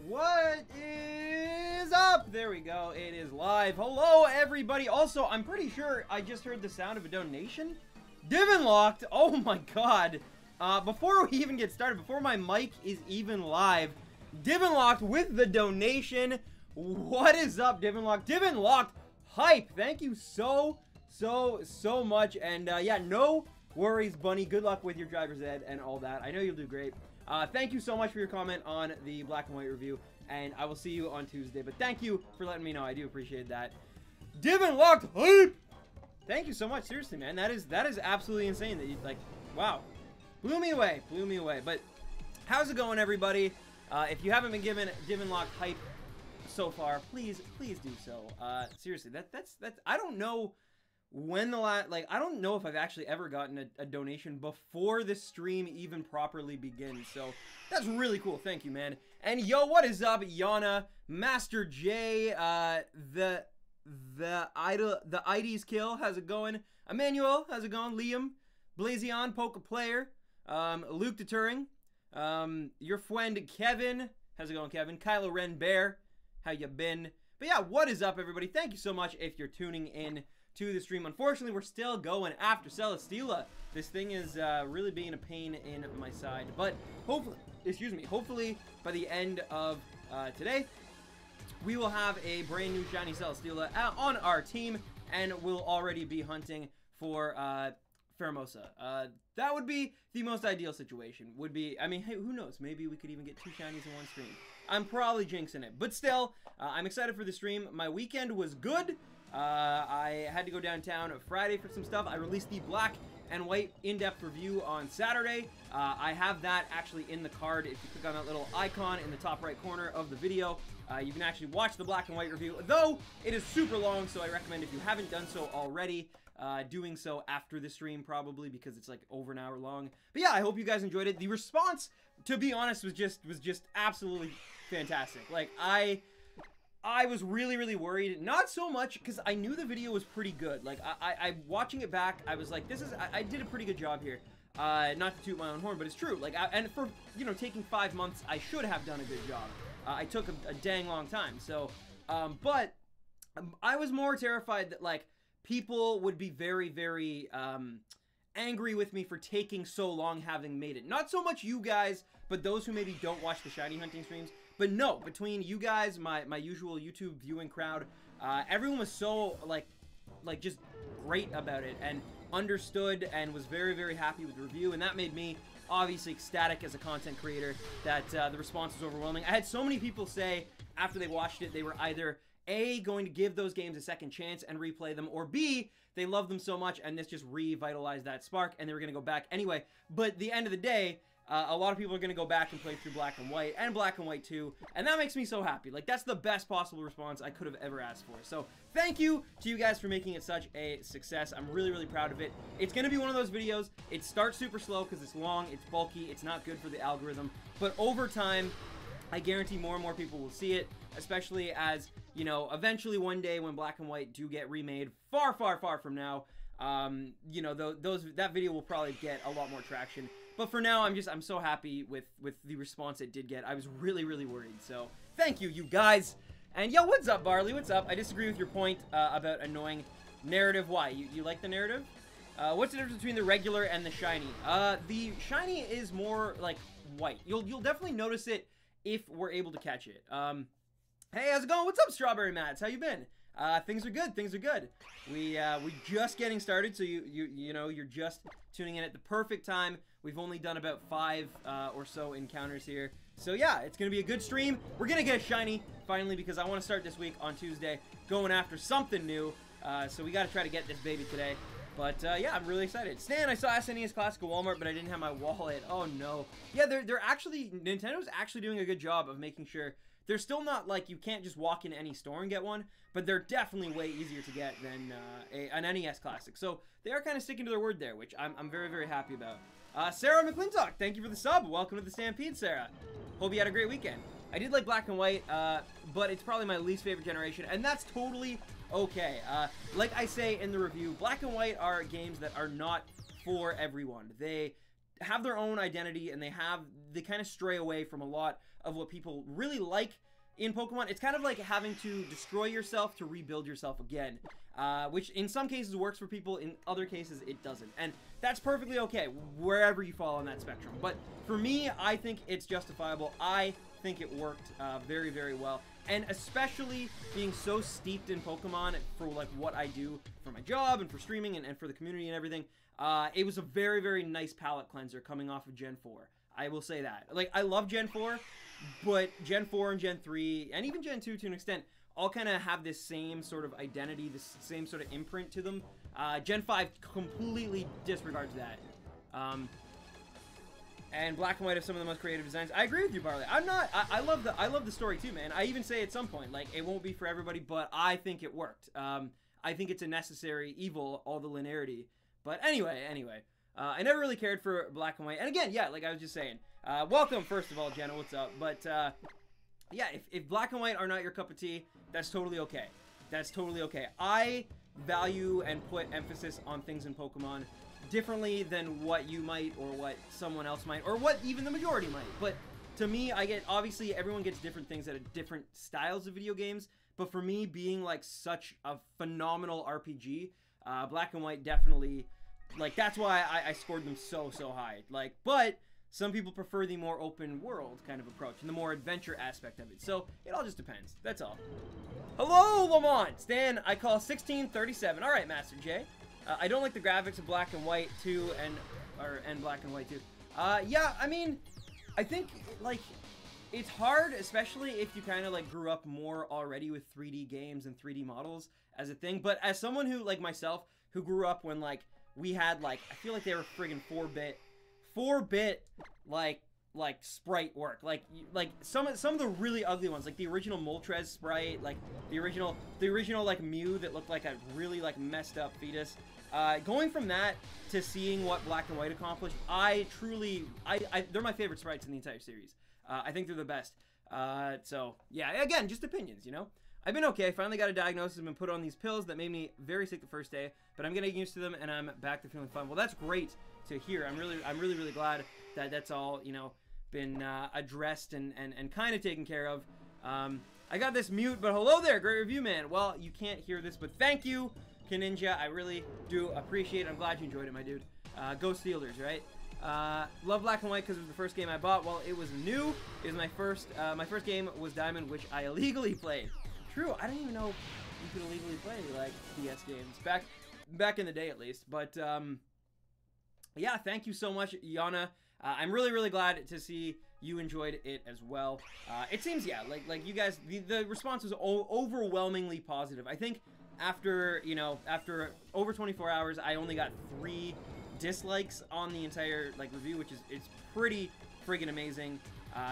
What is up? There we go. It is live. Hello, everybody. Also, I'm pretty sure I just heard the sound of a donation. Divin locked. Oh my god. Before we even get started, before my mic is even live, Divin locked with the donation. What is up, Divin locked? Divin locked. Hype. Thank you so much. And yeah, no worries, Bunny. Good luck with your driver's ed and all that. I know you'll do great. Thank you so much for your comment on the black and white review, and I will see you on Tuesday. But thank you for letting me know. I do appreciate that. Divin locked. Hype. Thank you so much. Seriously, man. That is absolutely insane. That you like. Wow. Blew me away. Blew me away. But how's it going, everybody? If you haven't been given Divin locked hype so far, please do so. Seriously, that's I don't know when the last, like, I don't know if I've actually ever gotten a donation before the stream even properly begins, so that's really cool. Thank you, man. And yo, what is up, Yana, Master J, the ID's kill, how's it going? Emmanuel, how's it going? Liam, Blazion, Poker Player, Luke Deterring, your friend Kevin, how's it going, Kevin? Kylo Ren Bear, how you been? But yeah, what is up, everybody? Thank you so much if you're tuning in to the stream. Unfortunately, we're still going after Celesteela. This thing is really being a pain in my side, but hopefully, hopefully by the end of today, we will have a brand new shiny Celesteela on our team, and we'll already be hunting for Pheromosa. That would be the most ideal situation. Would be, I mean, hey, who knows? Maybe we could even get 2 shinies in one stream. I'm probably jinxing it, but still, I'm excited for the stream. My weekend was good. I had to go downtown Friday for some stuff. I released the black and white in-depth review on Saturday. I have that actually in the card. If you click on that little icon in the top right corner of the video, you can actually watch the black and white review, though it is super long, so I recommend, if you haven't done so already, doing so after the stream, probably, because it's like over an hour long. But yeah, I hope you guys enjoyed it. The response, to be honest, was just absolutely fantastic. Like, I was really worried, not so much because I knew the video was pretty good. Like, I watching it back, I was like, I did a pretty good job here. Not to toot my own horn, but it's true. Like, and for, you know, taking 5 months, I should have done a good job. I took a dang long time. So, but I was more terrified that, like, people would be very angry with me for taking so long having made it. Not so much you guys, but those who maybe don't watch the shiny hunting streams. But no, between you guys, my usual YouTube viewing crowd, everyone was so, like just great about it and understood and was very happy with the review. And that made me obviously ecstatic as a content creator that the response was overwhelming. I had so many people say after they watched it, they were either A, going to give those games a second chance and replay them, or B, they loved them so much and this just revitalized that spark and they were going to go back anyway. But at the end of the day, a lot of people are going to go back and play through Black and White and Black and White 2, and that makes me so happy. Like, that's the best possible response I could have ever asked for. So, thank you to you guys for making it such a success. I'm really proud of it. It's going to be one of those videos. It starts super slow because it's long, it's bulky, it's not good for the algorithm, but over time, I guarantee more and more people will see it, especially as, you know, eventually one day when Black and White do get remade, far from now, you know, that video will probably get a lot more traction. But for now, I'm so happy with the response it did get. I was really worried. So thank you, you guys. And yo, what's up, Barley? What's up? I disagree with your point about annoying narrative. Why? You like the narrative? What's the difference between the regular and the shiny? The shiny is more like white. You'll definitely notice it if we're able to catch it. Hey, how's it going? What's up, Strawberry Mats? How you been? Things are good. Things are good. We just getting started, so you know, you're just tuning in at the perfect time. We've only done about 5 or so encounters here. So yeah, it's going to be a good stream. We're going to get a shiny, finally, because I want to start this week on Tuesday going after something new. So we got to try to get this baby today. But yeah, I'm really excited. Stan, I saw SNES Classic at Walmart, but I didn't have my wallet. Oh no. Yeah, they're actually, Nintendo's actually doing a good job of making sure they're still not like you can't just walk into any store and get one, but they're definitely way easier to get than an NES Classic. So they are kind of sticking to their word there, which I'm very happy about. Sarah McClintock, thank you for the sub. Welcome to the Stampede, Sarah. Hope you had a great weekend. I did like Black and White, but it's probably my least favorite generation, and that's totally okay. Like I say in the review, Black and White are games that are not for everyone. They have their own identity, and they have they kind of stray away from a lot of what people really like in Pokemon. It's kind of like having to destroy yourself to rebuild yourself again, which in some cases works for people, in other cases it doesn't. And that's perfectly okay, wherever you fall on that spectrum. But for me, I think it's justifiable. I think it worked very, very well. And especially being so steeped in Pokemon for like what I do for my job and for streaming and for the community and everything, it was a very, very nice palate cleanser coming off of Gen 4. I will say that. Like, I love Gen 4, but Gen 4 and Gen 3, and even Gen 2 to an extent, all kind of have this same sort of identity, this same sort of imprint to them. Gen 5 completely disregards that. And Black and White have some of the most creative designs. I agree with you, Barley. I love the story too, man. I even say at some point, like, it won't be for everybody, but I think it worked. I think it's a necessary evil, all the linearity. But anyway, I never really cared for Black and White. And again, yeah, like I was just saying, welcome, first of all, Jenna, what's up? But, yeah, if Black and White are not your cup of tea, that's totally okay. That's totally okay. I value and put emphasis on things in Pokemon differently than what you might, or what someone else might, or what even the majority might. But to me, obviously everyone gets different things out of different styles of video games, but for me, being like such a phenomenal RPG, Black and White definitely, like, that's why I scored them so high. Like, but some people prefer the more open world kind of approach and the more adventure aspect of it. So it all just depends. That's all. Hello, Lamont. Stan, I call 1637. All right, Master J. I don't like the graphics of Black and White too, and Black and White too. Yeah, I mean, I think, like, it's hard, especially if you kind of, like, grew up more already with 3D games and 3D models as a thing. But as someone who, like myself, who grew up when, like, we had, like, I feel like they were friggin' 4-bit, like sprite work, like some of the really ugly ones, like the original Moltres sprite, like the original like Mew that looked like a really like messed up fetus. Going from that to seeing what Black and White accomplished, they're my favorite sprites in the entire series. I think they're the best. So yeah, again, just opinions, you know. I've been okay. I finally got a diagnosis and been put on these pills that made me very sick the first day, but I'm getting used to them and I'm back to feeling fine. Well, that's great to hear. I'm really glad that that's all, you know, been addressed and kind of taken care of. I got this mute, but hello there, great review, man. Well, you can't hear this, but thank you, Kaninja. I really do appreciate it. I'm glad you enjoyed it, my dude. Go Steelers, right? Love Black and White because it was the first game I bought. Well, it was new. It was my first game was Diamond, which I illegally played. True, I didn't even know you could illegally play like DS games back in the day, at least. But yeah, thank you so much, Yana. I'm really glad to see you enjoyed it as well. It seems, yeah, like you guys, the response was overwhelmingly positive. I think after over 24 hours, I only got 3 dislikes on the entire like review, which is pretty friggin' amazing.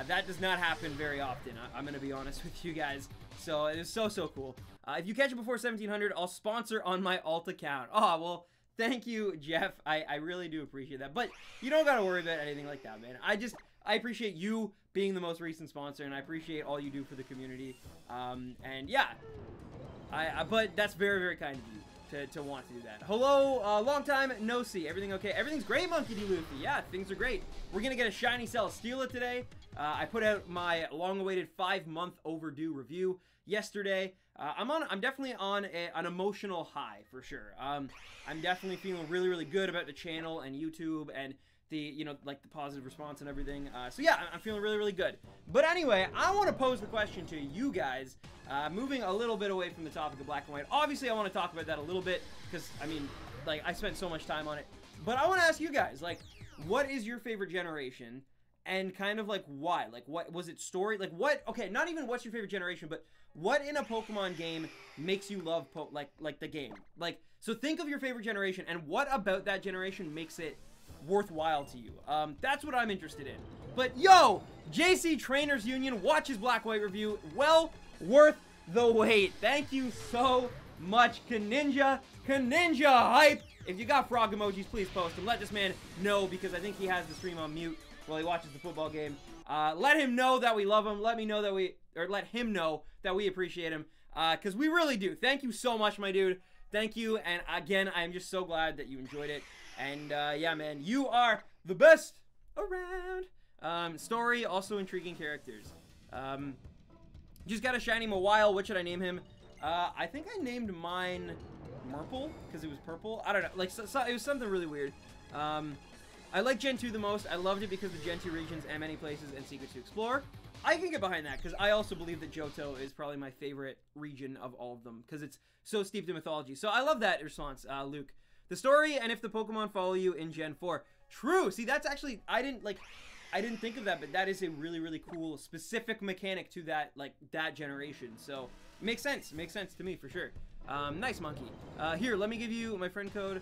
That does not happen very often. I'm gonna be honest with you guys. So it is so cool. If you catch it before 1700, I'll sponsor on my alt account. Oh, well, thank you, Jeff. I really do appreciate that. But you don't gotta worry about anything like that, man. I appreciate you being the most recent sponsor, and I appreciate all you do for the community. And yeah, but that's very kind of you to want to do that. Hello, long time no see. Everything okay? Everything's great, Monkey D. Luffy. Yeah, things are great. We're gonna get a shiny Celesteela today. I put out my long-awaited 5-month overdue review yesterday. I'm definitely on an emotional high for sure. I'm definitely feeling really good about the channel and YouTube and the like the positive response and everything. So yeah, I'm feeling really good. But anyway, I want to pose the question to you guys. Moving a little bit away from the topic of Black and White. Obviously, I want to talk about that a little bit because I mean, like, I spent so much time on it. But I want to ask you guys, like, what is your favorite generation? And kind of like why? Like, what was it? Story? Like, what? Okay, not even what's your favorite generation, but what in a Pokemon game makes you love like the game? Like, so think of your favorite generation and what about that generation makes it worthwhile to you? That's what I'm interested in. But yo, JC Trainers Union watches Black White review. Well worth the wait. Thank you so much, Kaninja. Kaninja hype. If you got frog emojis, please post them. Let this man know because I think he has the stream on mute while he watches the football game. Let him know that we love him. Let him know that we appreciate him. Because we really do. Thank you so much, my dude. Thank you. And again, I'm just so glad that you enjoyed it. And yeah, man, you are the best around. Story, also intriguing characters. Just got a shiny Mawile. What should I name him? I think I named mine Murple because it was purple. I don't know. Like, it was something really weird. I like Gen 2 the most. I loved it because of Gen 2 regions and many places and secrets to explore. I can get behind that because I also believe that Johto is probably my favorite region of all of them because it's so steeped in mythology. So I love that response, Luke. The story and if the Pokemon follow you in Gen 4. True. See, that's actually, I didn't think of that, but that is a really, really cool specific mechanic to that, like, that generation. So it makes sense. It makes sense to me for sure. Nice, Monkey. Here, let me give you my friend code.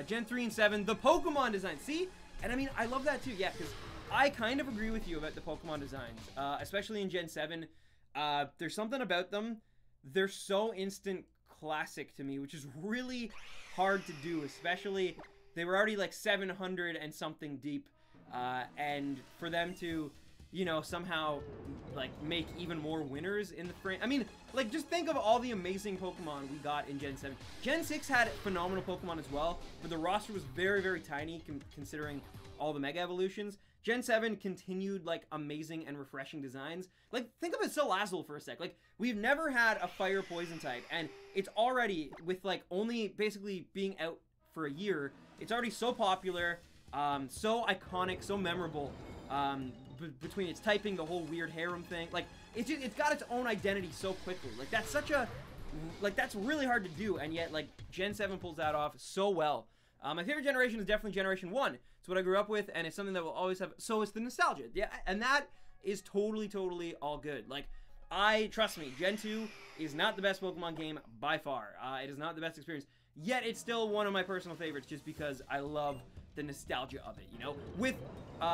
Gen 3 and 7, the Pokemon design. See? And I mean, I love that too. Yeah, because I kind of agree with you about the Pokemon designs, especially in Gen 7. There's something about them. They're so instant classic to me, which is really hard to do, especially they were already like 700 and something deep. And for them to, you know, somehow like make even more winners in the frame. I mean, like, just think of all the amazing Pokemon we got in Gen 7. Gen 6 had phenomenal Pokemon as well, but the roster was very, very tiny considering all the Mega Evolutions. Gen 7 continued, like, amazing and refreshing designs. Like, think of it Salazzle for a sec. Like, we've never had a Fire Poison type, and it's already, with, like, only basically being out for a year, it's already so popular, so iconic, so memorable, between its typing, the whole weird harem thing. Like, it's got its own identity so quickly. Like, that's such a, like, that's really hard to do, and yet, like, Gen 7 pulls that off so well. My favorite generation is definitely Generation 1. It's what I grew up with, and it's something that will always have, so it's the nostalgia. Yeah, and that is totally, totally all good. Like, trust me, Gen 2 is not the best Pokemon game by far. It is not the best experience, yet it's still one of my personal favorites just because I love the nostalgia of it, you know? With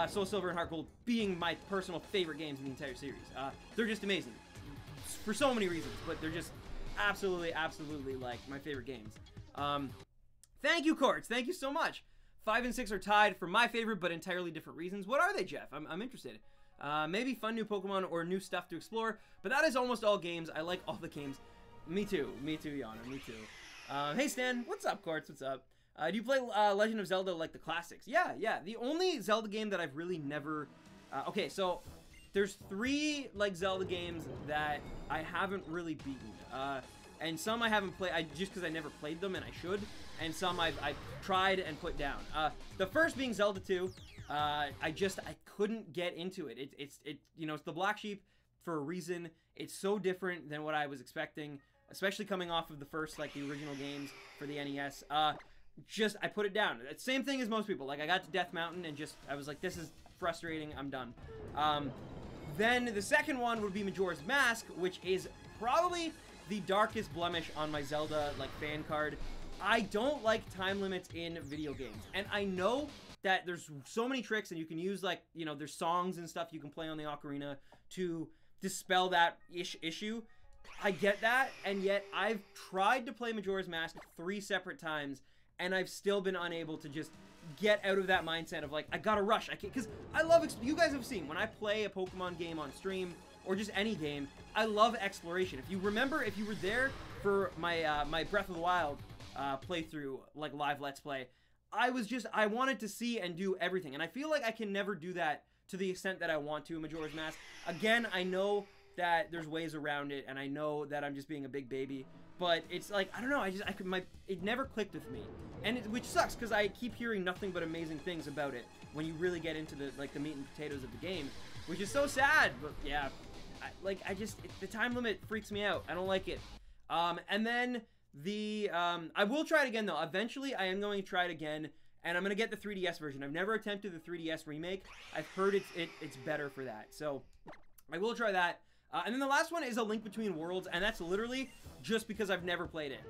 Soul Silver and Heart Gold being my personal favorite games in the entire series. They're just amazing for so many reasons, but they're just absolutely, absolutely, like, my favorite games. Thank you, Courts. Thank you so much. 5 and 6 are tied for my favorite, but entirely different reasons. What are they, Jeff? I'm interested. Maybe fun new Pokemon or new stuff to explore, but that is almost all games. I like all the games. Me too. Me too, Yana. Me too. Hey, Stan. What's up, Courts? What's up? Do you play Legend of Zelda like the classics? Yeah, yeah. The only Zelda game that I've really never... okay, so there's 3, like, Zelda games that I haven't really beaten. And some I haven't played just because I never played them and I should. And some I've tried and put down. The first being Zelda 2. I couldn't get into it. It's you know, it's the black sheep for a reason. It's so different than what I was expecting, especially coming off of the first, like, the original games for the NES. I put it down. Same thing as most people. Like, I got to Death Mountain and I was like, this is frustrating. I'm done. Then the second one would be Majora's Mask, which is probably the darkest blemish on my Zelda, like, fan card. I don't like time limits in video games. And I know that there's so many tricks and you can use, like, you know, there's songs and stuff you can play on the ocarina to dispel that issue. I get that, and yet I've tried to play Majora's Mask 3 separate times, and I've still been unable to just get out of that mindset of, like, I gotta rush. I can't, because I love, you guys have seen, when I play a Pokemon game on stream, or just any game, I love exploration. If you remember, if you were there for my, my Breath of the Wild playthrough, like, live Let's Play, I wanted to see and do everything, and I feel like I can never do that to the extent that I want to in Majora's Mask. Again, I know that there's ways around it, and I know that I'm just being a big baby, but it's like, I don't know, it never clicked with me, and which sucks, because I keep hearing nothing but amazing things about it when you really get into the, like, the meat and potatoes of the game, which is so sad, but yeah, the time limit freaks me out. I don't like it. And then I will try it again, though. Eventually, I am going to try it again, and I'm going to get the 3DS version. I've never attempted the 3DS remake. I've heard it's better for that, so I will try that. And then the last one is A Link Between Worlds, and that's literally just because I've never played it.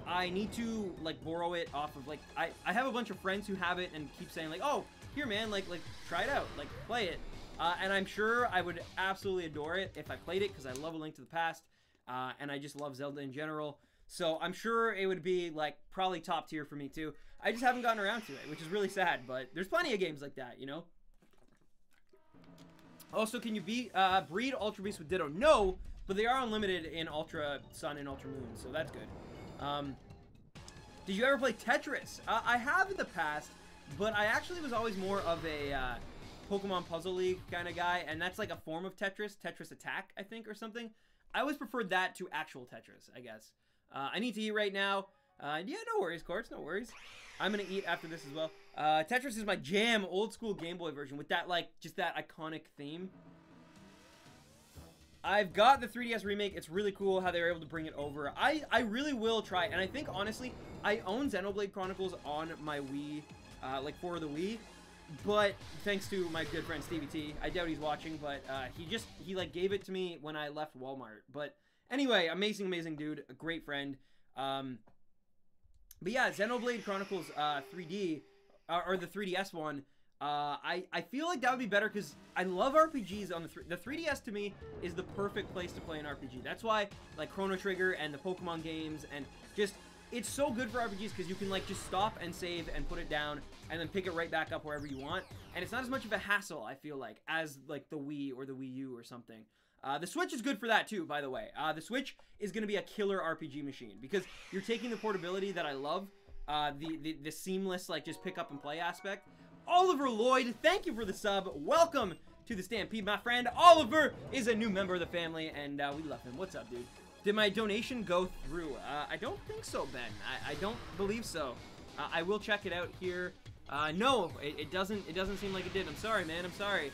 I need to, like, borrow it off of, like, I have a bunch of friends who have it and keep saying, like, oh, here, man, like try it out, like, play it. And I'm sure I would absolutely adore it if I played it, because I love A Link to the Past, and I just love Zelda in general. So I'm sure it would be, like, probably top tier for me, too. I just haven't gotten around to it, which is really sad, but there's plenty of games like that, you know? Also, can you breed Ultra Beasts with Ditto? No, but they are unlimited in Ultra Sun and Ultra Moon, so that's good. Did you ever play Tetris? I have in the past, but I actually was always more of a Pokemon Puzzle League kind of guy, and that's like a form of Tetris, Tetris Attack, I think, or something. I always preferred that to actual Tetris, I guess. I need to eat right now. Yeah, no worries, Quartz, no worries. I'm gonna eat after this as well. Tetris is my jam, old school Game Boy version with that, like, just that iconic theme. I've got the 3DS remake. It's really cool how they were able to bring it over. I really will try, and I think, honestly, I own Xenoblade Chronicles on my Wii, like, for the Wii. But thanks to my good friend Stevie T, I doubt he's watching, but he like gave it to me when I left Walmart. But anyway, amazing dude, a great friend. But yeah, Xenoblade Chronicles 3D or the 3DS one. I feel like that would be better because I love RPGs on the 3DS. To me is the perfect place to play an RPG. That's why like Chrono Trigger and the Pokemon games and just. It's so good for RPGs because you can like just stop and save and put it down and then pick it right back up wherever you want. And it's not as much of a hassle, I feel like, as like the Wii or the Wii U or something. The Switch is good for that too, by the way. The Switch is going to be a killer RPG machine because you're taking the portability that I love, the seamless like just pick up and play aspect. Oliver Lloyd, thank you for the sub. Welcome to the Stampede, my friend. Oliver is a new member of the family and we love him. What's up, dude? Did my donation go through? I don't think so, Ben. I don't believe so. I will check it out here. No, it doesn't seem like it did. I'm sorry, man. I'm sorry.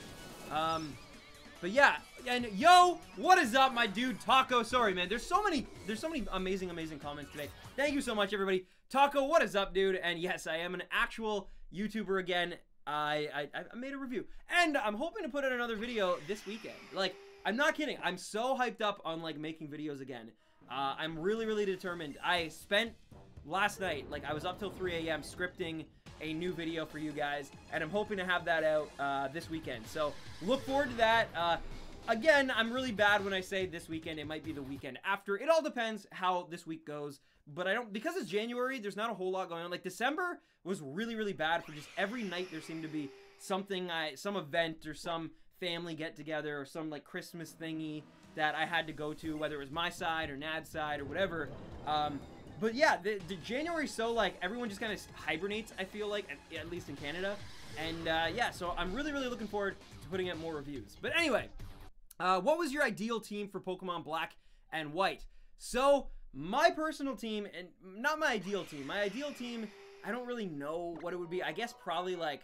But yeah, and yo, what is up, my dude Taco? Sorry, man. There's so many amazing comments today. Thank you so much, everybody. Taco, what is up, dude? And yes, I am an actual YouTuber again. I made a review, and I'm hoping to put out another video this weekend. Like. I'm not kidding. I'm so hyped up on, like, making videos again. I'm really determined. I spent last night, like, I was up till 3 a.m. scripting a new video for you guys, and I'm hoping to have that out this weekend. So, look forward to that. Again, I'm really bad when I say this weekend. It might be the weekend after. It all depends how this week goes. But I don't, because it's January, there's not a whole lot going on. Like, December was really bad for just every night there seemed to be something, some event or some family get together or some like Christmas thingy that I had to go to, whether it was my side or Nad's side or whatever. But yeah, the January, so like everyone just kind of hibernates, I feel like, at least in Canada. And yeah, so I'm really looking forward to putting out more reviews. But anyway, what was your ideal team for Pokemon Black and White? So my personal team, and not my ideal team, I don't really know what it would be. I guess probably like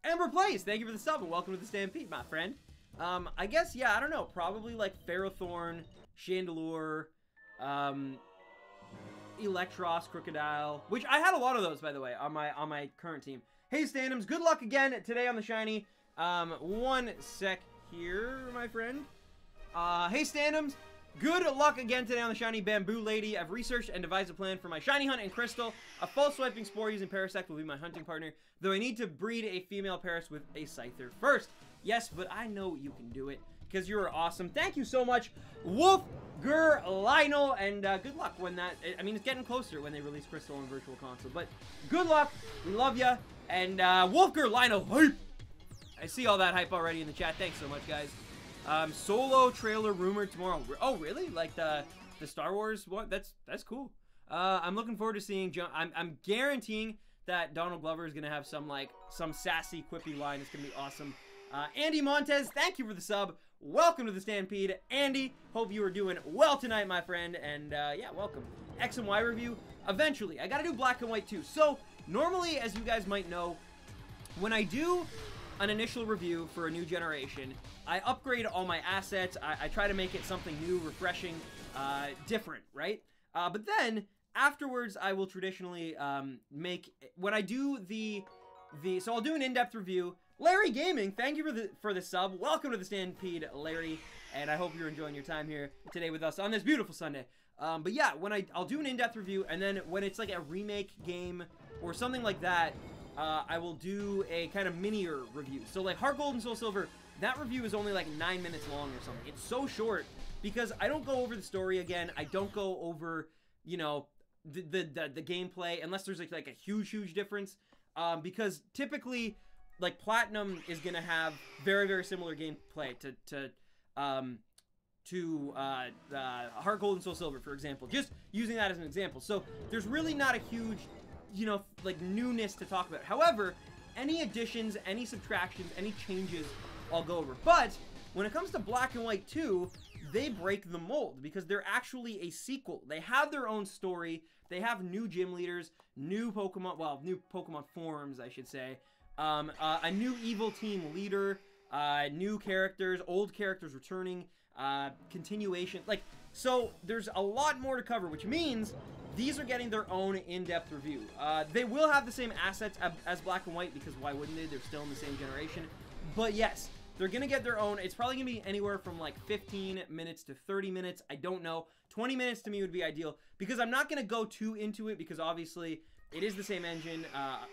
Ember Plays, thank you for the sub and welcome to the Stampede, my friend. I guess, yeah, I don't know, probably like Ferrothorn, Chandelure, Electros, Crocodile, which I had a lot of those, by the way, on my current team. Hey, Standums, good luck again today on the Shiny. One sec here, my friend. Hey, Standums, good luck again today on the Shiny Bamboo Lady. I've researched and devised a plan for my Shiny Hunt and Crystal. A false swiping Spore using Parasect will be my hunting partner, though I need to breed a female Paras with a Scyther first. Yes, but I know you can do it, because you're awesome. Thank you so much, Wolfger Lionel, and good luck when that, I mean, it's getting closer when they release Crystal on Virtual Console, but good luck, we love ya, and Wolfger Lionel, hype! I see all that hype already in the chat, thanks so much, guys. Solo trailer rumored tomorrow. Oh, really? Like the Star Wars one? That's cool. I'm looking forward to seeing. I'm guaranteeing that Donald Glover is gonna have some sassy, quippy line. It's gonna be awesome. Andy Montez, thank you for the sub. Welcome to the Stampede, Andy. Hope you are doing well tonight, my friend. And yeah, welcome. X and Y review. Eventually, I gotta do Black and White too. So normally, as you guys might know, when I do an initial review for a new generation, I upgrade all my assets. I try to make it something new, refreshing, different, right? But then afterwards, I will traditionally when I do so I'll do an in-depth review. Larry Gaming, thank you for the sub. Welcome to the Stampede, Larry, and I hope you're enjoying your time here today with us on this beautiful Sunday. But yeah, when I'll do an in-depth review, and then when it's like a remake game or something like that, I will do a kind of Minior review. So like Heart Gold and Soul Silver, that review is only like 9 minutes long or something. It's so short because I don't go over the story again. I don't go over, you know, the gameplay unless there's like a huge difference. Because typically, like Platinum is gonna have very similar gameplay to Heart Gold and Soul Silver, for example. Just using that as an example. So there's really not a huge, you know, like newness to talk about. However, any additions, any subtractions, any changes, I'll go over. But when it comes to Black and White 2, they break the mold because they're actually a sequel. They have their own story. They have new gym leaders, new Pokemon, well, new Pokemon forms, I should say. A new evil team leader, new characters, old characters returning, continuation. Like, so there's a lot more to cover, which means these are getting their own in-depth review. They will have the same assets as Black and White because why wouldn't they? They're still in the same generation. But yes, they're going to get their own. It's probably going to be anywhere from like 15 minutes to 30 minutes. I don't know. 20 minutes to me would be ideal because I'm not going to go too into it because obviously it is the same engine.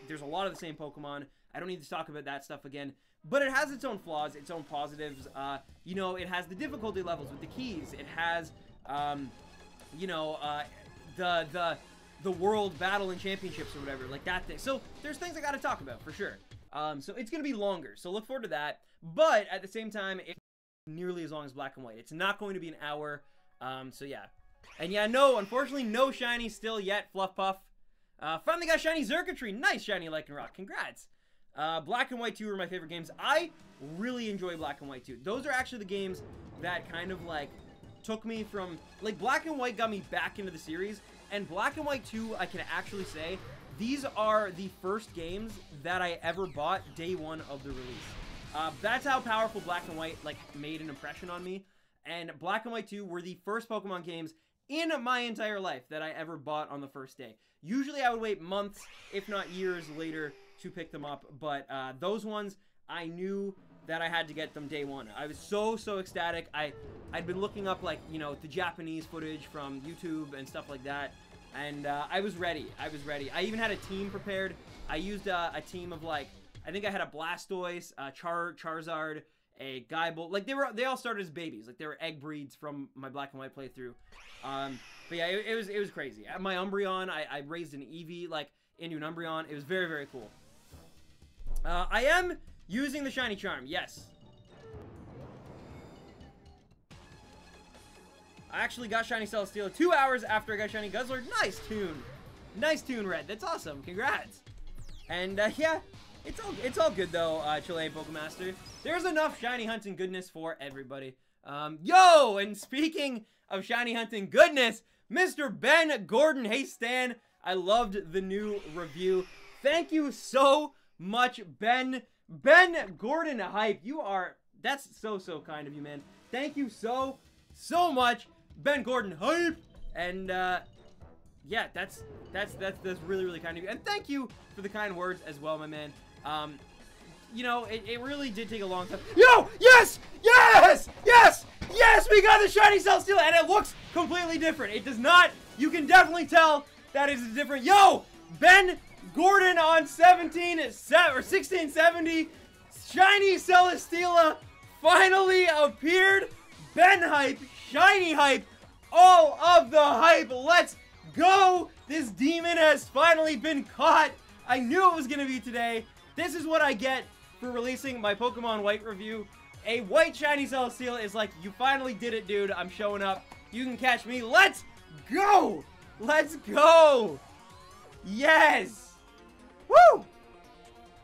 There's a lot of the same Pokemon. I don't need to talk about that stuff again. But it has its own flaws, its own positives. You know, it has the difficulty levels with the keys. It has, you know, the world battle and championships or whatever, like that thing. So there's things I got to talk about for sure. So it's going to be longer. So look forward to that. But at the same time, it's nearly as long as Black and White. It's not going to be an hour. So yeah. And yeah, no, unfortunately, no shiny still yet, Fluff Puff. Finally got shiny Xurkitree. Nice shiny Lycanroc. Congrats. Black and White 2 are my favorite games. I really enjoy Black and White 2. Those are actually the games that kind of like took me from, like, Black and White got me back into the series, and Black and White 2, I can actually say, these are the first games that I ever bought day one of the release. That's how powerful Black and White, like, made an impression on me, and Black and White 2 were the first Pokemon games in my entire life that I ever bought on the first day. Usually I would wait months, if not years later, to pick them up, but those ones, I knew that I had to get them day one. I was so ecstatic. I'd been looking up, like, you know, the Japanese footage from YouTube and stuff like that, and I was ready. I even had a team prepared. I used a team of, like, I think I had a Blastoise, Charizard, a Guybolt. Like, they all started as babies. Like, they were egg breeds from my Black and White playthrough. But yeah, it was crazy. My Umbreon, I raised an Eevee, like, into an Umbreon. It was very cool. I am using the Shiny Charm, yes. I actually got Shiny Celesteela 2 hours after I got Shiny Guzzler. Nice tune. Nice tune, Red. That's awesome. Congrats. And, yeah, it's all good, though, Chilean Pokemaster. There's enough shiny hunting goodness for everybody. Yo! And speaking of shiny hunting goodness, Mr. Ben Gordon. Hey, Stan. I loved the new review. Thank you so much, Ben Gordon hype. You are, that's so kind of you, man. Thank you so much, Ben Gordon hype. And yeah, that's really kind of you. And thank you for the kind words as well, my man. You know, it really did take a long time. Yo, yes, we got the shiny Celesteela, and it looks completely different. It does not. You can definitely tell that is different. Yo, Ben Gordon on 1670. Shiny Celesteela finally appeared. Ben hype, shiny hype, all of the hype. Let's go. This demon has finally been caught. I knew it was going to be today. This is what I get for releasing my Pokemon White review. A white shiny Celesteela is like, you finally did it, dude. I'm showing up. You can catch me. Let's go. Let's go. Yes. Woo!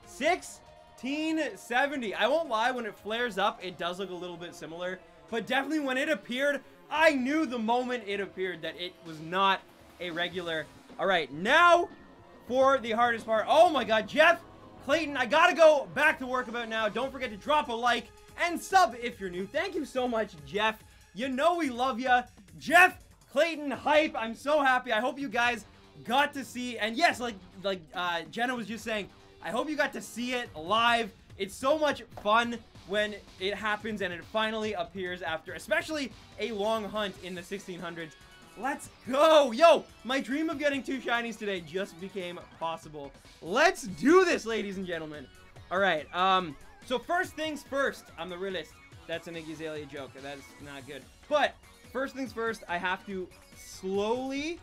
1670. I won't lie, when it flares up, it does look a little bit similar. But definitely when it appeared, I knew the moment it appeared that it was not a regular. Alright, now for the hardest part. Oh my god, Jeff Clayton, I gotta go back to work about now. Don't forget to drop a like and sub if you're new. Thank you so much, Jeff. You know we love ya. Jeff Clayton hype. I'm so happy. I hope you guys got to see, and yes, like Jenna was just saying, I hope you got to see it live. It's so much fun when it happens and it finally appears after, especially a long hunt in the 1600s. Let's go. Yo, my dream of getting 2 shinies today just became possible. Let's do this, ladies and gentlemen. All right, so first things first, I'm the realist. That's an Iggy Azalea joke. That's not good. But first things first, I have to slowly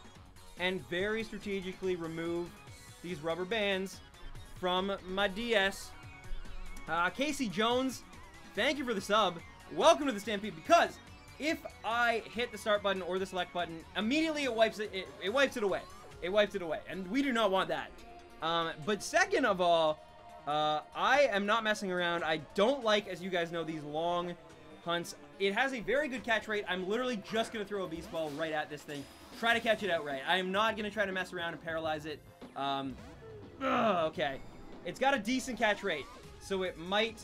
and very strategically remove these rubber bands from my DS. Casey Jones, thank you for the sub. Welcome to the Stampede, because if I hit the start button or the select button, immediately it wipes it wipes it away. It wipes it away, and we do not want that. But second of all, I am not messing around. I don't like, as you guys know, these long hunts. It has a very good catch rate. I'm literally just going to throw a beast ball right at this thing. Try to catch it outright. I am not going to try to mess around and paralyze it. Okay. It's got a decent catch rate, so it might...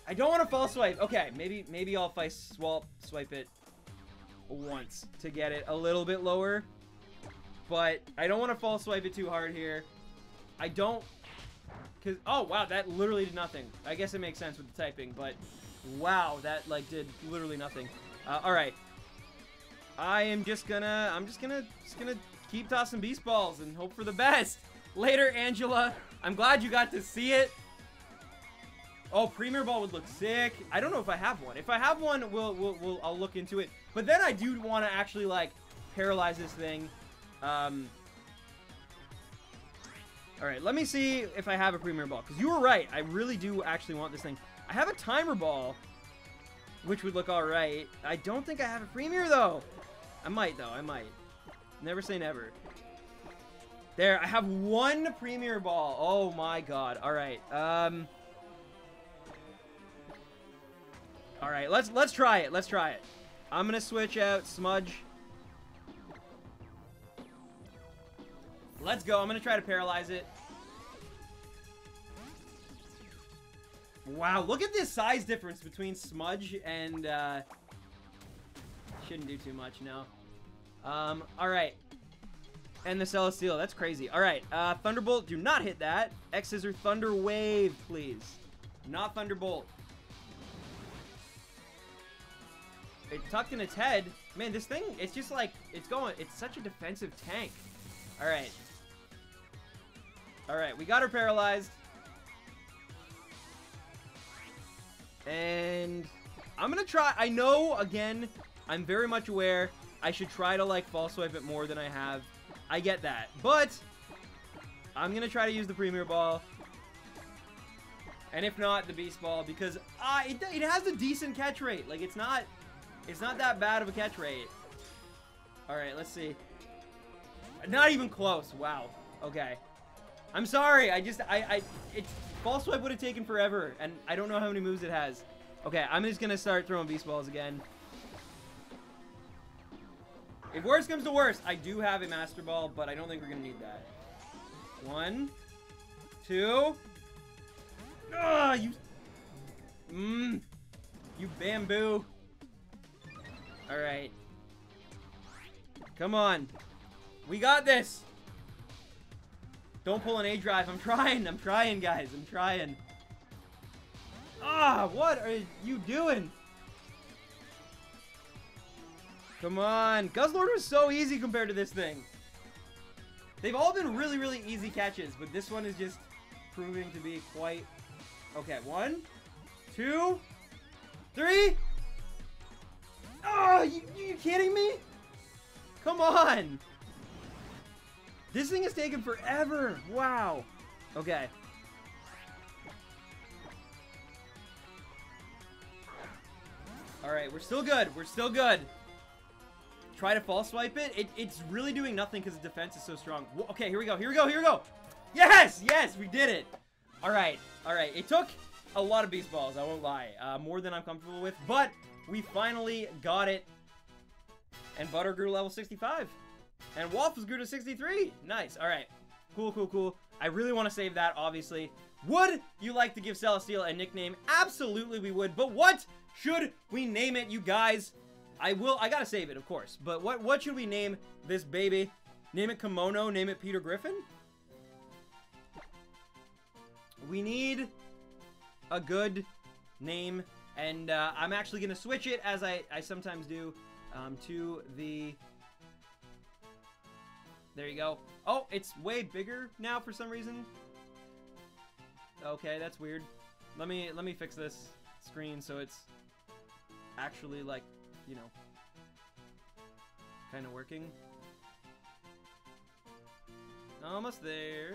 I don't want to false swipe. Okay, maybe I'll swipe it once to get it a little bit lower. But I don't want to false swipe it too hard here. I don't... Cause, oh, wow, that literally did nothing. I guess it makes sense with the typing, but wow, that, like, did literally nothing. Alright. I'm just gonna keep tossing beast balls and hope for the best. Later, Angela. I'm glad you got to see it. Oh, Premier Ball would look sick. I don't know if I have one. If I have one, I'll look into it. But then I do want to actually, like, paralyze this thing. Alright, let me see if I have a Premier Ball. Because you were right. I really do actually want this thing. I have a Timer Ball, which would look alright. I don't think I have a Premier, though. I might, though. I might. Never say never. There, I have one Premier Ball. Oh, my God. Alright. Alright, let's try it. Let's try it. I'm going to switch out Smudge. Let's go. I'm going to try to paralyze it. Wow, look at this size difference between Smudge and, shouldn't do too much, no. Alright. And the Celesteal, that's crazy. Alright, Thunderbolt, do not hit that. X-Scissor, Thunder Wave, please. Not Thunderbolt. It tucked in its head. Man, this thing, it's just like, it's such a defensive tank. Alright. Alright, we got her paralyzed. And I'm gonna try, I know, again, I'm very much aware I should try to, like, false swipe it more than I have. I get that. But I'm gonna try to use the Premier Ball. And if not, the Beast Ball, because it has a decent catch rate. Like, it's not that bad of a catch rate. Alright, let's see. Not even close. Wow. Okay. I'm sorry. False swipe would have taken forever, and I don't know how many moves it has. Okay, I'm just gonna start throwing beast balls again. If worst comes to worst, I do have a Master Ball, but I don't think we're gonna need that. 1, 2. Ah, you bamboo. All right. Come on. We got this. Don't pull an A-Drive. I'm trying, guys. I'm trying. Ah, what are you doing? Come on. Guzzlord was so easy compared to this thing. They've all been really, really easy catches, but this one is just proving to be quite... Okay, 1, 2, 3. Oh, you kidding me? Come on. This thing has taken forever. Wow. Okay. Alright, we're still good. We're still good. Try to false swipe it. It's really doing nothing because the defense is so strong. Okay, here we go. Here we go. Here we go. Yes! Yes, we did it. Alright. Alright. It took a lot of beast balls, I won't lie. More than I'm comfortable with. But we finally got it. And Butter grew level 65. And Waffles grew to 63. Nice. Alright. Cool, cool, cool. I really want to save that, obviously. Would you like to give Celesteal a nickname? Absolutely we would. But what should we name it, you guys? I gotta save it, of course. But what should we name this baby? Name it Kimono? Name it Peter Griffin? We need a good name. And I'm actually gonna switch it, as I sometimes do, to the... There you go. Oh, it's way bigger now for some reason. Okay, that's weird. Let me fix this screen so it's actually, like, you know, kind of working. Almost there.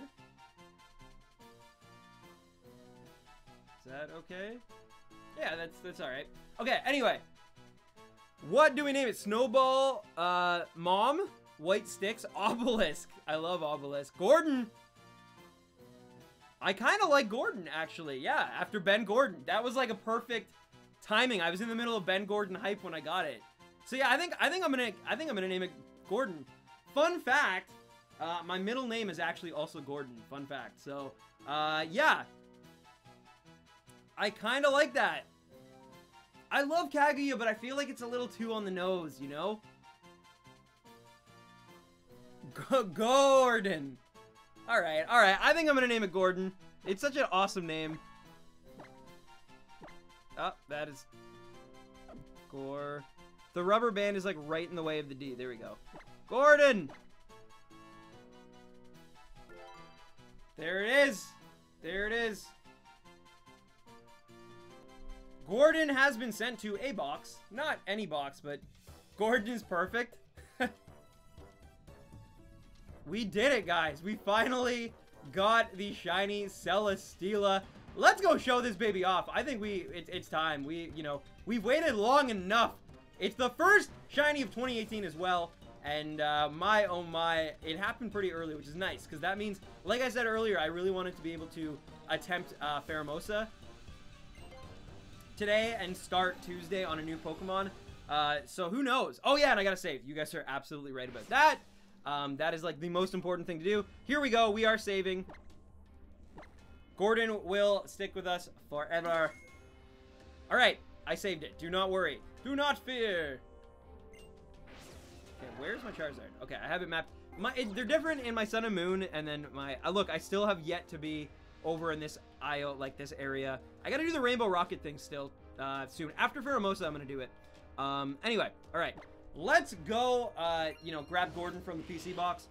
Is that okay? Yeah, that's all right. Okay, anyway. What do we name it? Snowball, Mom, White Sticks, Obelisk. I love Obelisk. Gordon. I kind of like Gordon, actually. Yeah, after Ben Gordon. That was like a perfect timing. I was in the middle of Ben Gordon hype when I got it. So yeah, I think I'm gonna name it Gordon. Fun fact, my middle name is actually also Gordon. Fun fact. So, yeah. I kind of like that. I love Kaguya, but I feel like it's a little too on the nose, you know? Gordon. Alright. I think I'm gonna name it Gordon. It's such an awesome name. Oh, that is... The rubber band is like right in the way of the D. There we go. Gordon! There it is. There it is. Gordon has been sent to a box. Not any box, but Gordon is perfect. We did it, guys. We finally got the shiny Celesteela. Let's go show this baby off. I think it's time. We've waited long enough. It's the first shiny of 2018 as well. And my, oh my, it happened pretty early, which is nice. Because that means, like I said earlier, I really wanted to be able to attempt Pheromosa today and start Tuesday on a new Pokemon. So who knows? Oh yeah, and I gotta save. You guys are absolutely right about that. That is like the most important thing to do. Here we go. We are saving. Gordon will stick with us forever. All right, I saved it. Do not worry. Do not fear. Okay, where's my Charizard? Okay, I have it mapped. They're different in my Sun and Moon, and then my... look, I still have yet to be over in this aisle, like this area. I gotta do the Rainbow Rocket thing still soon. After Pheromosa, I'm gonna do it. Anyway, all right. Let's go, grab Gordon from the PC box.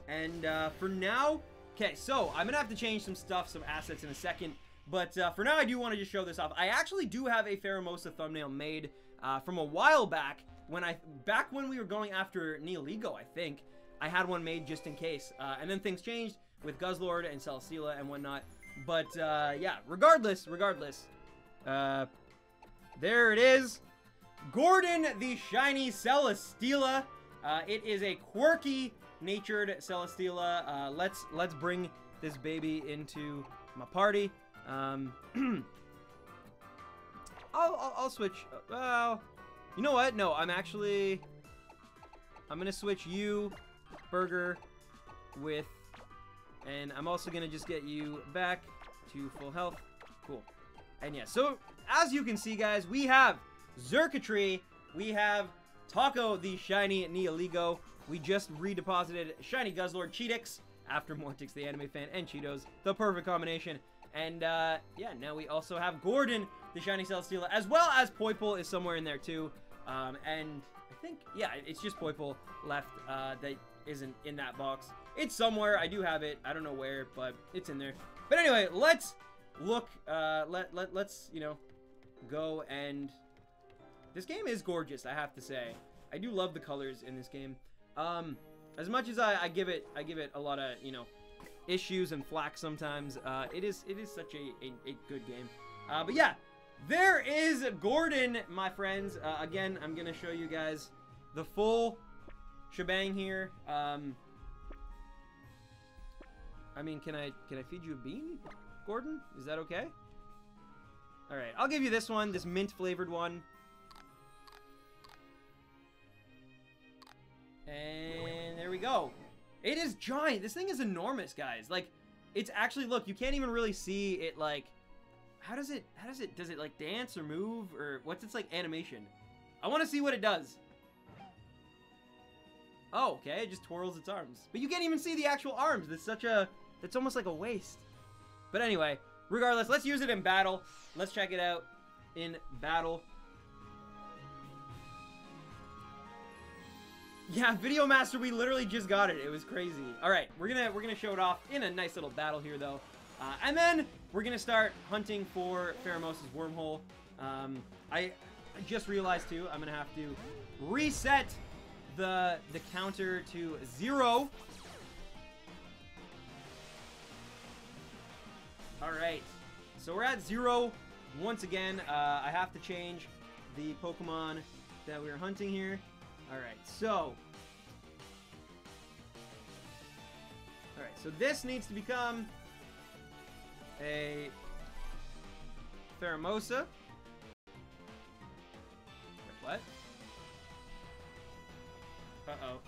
And for now... Okay, so I'm gonna have to change some stuff, some assets in a second. But for now, I do want to just show this off. I actually do have a Pheromosa thumbnail made from a while back. Back when we were going after Nihilego, I think. I had one made just in case. And then things changed with Guzzlord and Celesteela and whatnot. But yeah, regardless. There it is. Gordon, the shiny Celesteela. It is a quirky natured Celesteela. Let's bring this baby into my party. I'll switch. Well, you know what? No, I'm gonna switch you, Burger, with, and I'm also gonna just get you back to full health. Cool. And yeah, so as you can see, guys, we have Xurkitree, we have Taco, the shiny Nihilego. We just redeposited shiny Guzzlord, Cheetix, after Mortix, the anime fan, and Cheetos, the perfect combination. And yeah, now we also have Gordon, the shiny Celesteela, as well as Poipole is somewhere in there too. And I think, yeah, it's just Poipole left that isn't in that box. It's somewhere. I do have it. I don't know where, but it's in there. But anyway, let's look. Let's go and this game is gorgeous. I have to say, I do love the colors in this game. As much as I give it a lot of issues and flack sometimes. It is such a good game. But yeah, there is Gordon, my friends. Again, I'm gonna show you guys the full shebang here. I mean, can I feed you a bean, Gordon? Is that okay? All right, I'll give you this one, this mint flavored one. And there we go. It is giant. This thing is enormous, guys. Like, it's actually, look, you can't even really see it, like, does it, like, dance or move, or what's its, like, animation? I want to see what it does. Oh, okay, it just twirls its arms. But you can't even see the actual arms. It's almost like a waist. But anyway, regardless, let's use it in battle. Let's check it out in battle. Yeah, Video Master, we literally just got it. It was crazy. All right, we're gonna show it off in a nice little battle here, though, and then we're gonna start hunting for Pheromosa's wormhole. I just realized too, I'm gonna have to reset the counter to 0. All right, so we're at 0 once again. I have to change the Pokemon that we're hunting here. All right, so Alright, so this needs to become a Pheromosa. Wait, what? Uh-oh.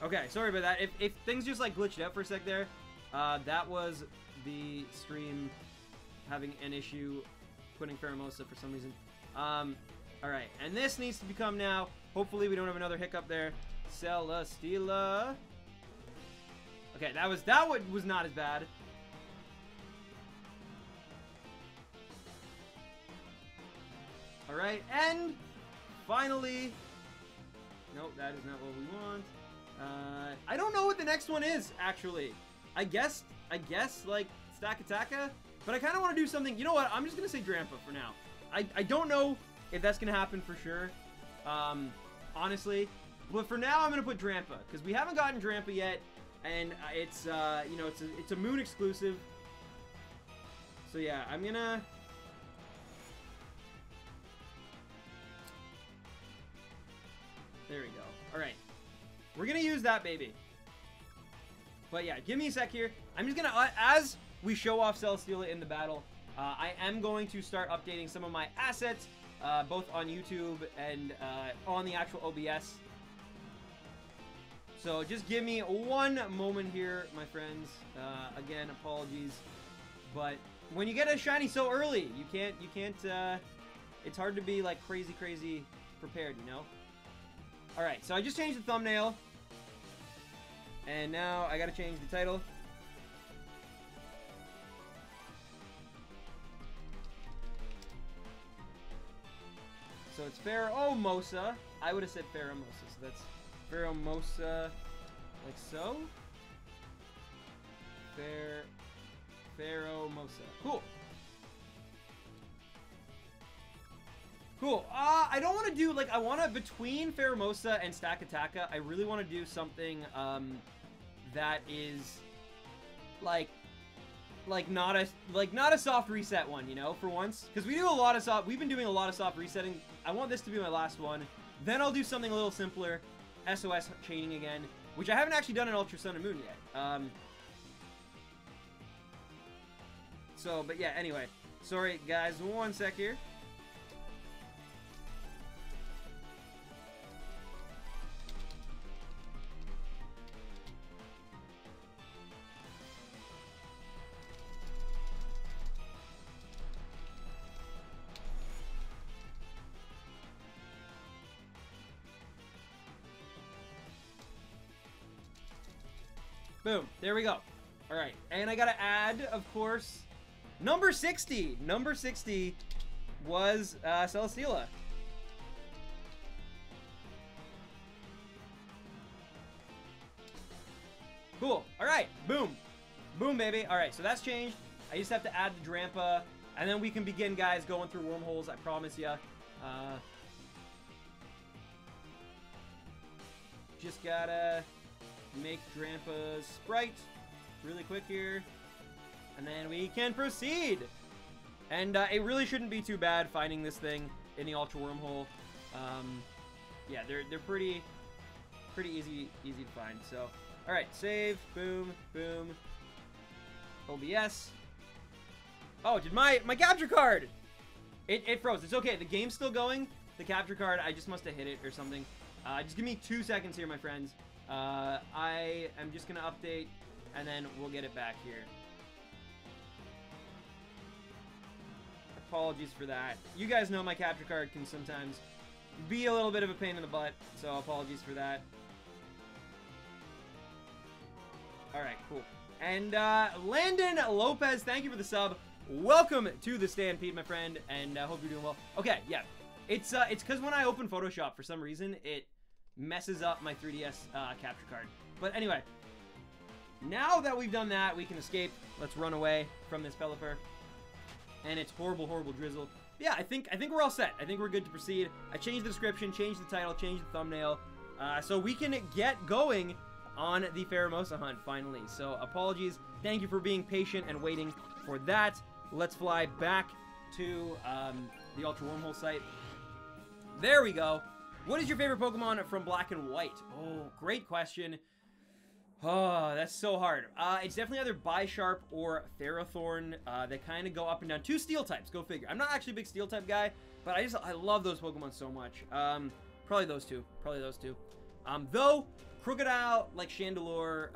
Okay, sorry about that. If things just like glitched out for a sec there, that was the stream having an issue putting Pheromosa for some reason. Alright, and this needs to become now, hopefully we don't have another hiccup there, Celesteela. Okay, that was not as bad. Alright, and finally, nope, that is not what we want. I don't know what the next one is, actually. I guess, like, Stakataka, but I kind of want to do something, you know what, I'm just going to say Drampa for now. I don't know if that's going to happen for sure, honestly, but for now I'm going to put Drampa, because we haven't gotten Drampa yet, and it's, you know, it's a Moon exclusive, so yeah, I'm going to... There we go. Alright. We're going to use that baby. But yeah, give me a sec here. I'm just going to, as we show off Celesteela in the battle, I am going to start updating some of my assets, both on YouTube and on the actual OBS. So just give me one moment here, my friends. Again, apologies. But when you get a shiny so early, you can't, it's hard to be like crazy prepared, you know? Alright, so I just changed the thumbnail. And now I gotta change the title. So it's Pheromosa. I would have said Pheromosa, so that's Pheromosa, like so. Pheromosa. Cool. Cool. I don't want to do, like, I want to, between Pheromosa and Stakataka, I really want to do something, that is, like not a soft reset one, you know, for once. Because we do a lot of we've been doing a lot of soft resetting. I want this to be my last one. Then I'll do something a little simpler, SOS chaining again, which I haven't actually done in Ultra Sun and Moon yet. So, but yeah, anyway. Sorry, guys, one sec here. Boom. There we go. All right. And I got to add, of course, number 60. Number 60 was Celesteela. Cool. All right. Boom. Boom, baby. All right. So that's changed. I just have to add the Drampa. And then we can begin, guys, going through wormholes. I promise ya. Just gotta... make Drampa's sprite really quick here, and then we can proceed. And it really shouldn't be too bad finding this thing in the Ultra Wormhole. Yeah, they're pretty easy to find. So, all right, save, boom, boom, OBS. Oh, did my capture card? It froze. It's okay. The game's still going. The capture card, I just must have hit it or something. Just give me 2 seconds here, my friends. I am just gonna update, and then we'll get it back here. Apologies for that. You guys know my capture card can sometimes be a little bit of a pain in the butt, so apologies for that. Alright, cool. And, Landon Lopez, thank you for the sub. Welcome to the Stampede, my friend, and hope you're doing well. Okay, yeah. It's because when I open Photoshop, for some reason, it messes up my 3DS capture card. But anyway, now that we've done that, we can escape. Let's run away from this Pelipper. And it's horrible drizzle. Yeah, I think we're all set. I think we're good to proceed. I changed the description, changed the title, changed the thumbnail, so we can get going on the Pheromosa hunt finally. So apologies. Thank you for being patient and waiting for that. Let's fly back to the Ultra Wormhole site. There we go. What is your favorite Pokemon from Black and White? Oh, great question. Oh, that's so hard. It's definitely either Bisharp or Ferrothorn. They kind of go up and down. 2 steel types, go figure. I'm not actually a big steel type guy, but I love those Pokemon so much. Probably those two. Though, Crocodile, like Chandelure,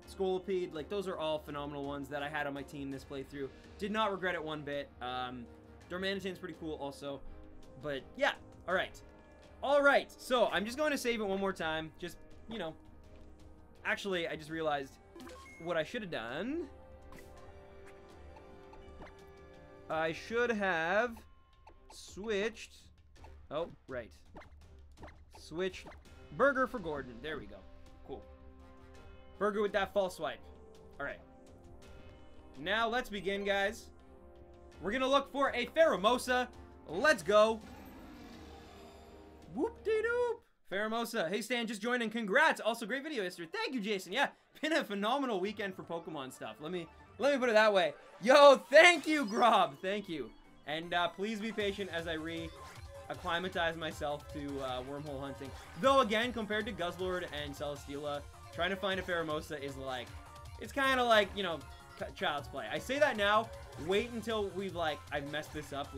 Scolipede, like those are all phenomenal ones that I had on my team this playthrough. Did not regret it one bit. Darmanitane's pretty cool also. But yeah, alright. So, I'm just going to save it one more time. Just, you know. Actually, I just realized what I should have done. I should have switched. Oh, right. Switched Burger for Gordon. There we go. Cool. Burger with that false swipe. Alright. Now, let's begin, guys. We're going to look for a Pheromosa. Let's go. Whoop-de-doop. Pheromosa. Hey, Stan, just joined in. Congrats. Also, great video yesterday. Thank you, Jason. Yeah, been a phenomenal weekend for Pokemon stuff. Let me put it that way. Yo, thank you, Grob. Thank you. And please be patient as I acclimatize myself to wormhole hunting. Though, again, compared to Guzzlord and Celesteela, trying to find a Pheromosa is like, it's kind of like, you know, child's play. I say that now. Wait until I've messed this up,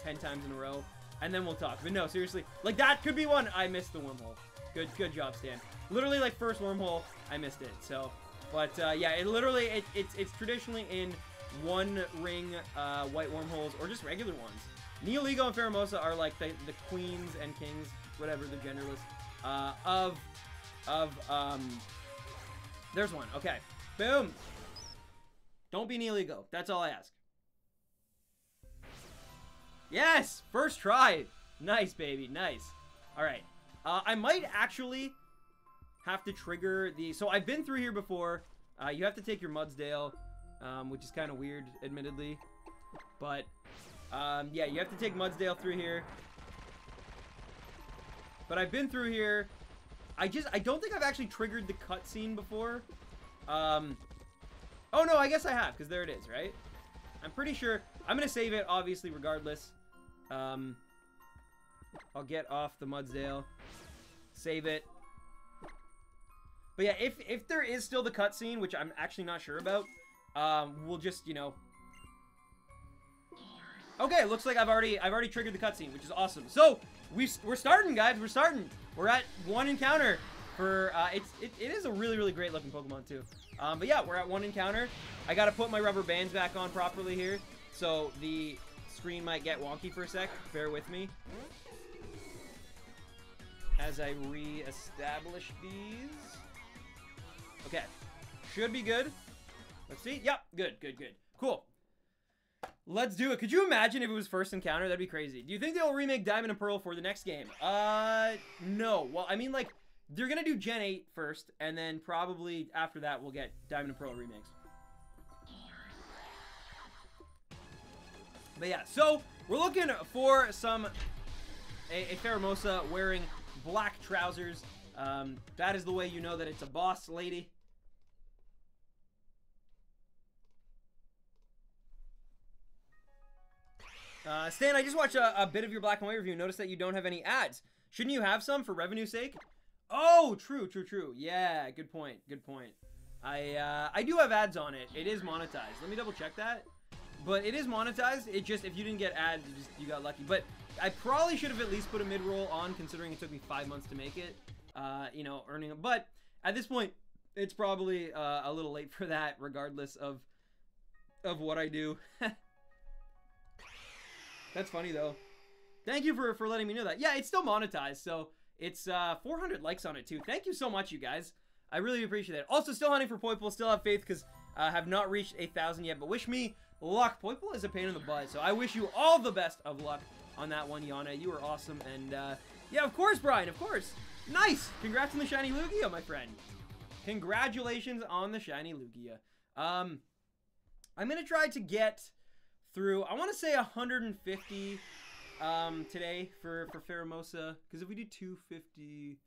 10 times in a row. And then we'll talk. But no, seriously. Like, that could be one. I missed the wormhole. Good job, Stan. Literally, first wormhole, I missed it. So, but, yeah, it's traditionally in one ring white wormholes or just regular ones. Nihilego and Pheromosa are, the queens and kings, whatever, the genderless, there's one. Okay. Boom. Don't be Nihilego. That's all I ask. Yes! First try! Nice, baby. Nice. Alright. I might actually have to trigger the... So, I've been through here before. You have to take your Mudsdale, which is kind of weird, admittedly. But, yeah, you have to take Mudsdale through here. But I've been through here. I don't think I've actually triggered the cutscene before. Oh, no, I guess I have, because there it is, right? I'm pretty sure... I'm going to save it, obviously, regardless. I'll get off the Mudsdale. Save it. But yeah, if there is still the cutscene, which I'm actually not sure about, we'll just, you know... Okay, looks like I've already triggered the cutscene, which is awesome. So, we're starting, guys. We're starting. We're at 1 encounter for... it is a really, really great looking Pokemon, too. But yeah, we're at 1 encounter. I gotta put my rubber bands back on properly here. So the screen might get wonky for a sec. Bear with me. As I re-establish these. Okay. Should be good. Let's see. Yep. Good. Cool. Let's do it. Could you imagine if it was first encounter? That'd be crazy. Do you think they'll remake Diamond and Pearl for the next game? No. Well, I mean, they're gonna do Gen 8 first, and then probably after that we'll get Diamond and Pearl remakes. But yeah, so we're looking for a Pheromosa wearing black trousers. That is the way you know that it's a boss lady. Stan, I just watched a bit of your black and white review. Noticed that you don't have any ads. Shouldn't you have some for revenue's sake? Oh, true. Yeah, good point. I do have ads on it. It is monetized. Let me double check that. But it is monetized. It just, if you didn't get ads, you got lucky. But I probably should have at least put a mid-roll on, considering it took me 5 months to make it. You know, earning them. But at this point, it's probably a little late for that, regardless of what I do. That's funny, though. Thank you for letting me know that. Yeah, it's still monetized, so it's 400 likes on it, too. Thank you so much, you guys. I really appreciate it. Also, still hunting for Poipole. Still have faith, because I have not reached 1,000 yet, but wish me luck. Poipole is a pain in the butt, so I wish you all the best of luck on that one, Yana. You are awesome, and yeah, of course, Brian, of course. Nice! Congrats on the shiny Lugia, my friend. Congratulations on the shiny Lugia. I'm going to try to get through, I want to say 150 today for Pheromosa, because if we do 250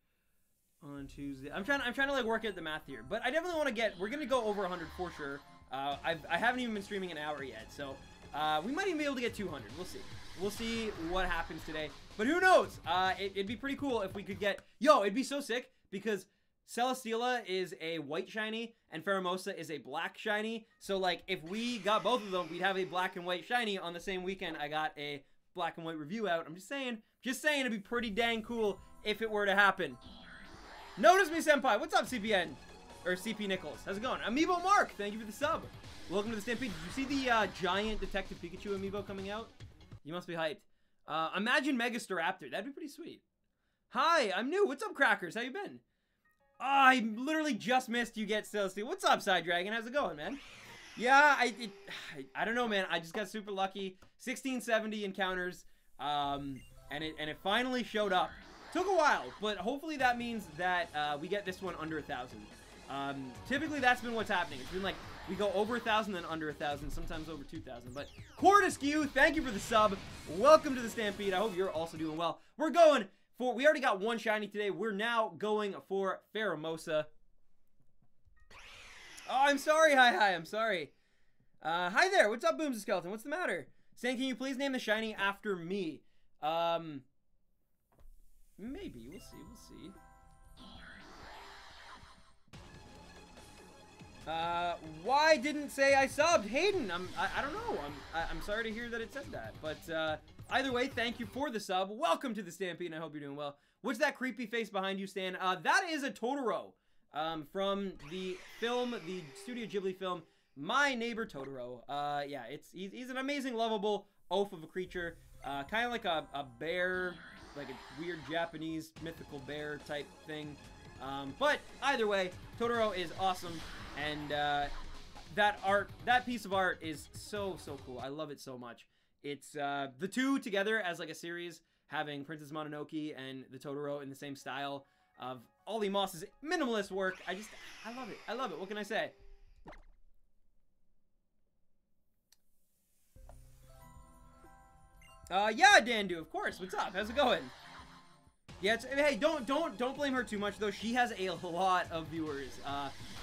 on Tuesday, I'm trying to like work out the math here, but I definitely want to get, we're going to go over 100 for sure. I haven't even been streaming an hour yet, so we might even be able to get 200. We'll see what happens today, but who knows? It'd be pretty cool if we could get, it'd be so sick, because Celesteela is a white shiny, and Pheromosa is a black shiny. So, like, if we got both of them, we'd have a black and white shiny on the same weekend. I got a black and white review out. I'm just saying, it'd be pretty dang cool if it were to happen. Notice me, Senpai. What's up, CPN? Or CP Nichols. How's it going? Amiibo Mark, thank you for the sub. Welcome to the Stampede. Did you see the giant Detective Pikachu amiibo coming out? You must be hyped. Imagine Megastaraptor. That'd be pretty sweet. Hi, I'm new. What's up, Crackers? How you been? I literally just missed you get Celesteela. What's up, Side Dragon? How's it going, man? Yeah, I don't know, man. I just got super lucky. 1670 encounters, and it finally showed up. Took a while, but hopefully that means that we get this one under 1,000. Typically that's been what's happening. It's been like we go over 1,000, then under 1,000, sometimes over 2,000. But Cortiskew, thank you for the sub. Welcome to the Stampede. I hope you're also doing well. We're going for, we already got one shiny today. We're now going for Pheromosa. Oh, I'm sorry. Hi, I'm sorry. Hi there. What's up, Booms Skeleton? What's the matter? Saying, can you please name the shiny after me? Maybe. We'll see. Why didn't say I subbed? Hayden, I don't know. I'm sorry to hear that it said that. But, either way, thank you for the sub. Welcome to the Stampede, and I hope you're doing well. What's that creepy face behind you, Stan? That is a Totoro. From the film, the Studio Ghibli film, My Neighbor Totoro. Yeah, he's an amazing, lovable oaf of a creature. Kind of like a bear, like a weird Japanese mythical bear type thing. But either way, Totoro is awesome, and that piece of art is so cool. I love it so much. It's the two together as like a series, having Princess Mononoke and the Totoro in the same style of Ollie Moss's minimalist work. I love it. I love it. What can I say? Yeah, Dandu, of course. What's up? How's it going? Yeah, hey, don't blame her too much though. She has a lot of viewers,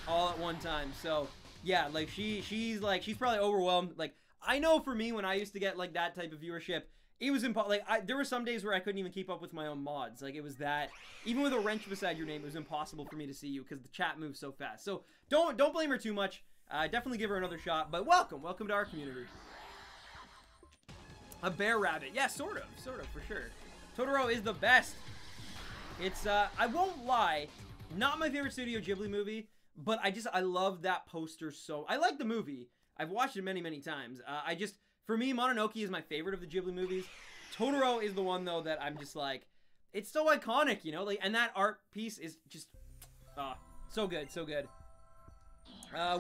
all at one time. So yeah, like she's probably overwhelmed. Like I know for me, when I used to get like that type of viewership, it was impossible. Like there were some days where I couldn't even keep up with my own mods. Like it was that, even with a wrench beside your name, it was impossible for me to see you because the chat moves so fast. So don't blame her too much. Definitely give her another shot. But welcome to our community. A bear rabbit, yeah, sort of for sure. Totoro is the best. It's I won't lie, not my favorite Studio Ghibli movie, but I love that poster so. I like the movie. I've watched it many times. For me, Mononoke is my favorite of the Ghibli movies. Totoro is the one though that I'm just like, it's so iconic, you know, like, and that art piece is just, so good.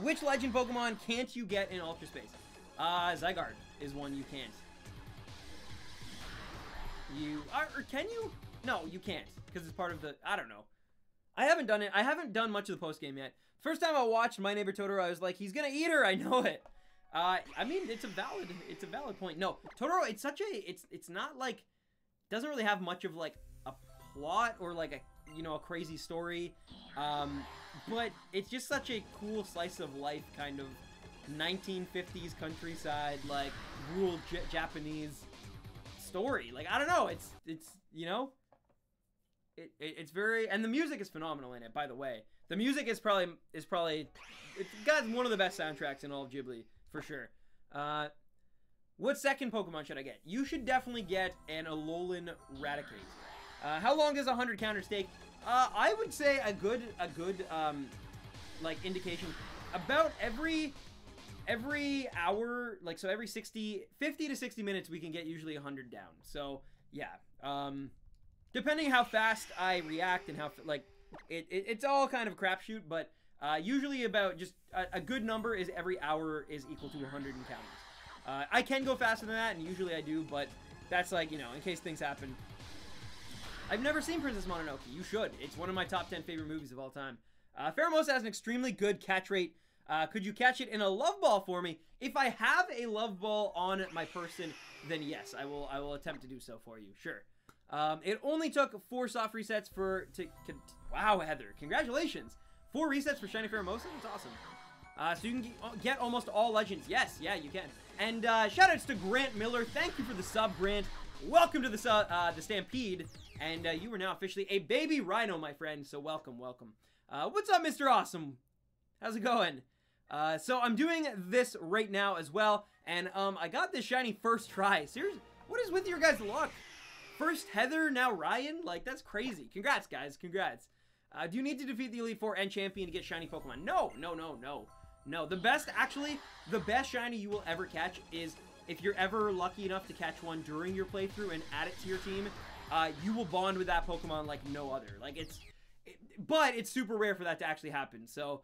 Which legend Pokemon can't you get in Ultra Space? Zygarde is one you can't. Or can you? No, you can't, because it's part of the, I don't know. I haven't done it. I haven't done much of the post game yet. First time I watched My Neighbor Totoro, I was like, he's gonna eat her. I know it. I mean, it's a valid point. No, Totoro, it's not like, doesn't really have much of like a plot or like a crazy story. But it's just such a cool slice of life kind of 1950s countryside, like rural Japanese story. Like, I don't know, it's it's very, and the music is phenomenal in it, by the way. The music is probably it's got one of the best soundtracks in all of Ghibli for sure. What second Pokemon should I get? You should definitely get an Alolan Raticate. How long does 100 counters take? I would say a good like indication about every hour, like, so every 50 to 60 minutes we can get usually 100 down. So yeah, depending how fast I react and how like it's all kind of a crapshoot, but usually about just a good number is every hour is equal to 100 encounters. I can go faster than that, and usually I do, but that's like, in case things happen. I've never seen Princess Mononoke. You should. It's one of my top 10 favorite movies of all time. Pheromosa has an extremely good catch rate. Could you catch it in a love ball for me? If I have a love ball on my person, then yes, I will attempt to do so for you. Sure. It only took 4 soft resets wow, Heather, congratulations. 4 resets for Shiny Pheromosa? That's awesome. So you can get almost all legends. Yes, yeah, you can. And shoutouts to Grant Miller. Thank you for the sub, Grant. Welcome to the Stampede. And you are now officially a baby rhino, my friend. So welcome. What's up, Mr. Awesome? How's it going? So I'm doing this right now as well, and I got this shiny first try. Seriously, what is with your guys' luck? First Heather, now Ryan? Like, that's crazy. Congrats, guys. Congrats. Do you need to defeat the Elite Four and Champion to get shiny Pokemon? No, no, no, no. No, the best shiny you will ever catch is if you're ever lucky enough to catch one during your playthrough and add it to your team, you will bond with that Pokemon like no other. Like, but it's super rare for that to actually happen. So,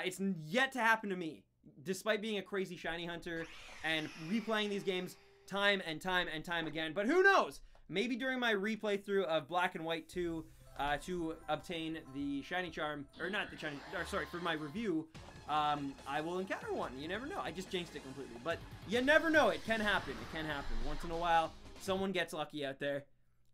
it's yet to happen to me, despite being a crazy shiny hunter and replaying these games time and time and time again. But who knows? Maybe during my replay through of Black and White 2, to obtain the shiny charm, or not the shiny, or sorry, for my review, I will encounter one. You never know. I just jinxed it completely. But you never know. It can happen. It can happen. Once in a while, someone gets lucky out there.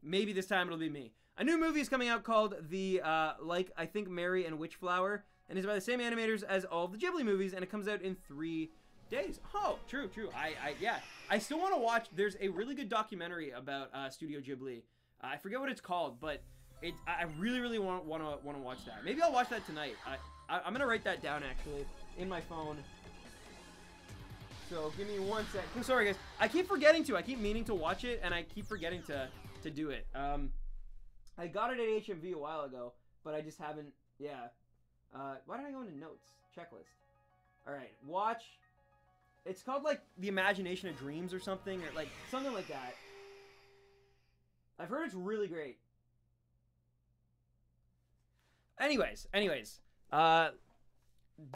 Maybe this time it'll be me. A new movie is coming out called the, Like, I Think Mary and Witchflower, and it's by the same animators as all of the Ghibli movies, and it comes out in 3 days. Oh, true, true. Yeah. I still want to watch, there's a really good documentary about, Studio Ghibli. I forget what it's called, but I really, really want to watch that. Maybe I'll watch that tonight. I'm going to write that down, actually, in my phone. So, give me 1 sec. I'm sorry, guys. I keep forgetting to. I keep meaning to watch it, and I keep forgetting to do it. I got it at HMV a while ago, but I just haven't, yeah. Why did I go into notes? Checklist. Alright, watch. It's called, like, The Imagination of Dreams or something, or, like, something like that. I've heard it's really great. Anyways,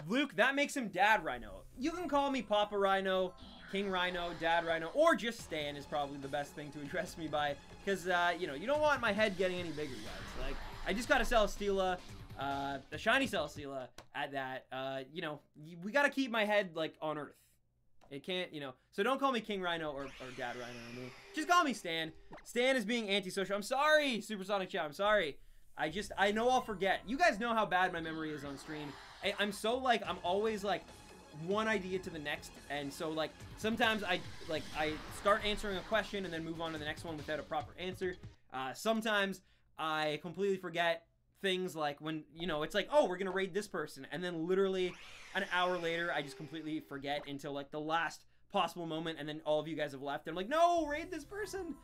Luke, that makes him Dad Rhino. You can call me Papa Rhino, King Rhino, Dad Rhino, or just Stan is probably the best thing to address me by, because, you know, you don't want my head getting any bigger, guys. Like, I just got a Celesteela, the shiny Celesteela at that. You know, we gotta keep my head, like, on Earth. It can't, you know, so don't call me King Rhino or Dad Rhino. I mean, just call me Stan. Stan is being antisocial. I'm sorry, Supersonic Chow, I'm sorry. I know I'll forget. You guys know how bad my memory is on stream. I'm so, like, I'm always, like, one idea to the next, and so, like, sometimes I start answering a question and then move on to the next one without a proper answer. Sometimes I completely forget things, like when, you know, it's like, oh, we're gonna raid this person, and then literally an hour later I just completely forget until, like, the last possible moment, and then all of you guys have left and I'm like, no, raid this person.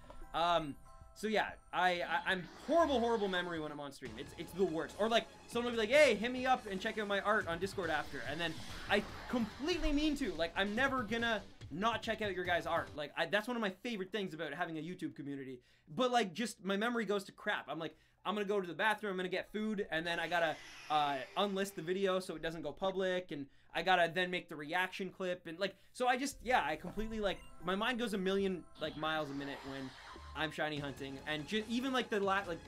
So yeah, I'm horrible memory when I'm on stream. It's the worst. Or, like, someone will be like, hey, hit me up and check out my art on Discord after. And then I completely mean to. Like, I'm never gonna not check out your guys' art. Like, that's one of my favorite things about having a YouTube community. But, like, just my memory goes to crap. I'm like, I'm gonna go to the bathroom, I'm gonna get food, and then I gotta unlist the video so it doesn't go public, and I gotta then make the reaction clip, and, like, so I just, yeah, I completely, like, my mind goes a million, like, miles a minute when I'm shiny hunting, and even, like, like,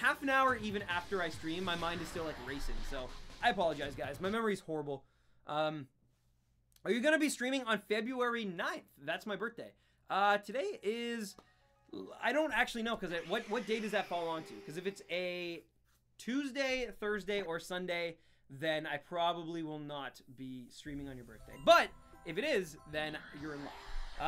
half an hour even after I stream, my mind is still, like, racing, so I apologize, guys. My memory's horrible. Are you gonna be streaming on February 9th? That's my birthday. Today is, I don't actually know, because what day does that fall on to? Because if it's a Tuesday, Thursday, or Sunday, then I probably will not be streaming on your birthday. But if it is, then you're in luck.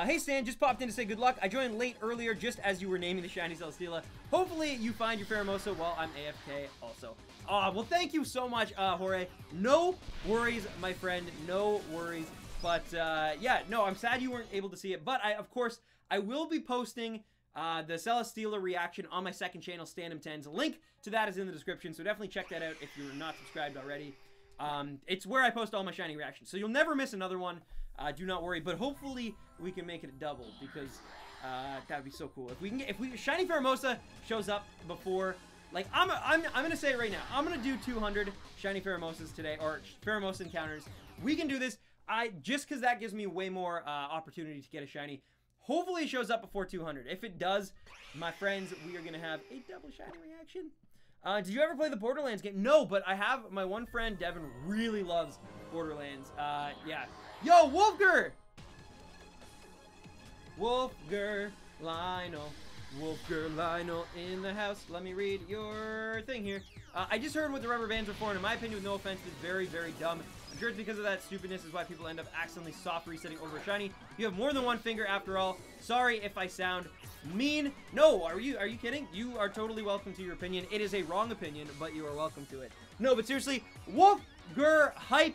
Hey Stan, just popped in to say good luck. I joined late earlier just as you were naming the shiny Celesteela. Hopefully you find your Pheromosa while I'm AFK also. Well, thank you so much, Jorge. No worries, my friend. No worries. But, yeah, no, I'm sad you weren't able to see it. But, of course, I will be posting the Celesteela reaction on my second channel, Standum10s. Link to that is in the description, so definitely check that out if you're not subscribed already. It's where I post all my shiny reactions, so you'll never miss another one. Do not worry, but hopefully we can make it a double, because that would be so cool. If shiny Pheromosa shows up before, like, I'm gonna say it right now. I'm gonna do 200 shiny Pheromosas today, or Pheromosa encounters. We can do this. Just because that gives me way more opportunity to get a shiny. Hopefully it shows up before 200. If it does, my friends, we are gonna have a double shiny reaction. Did you ever play the Borderlands game? No, but I have. My one friend Devin really loves Borderlands. Yeah. Yo, Wolfger! Wolfger, Lionel. Wolfger, Lionel in the house. Let me read your thing here. I just heard what the rubber bands are for, and in my opinion, with no offense, it's very, very dumb. I'm sure it's because of that stupidness is why people end up accidentally soft resetting over a shiny. You have more than one finger after all. Sorry if I sound mean. No, are you kidding? You are totally welcome to your opinion. It is a wrong opinion, but you are welcome to it. No, but seriously, Wolfger Hype,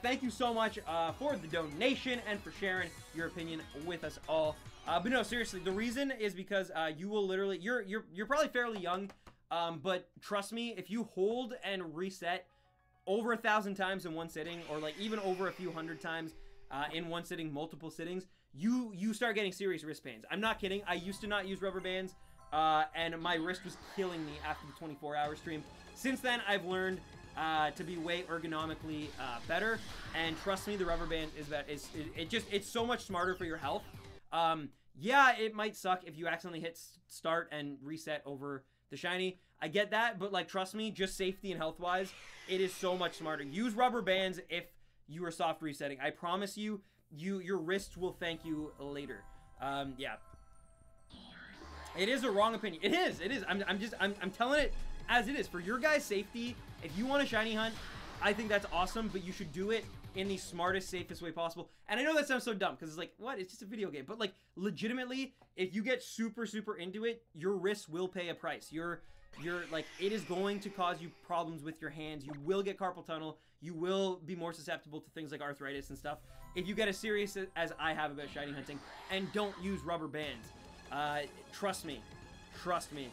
thank you so much for the donation and for sharing your opinion with us all. But no, seriously, the reason is because you will literally, you're probably fairly young, but trust me, if you hold and reset over 1,000 times in one sitting, or like even over a few hundred times in one sitting, multiple sittings, you start getting serious wrist pains. I'm not kidding. I used to not use rubber bands, and my wrist was killing me after the 24-hour stream. Since then, I've learned to be way ergonomically better, and trust me, the rubber band is that it's so much smarter for your health. Yeah, it might suck if you accidentally hit start and reset over the shiny. I get that, but like, trust me, just safety and health wise, it is so much smarter. Use rubber bands if you are soft resetting. I promise you, your wrists will thank you later. Yeah. It is a wrong opinion. It is. I'm telling it as it is. For your guys' safety, if you want a shiny hunt, I think that's awesome, but you should do it in the smartest, safest way possible. And I know that sounds so dumb, because it's like, what? It's just a video game. But like, legitimately, if you get super, super into it, your wrists will pay a price. You're like, it is going to cause you problems with your hands. You will get carpal tunnel. You will be more susceptible to things like arthritis and stuff if you get as serious as I have about shiny hunting. And don't use rubber bands. Trust me. Trust me.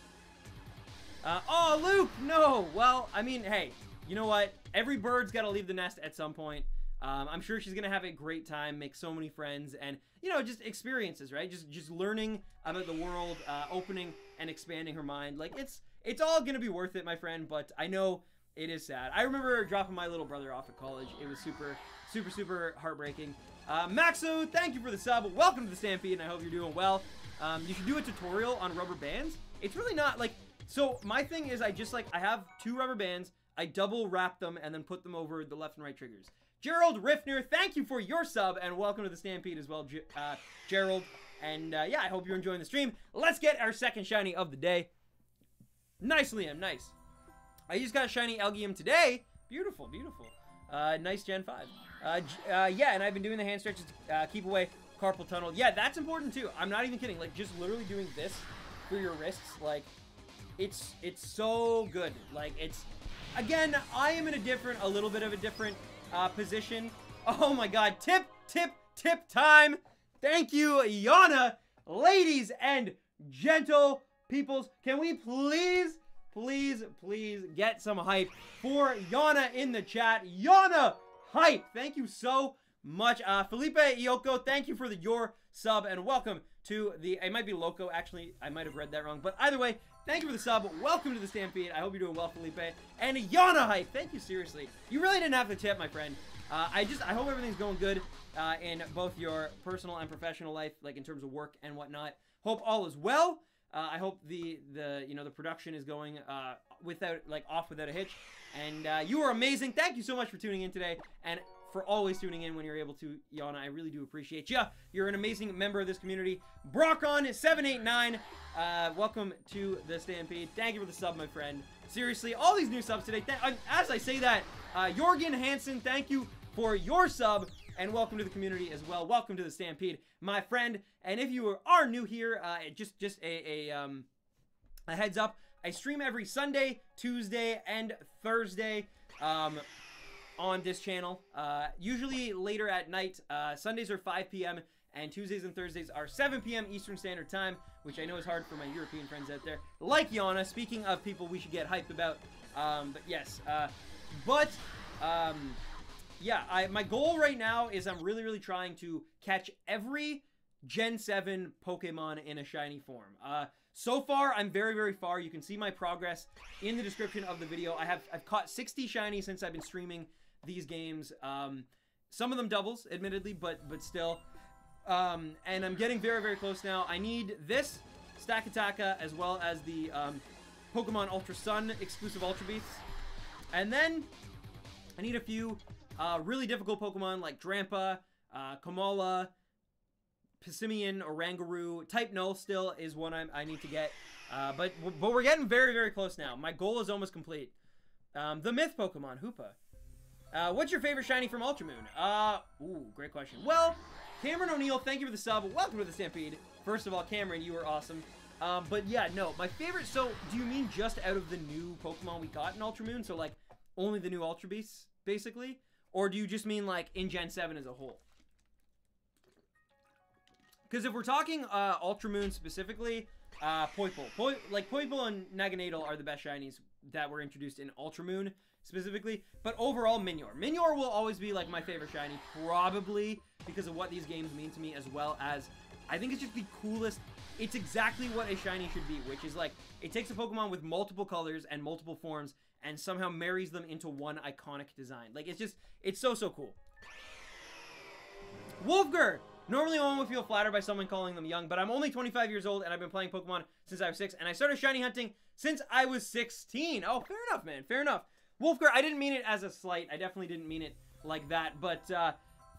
Oh, Luke! No! Well, I mean, hey, you know what? Every bird's got to leave the nest at some point. I'm sure she's going to have a great time, make so many friends, and, you know, just experiences, right? Just learning about the world, opening and expanding her mind. Like, it's all going to be worth it, my friend, but I know it is sad. I remember dropping my little brother off at college. It was super, super, super heartbreaking. Maxo, thank you for the sub. Welcome to the Stampede, and I hope you're doing well. You should do a tutorial on rubber bands. It's really not, like, so my thing is I have 2 rubber bands. I double wrap them and then put them over the left and right triggers. Gerald Riffner, thank you for your sub, and welcome to the Stampede as well, Gerald. And yeah, I hope you're enjoying the stream. Let's get our second shiny of the day. Nice, Liam, nice. I just got a shiny Elgium today. Beautiful, beautiful. Nice Gen 5. Yeah, and I've been doing the hand stretches to keep away carpal tunnel. Yeah, that's important too. I'm not even kidding. Like, just literally doing this for your wrists, like, it's so good. Like, it's, again, I am in a little bit of a different position. Oh my god, tip time. Thank you, Yana. Ladies and gentle peoples, can we please get some hype for Yana in the chat? Yana hype, thank you so much. Felipe Ioko, thank you for your sub, and welcome to the, it might be Loco, actually, I might have read that wrong, but either way, thank you for the sub. Welcome to the Stampede. I hope you're doing well, Felipe. And Yana hype. Thank you, seriously. You really didn't have to tip, my friend. I hope everything's going good in both your personal and professional life, like in terms of work and whatnot. Hope all is well. I hope the production is going off without a hitch. And you are amazing. Thank you so much for tuning in today, and for always tuning in when you're able to, Yana. I really do appreciate you. You're an amazing member of this community. Brockon789, welcome to the Stampede. Thank you for the sub, my friend. Seriously, all these new subs today. As I say that, Jorgen Hansen, thank you for your sub, and welcome to the community as well. Welcome to the Stampede, my friend. And if you are new here, just a heads up, I stream every Sunday, Tuesday, and Thursday on this channel. Usually later at night. Sundays are 5 p.m. and Tuesdays and Thursdays are 7 p.m. Eastern Standard Time, which I know is hard for my European friends out there. Like Yana, speaking of people we should get hyped about. But yes. Yeah, my goal right now is I'm really trying to catch every Gen 7 Pokemon in a shiny form. So far, I'm very far. You can see my progress in the description of the video. I've caught 60 shinies since I've been streaming these games. Some of them doubles, admittedly, but still. And I'm getting very close now. I need this Stakataka as well as the Pokemon Ultra Sun exclusive Ultra Beasts. And then I need a few really difficult Pokemon like Drampa, Kamala, Pissimian, Oranguru. Type Null still is one I need to get. But we're getting very close now. My goal is almost complete. The Myth Pokemon, Hoopa. What's your favorite shiny from Ultramoon? Ooh, great question. Well, Cameron O'Neill, thank you for the sub. Welcome to the Stampede. First of all, Cameron, you were awesome. But yeah, no, my favorite, so do you mean just out of the new Pokemon we got in Ultra Moon? So like only the new Ultra Beasts, basically? Or do you just mean like in Gen 7 as a whole? Because if we're talking Ultra Moon specifically, Poipole. Like Poipole and Naganadel are the best shinies that were introduced in Ultra Moon specifically. But overall, Minior. Minior will always be like my favorite shiny, probably because of what these games mean to me, as well as I think it's just the coolest. It's exactly what a shiny should be, which is like, it takes a Pokemon with multiple colors and multiple forms and somehow marries them into one iconic design. Like, it's just, it's so, so cool. Wolfgar! Normally one would feel flattered by someone calling them young, but I'm only 25 years old and I've been playing Pokemon since I was 6, and I started shiny hunting since I was 16. Oh, fair enough, man, fair enough. Wolfgar, I didn't mean it as a slight. I definitely didn't mean it like that, but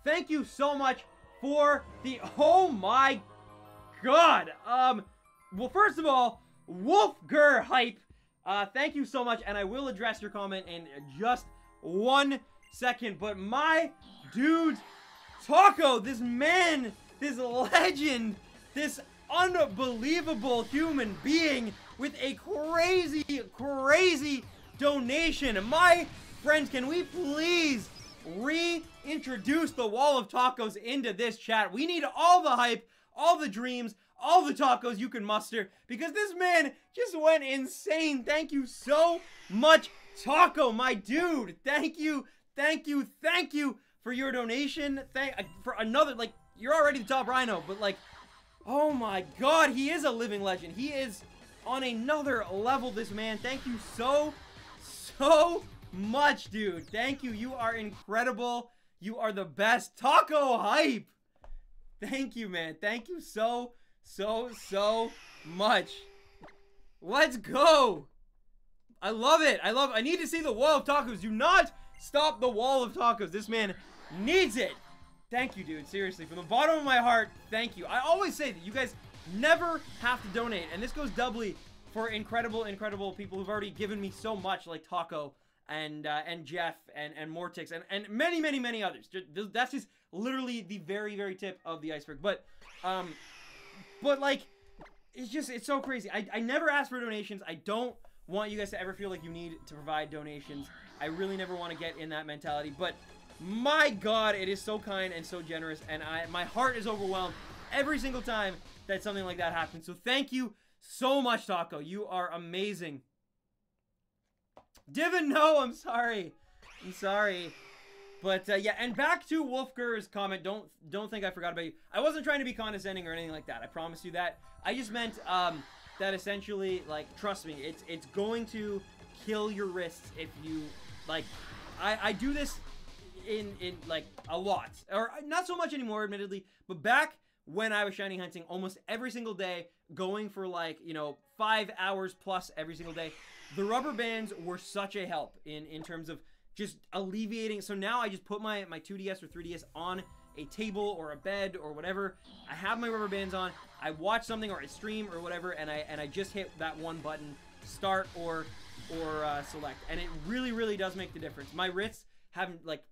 thank you so much for the, oh my God. Well, first of all, Wolfgar hype. Thank you so much, and I will address your comment in just 1 second. But my dude, Taco, this man, this legend, this unbelievable human being with a crazy, crazy donation. My friends, can we please reintroduce the wall of tacos into this chat? We need all the hype, all the dreams, all the tacos you can muster, because this man just went insane. Thank you so much, Taco, my dude. Thank you, thank you, thank you for your donation. For another, like, you're already the top rhino, but like, oh my God, he is a living legend. He is on another level, this man. Thank you so much, dude. Thank you. You are incredible. You are the best. Taco hype. Thank you, man. Thank you so much. Let's go. I love it. I need to see the wall of tacos. Do not stop the wall of tacos. This man needs it. Thank you, dude. Seriously, from the bottom of my heart, thank you. I always say that you guys never have to donate, and this goes doubly for incredible people who've already given me so much, like Taco and Jeff and Mortix and many others. That's just literally the very tip of the iceberg. But like, it's so crazy. I never ask for donations. I don't want you guys to ever feel like you need to provide donations. I really never want to get in that mentality. But my God, it is so kind and so generous, and my heart is overwhelmed every single time that something like that happens. So thank you so much, Taco. You are amazing. Divin, no, I'm sorry. But yeah, and back to Wolfgar's comment. Don't think I forgot about you. I wasn't trying to be condescending or anything like that. I promise you that. I just meant that essentially, like, trust me, it's going to kill your wrists if you, like, I do this in like a lot, or not so much anymore, admittedly, but back when I was shiny hunting almost every single day, going for like, you know, 5 hours plus every single day, the rubber bands were such a help in terms of just alleviating. So now I just put my 2DS or 3DS on a table or a bed or whatever. I have my rubber bands on, I watch something or I stream or whatever, and I just hit that one button, start or select, and it really does make the difference. My wrists haven't, like,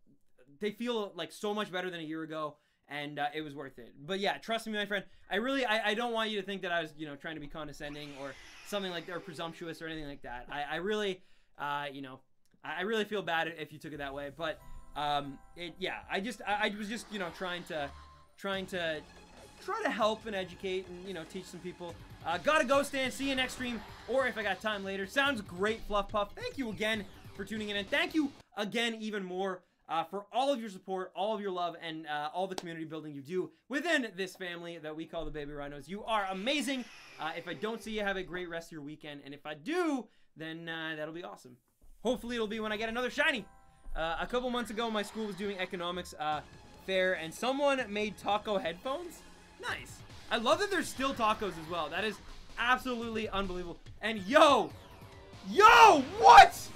they feel like so much better than a year ago, and it was worth it. But yeah, trust me, my friend, I don't want you to think that I was, you know, trying to be condescending or something like that, or presumptuous or anything like that. I really, you know, I really feel bad if you took it that way. But yeah, I was just, you know, trying to help and educate and, you know, teach some people. Gotta go, Stan. See you next stream, or if I got time later. Sounds great, Fluff Puff. Thank you again for tuning in, and thank you again even more for all of your support, all of your love, and all the community building you do within this family that we call the Baby Rhinos. You are amazing. If I don't see you, have a great rest of your weekend, and if I do, then that'll be awesome. Hopefully it'll be when I get another shiny. A couple months ago, my school was doing economics fair, and someone made taco headphones. Nice. I love that there's still tacos as well. That is absolutely unbelievable. And yo, what?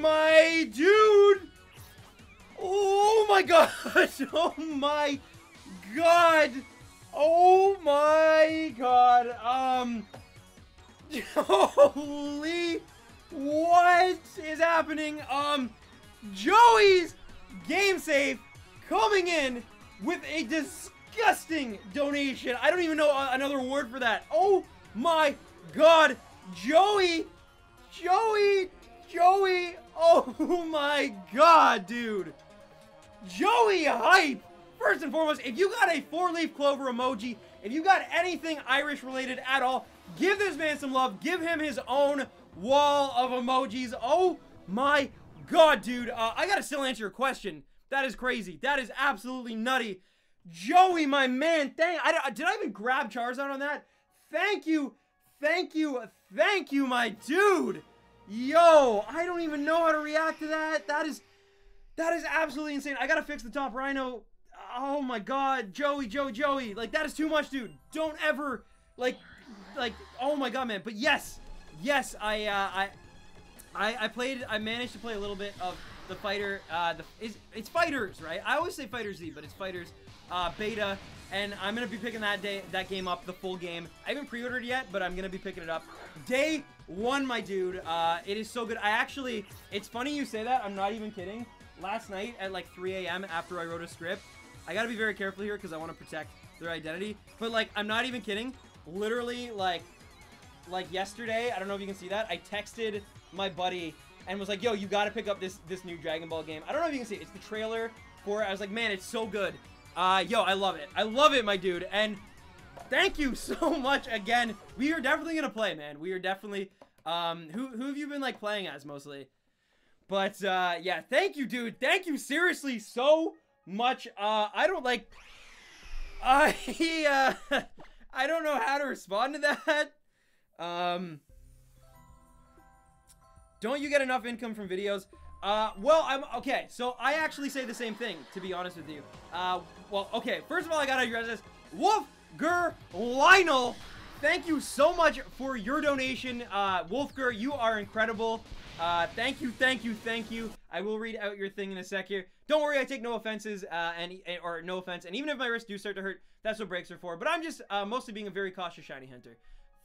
My dude. Oh my God. Oh my God. Oh my God. Holy, what is happening? Joey's Game Safe coming in with a disgusting donation. I don't even know another word for that. Oh my god. Joey. Oh my god, dude. Joey hype. First and foremost, if you got a 4-leaf clover emoji, if you got anything Irish related at all, give this man some love. Give him his own wall of emojis. Oh my god, dude. I gotta still answer your question. That is crazy. That is absolutely nutty. Joey, my man. Did I even grab Charizard on that? Thank you, my dude. Yo, I don't even know how to react to that. That is absolutely insane. I gotta fix the top Rhino. Oh my god, Joey. Like, that is too much, dude. Don't ever, like, oh my god, man. But yes, I managed to play a little bit of the fighter, it's Fighters, right? I always say Fighter Z, but it's Fighters, beta, and I'm gonna be picking that game up, the full game. I haven't pre-ordered yet, but I'm gonna be picking it up. Day 1, my dude. It is so good. It's funny you say that, I'm not even kidding. Last night at like 3 a.m. after I wrote a script, I gotta be very careful here because I want to protect their identity, but like, I'm not even kidding. Literally, like yesterday, I don't know if you can see that, I texted my buddy and was like, yo, you gotta pick up this new Dragon Ball game. I don't know if you can see it. It's the trailer for it. I was like, man, it's so good. Yo, I love it. I love it, my dude. And thank you so much again. We are definitely gonna play, man. We are definitely, who have you been like playing as mostly? But, yeah, thank you, dude. Thank you seriously so much. I don't like, I don't know how to respond to that. Don't you get enough income from videos? Well, okay, so I actually say the same thing, to be honest with you. Well, okay, first of all, I gotta address this. Wolfger Lionel, thank you so much for your donation. Wolfger, you are incredible. Thank you. I will read out your thing in a sec here. Don't worry, I take no offenses, or no offense, and even if my wrists do start to hurt, that's what breaks are for. But I'm just, mostly being a very cautious shiny hunter.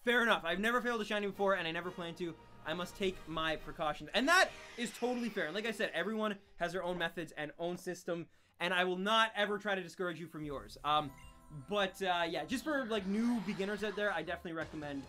Fair enough. I've never failed a shiny before, and I never plan to. I must take my precautions. And that is totally fair. And like I said, everyone has their own methods and own system, and I will not ever try to discourage you from yours. Yeah, just for, like, new beginners out there, I definitely recommend,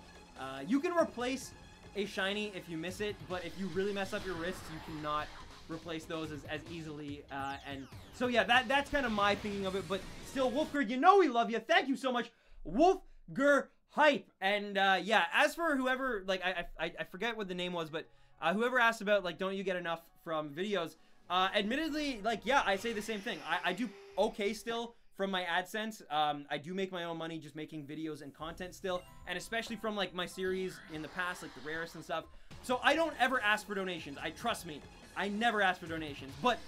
you can replace a shiny if you miss it, but if you really mess up your wrists, you cannot replace those as easily, and so yeah, that's kind of my thinking of it. But still, Wolfger, you know we love you. Thank you so much, Wolfger hype. And yeah, as for whoever, like, I forget what the name was, but whoever asked about, like, don't you get enough from videos, admittedly, like, yeah, I say the same thing. I do okay still from my AdSense. I do make my own money just making videos and content still, and especially from, like, my series in the past, like the rarest and stuff. So I don't ever ask for donations. Trust me, I never ask for donations. But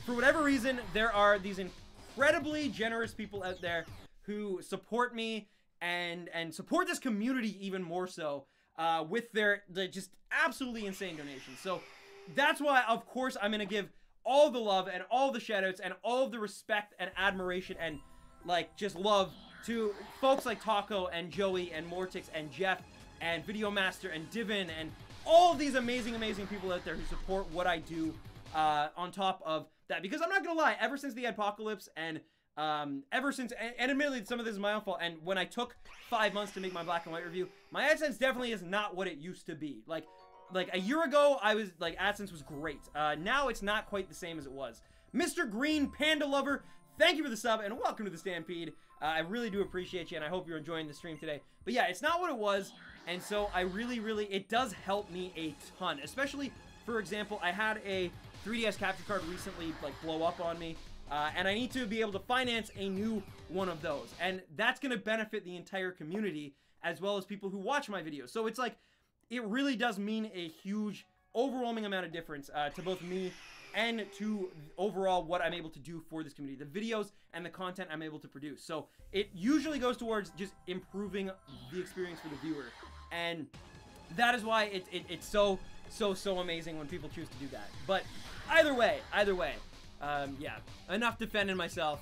for whatever reason, there are these incredibly generous people out there who support me and support this community even more so, with their just absolutely insane donations. So that's why, of course, I'm gonna give all the love and all the shoutouts and all of the respect and admiration and, like, just love to folks like Taco and Joey and Mortix and Jeff and Videomaster and Divin and all of these amazing people out there who support what I do, on top of that. Because I'm not gonna lie, ever since the apocalypse and ever since, and admittedly some of this is my own fault, and when I took 5 months to make my black and white review, my AdSense definitely is not what it used to be. Like a year ago, I was, like, AdSense was great. Now it's not quite the same as it was. Mr. Green Panda Lover, thank you for the sub, and welcome to the Stampede. I really do appreciate you, and I hope you're enjoying the stream today. But yeah, it's not what it was, and so I really, it does help me a ton. Especially, for example, I had a 3DS capture card recently, like, blow up on me, and I need to be able to finance a new one of those. And that's going to benefit the entire community, as well as people who watch my videos. So it's like, it really does mean a huge, overwhelming amount of difference to both me and to overall what I'm able to do for this community, the videos and the content I'm able to produce. So it usually goes towards just improving the experience for the viewer, and that is why it's so amazing when people choose to do that. But either way, yeah, enough defending myself.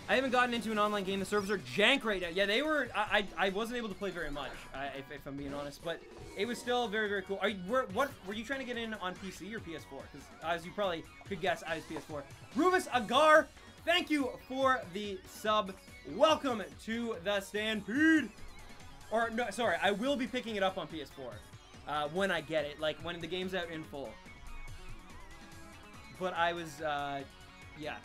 I haven't gotten into an online game. The servers are jank right now. Yeah, they were. I wasn't able to play very much, if I'm being honest, but it was still very, very cool. What were you trying to get in on PC or PS4? Because as you probably could guess, I was PS4. Rubus Agar, thank you for the sub. Welcome to the Stampede. Or no, sorry, I will be picking it up on PS4 when I get it, like when the game's out in full. But I was, yeah.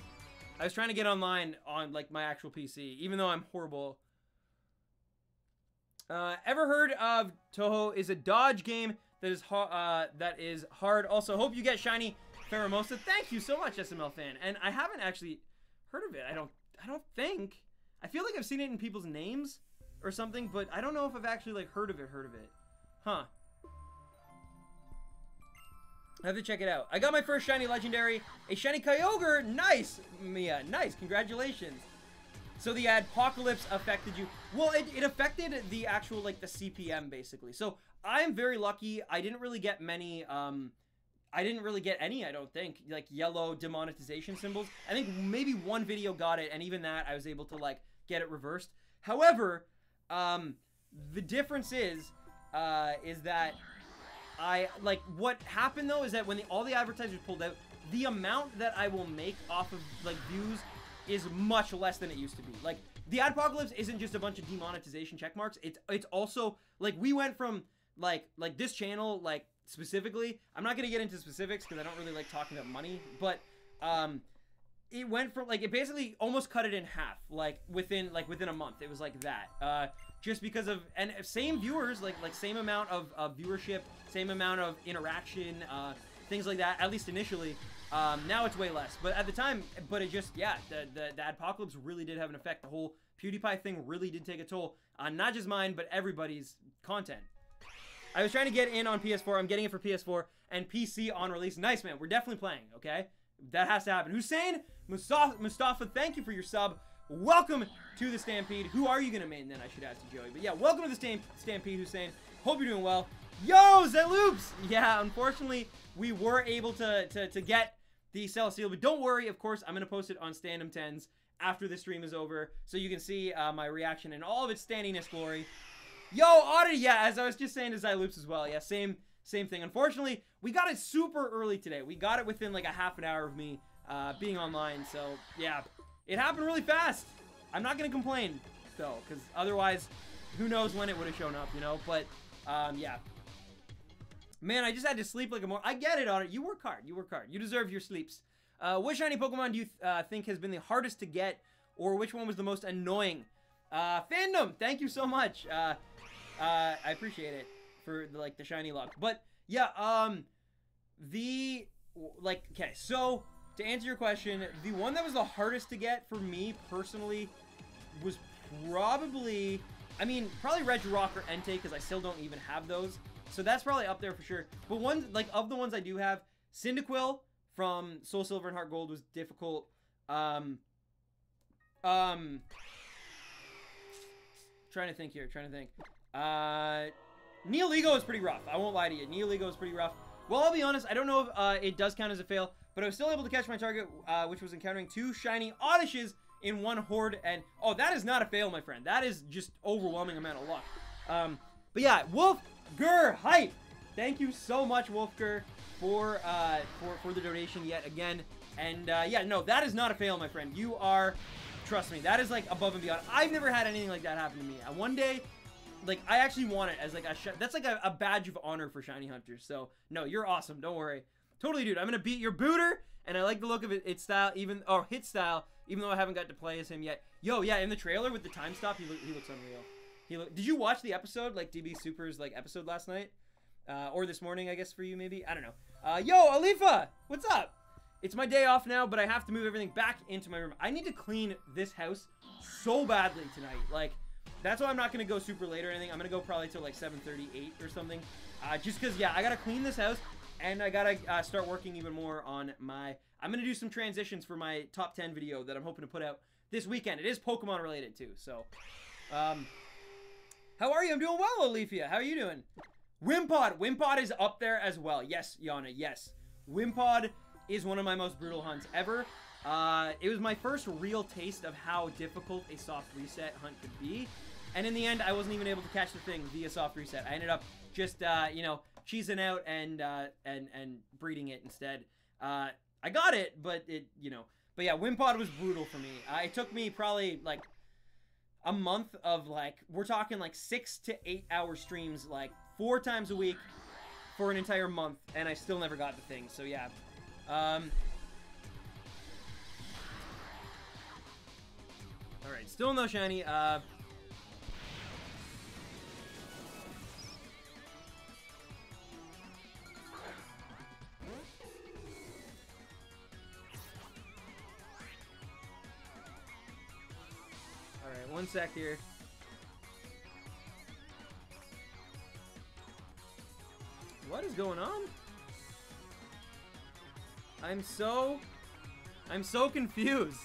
I was trying to get online on, like, my actual PC, even though I'm horrible. Ever heard of Toho is a dodge game that is hard. Also, hope you get shiny Pheromosa. Thank you so much, SML fan. And I haven't actually heard of it. I don't think. I feel like I've seen it in people's names or something, but I don't know if I've actually, like, heard of it. Huh. I have to check it out. I got my first shiny legendary, a shiny Kyogre. Nice, Mia. Nice. Congratulations. So the apocalypse affected you. Well, it affected the actual, like, the CPM, basically. So I'm very lucky. I didn't really get many, I didn't really get any, I don't think, like, yellow demonetization symbols. I think maybe one video got it, and even that, I was able to, like, get it reversed. However, the difference is that like, what happened, though, is that when all the advertisers pulled out, the amount that I will make off of, like, views is much less than it used to be. Like, the Adpocalypse isn't just a bunch of demonetization check marks. It's also, like, we went from, like this channel, like, specifically, I'm not gonna get into specifics because I don't really like talking about money, but, it went from, like, it basically almost cut it in half, like, within a month. It was like that. Just because of, and same viewers, like same amount of viewership, same amount of interaction, things like that, at least initially. Now it's way less, but at the time, but it just, yeah, the Adpocalypse really did have an effect. The whole PewDiePie thing really did take a toll on not just mine, but everybody's content. I was trying to get in on PS4. I'm getting it for PS4 and PC on release. Nice, man. We're definitely playing, okay? That has to happen. Hussein Mustafa, thank you for your sub. Welcome to the Stampede. Who are you going to main then, I should ask you, Joey. But yeah, welcome to the Stampede, Hussein. Hope you're doing well. Yo, Zeloops! Yeah, unfortunately, we were able to get the Celestial, but don't worry, of course, I'm going to post it on Standum 10s after the stream is over, so you can see my reaction in all of its standiness glory. Yo, Oddity, yeah, as I was just saying to Zeloops as well, yeah, same thing. Unfortunately, we got it super early today. We got it within like a half an hour of me being online, so yeah, it happened really fast. I'm not going to complain, though, because otherwise, who knows when it would have shown up, you know, but yeah. Man, I just had to sleep like a more. I get it, Otter. You work hard. You work hard. You deserve your sleeps. What shiny Pokemon do you think has been the hardest to get, or which one was the most annoying? Fandom, thank you so much. I appreciate it for the shiny luck. But yeah, okay. So to answer your question, the one that was the hardest to get for me personally was probably, probably Regirock or Entei, because I still don't even have those. So that's probably up there for sure. But of the ones I do have, Cyndaquil from Soul Silver and Heart Gold was difficult. Trying to think here, Nihilego is pretty rough. I won't lie to you. Nihilego is pretty rough. Well, I'll be honest, I don't know if it does count as a fail, but I was still able to catch my target, which was encountering 2 shiny Oddishes in one horde, and oh, that is not a fail, my friend. That is just overwhelming amount of luck. But yeah, Wolfger hype. Thank you so much, Wolfger, for the donation yet again. And yeah, no, that is not a fail, my friend. You are, trust me, that is like above and beyond. I've never had anything like that happen to me. One day, like, I actually want it as like that's like a badge of honor for shiny hunters. So no, you're awesome. Don't worry. Totally, dude. I'm gonna beat your booter, and I like the look of its style, hit style, even though I haven't got to play as him yet. Yo, yeah, in the trailer with the time stop, he looks unreal. Did you watch the episode, like DB Super's like episode last night, or this morning? I guess for you, maybe. I don't know. Yo, Alifa, what's up? It's my day off now, but I have to move everything back into my room. I need to clean this house so badly tonight. Like, that's why I'm not gonna go super late or anything. I'm gonna go probably till like 7:38 or something. Just cause, yeah, I gotta clean this house, and I gotta start working even more on my. I'm gonna do some transitions for my top 10 video that I'm hoping to put out this weekend. It is Pokemon related too, so. How are you? I'm doing well, Alethea. How are you doing? Wimpod. Wimpod is up there as well. Yes, Yana, yes. Wimpod is one of my most brutal hunts ever. it was my first real taste of how difficult a soft reset hunt could be. And in the end, I wasn't even able to catch the thing via soft reset. I ended up just, you know, cheesing out and breeding it instead. I got it, but it, you know. But yeah, Wimpod was brutal for me. It took me probably, like, a month of, like, we're talking, like, 6 to 8 hour streams, like, 4 times a week for an entire month, and I still never got the thing. So yeah. Alright, still no shiny. Alright, one sec here. What is going on? I'm so confused.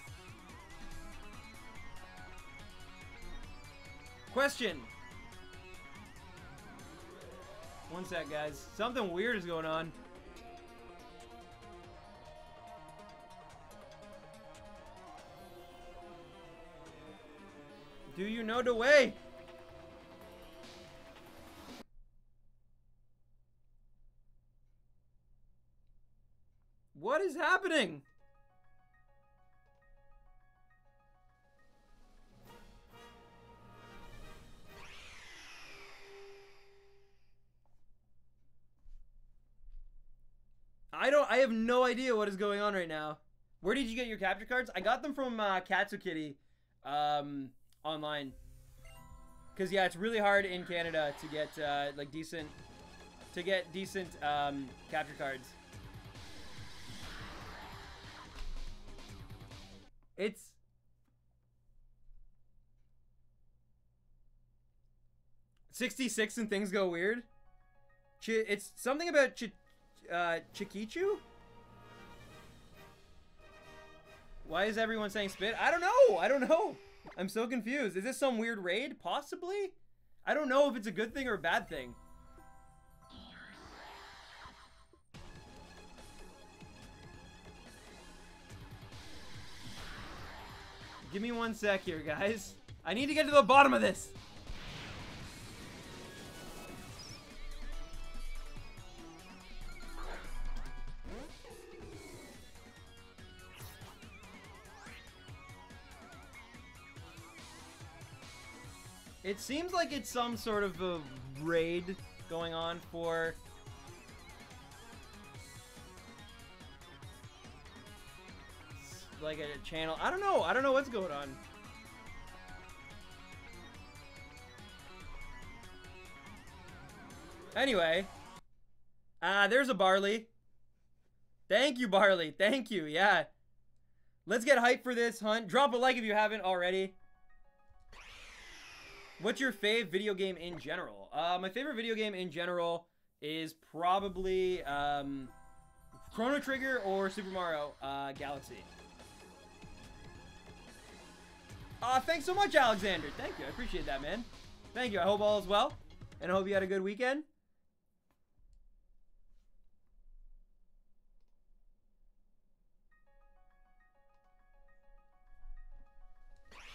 Question. One sec, guys. Something weird is going on. Do you know the way? What is happening? I have no idea what is going on right now. Where did you get your capture cards? I got them from Katsukitty online. Cause yeah, it's really hard in Canada to get like decent capture cards. It's 66 and things go weird. It's something about Chikichu? Why is everyone saying spit? I don't know. I don't know. I'm so confused. Is this some weird raid? Possibly? I don't know if it's a good thing or a bad thing. Give me one sec here, guys. I need to get to the bottom of this. It seems like it's some sort of a raid going on for... like a channel. I don't know. I don't know what's going on. Anyway. There's a Barley. Thank you, Barley. Thank you. Yeah. Let's get hyped for this hunt. Drop a like if you haven't already. What's your fave video game in general? My favorite video game in general is probably Chrono Trigger or Super Mario Galaxy. Thanks so much, Alexander. Thank you. I appreciate that, man. Thank you. I hope all is well. And I hope you had a good weekend.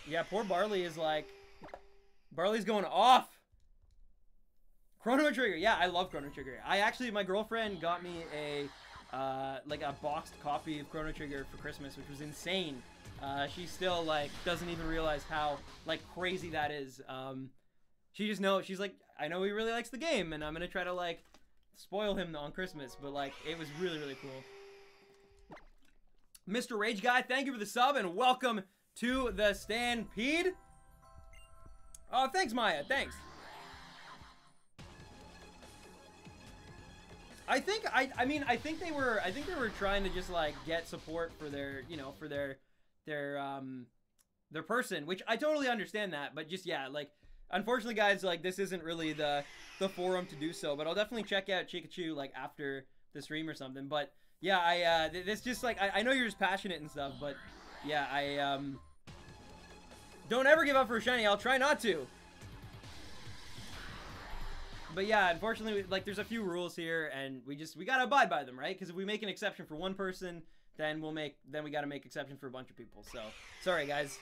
Yeah, poor Barley is like... Barley's going off. Chrono Trigger. Yeah, I love Chrono Trigger. My girlfriend got me a like a boxed copy of Chrono Trigger for Christmas, which was insane. She still like doesn't even realize how like crazy that is. She just knows, she's like, I know he really likes the game, and I'm gonna try to like spoil him on Christmas. But like, it was really, really cool. Mr. Rage Guy, thank you for the sub and welcome to the Stampede. Oh, thanks, Maya. Thanks. I think they were trying to just like get support for their, you know, for their person, which I totally understand that, but just yeah, like unfortunately, guys, like this isn't really the forum to do so, but I'll definitely check out Chikachu like after the stream or something. But yeah, this just like I know you're just passionate and stuff, but yeah, don't ever give up for a shiny. I'll try not to. But yeah, unfortunately, like there's a few rules here, and we gotta abide by them, right? Because if we make an exception for one person, then we got to make exception for a bunch of people. So sorry guys.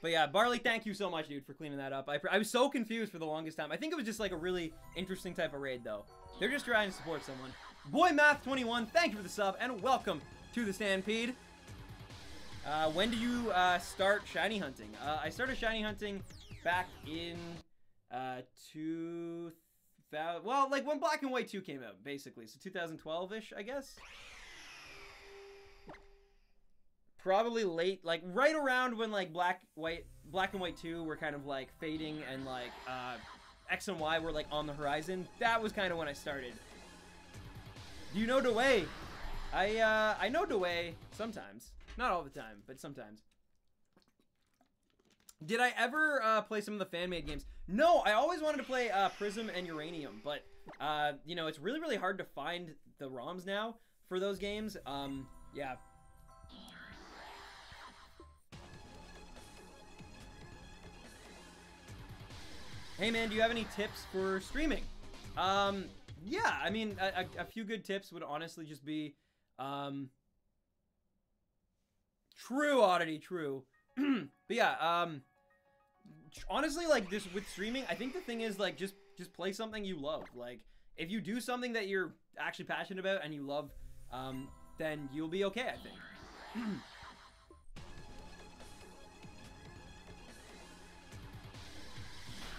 But yeah, Barley, thank you so much, dude, for cleaning that up. I was so confused for the longest time. I think it was just like a really interesting type of raid, though. They're just trying to support someone. Boy Math 21, thank you for the sub, and welcome to the Stampede. When do you start shiny hunting? I started shiny hunting back in 2000. Well, like when Black and White 2 came out, basically. So 2012-ish, I guess. Probably late, like right around when like Black and White 2 were kind of like fading and like X and Y were like on the horizon. That was kind of when I started. Do you know Dway? I know Dway sometimes. Not all the time, but sometimes. Did I ever play some of the fan-made games? No, I always wanted to play Prism and Uranium, but you know, it's really, really hard to find the ROMs now for those games. Yeah. Hey man, do you have any tips for streaming? Yeah, I mean, a few good tips would honestly just be, true, Oddity, true. But yeah, honestly, like, just with streaming, I think the thing is, like, just play something you love. Like, if you do something that you're actually passionate about and you love, then you'll be okay, I think.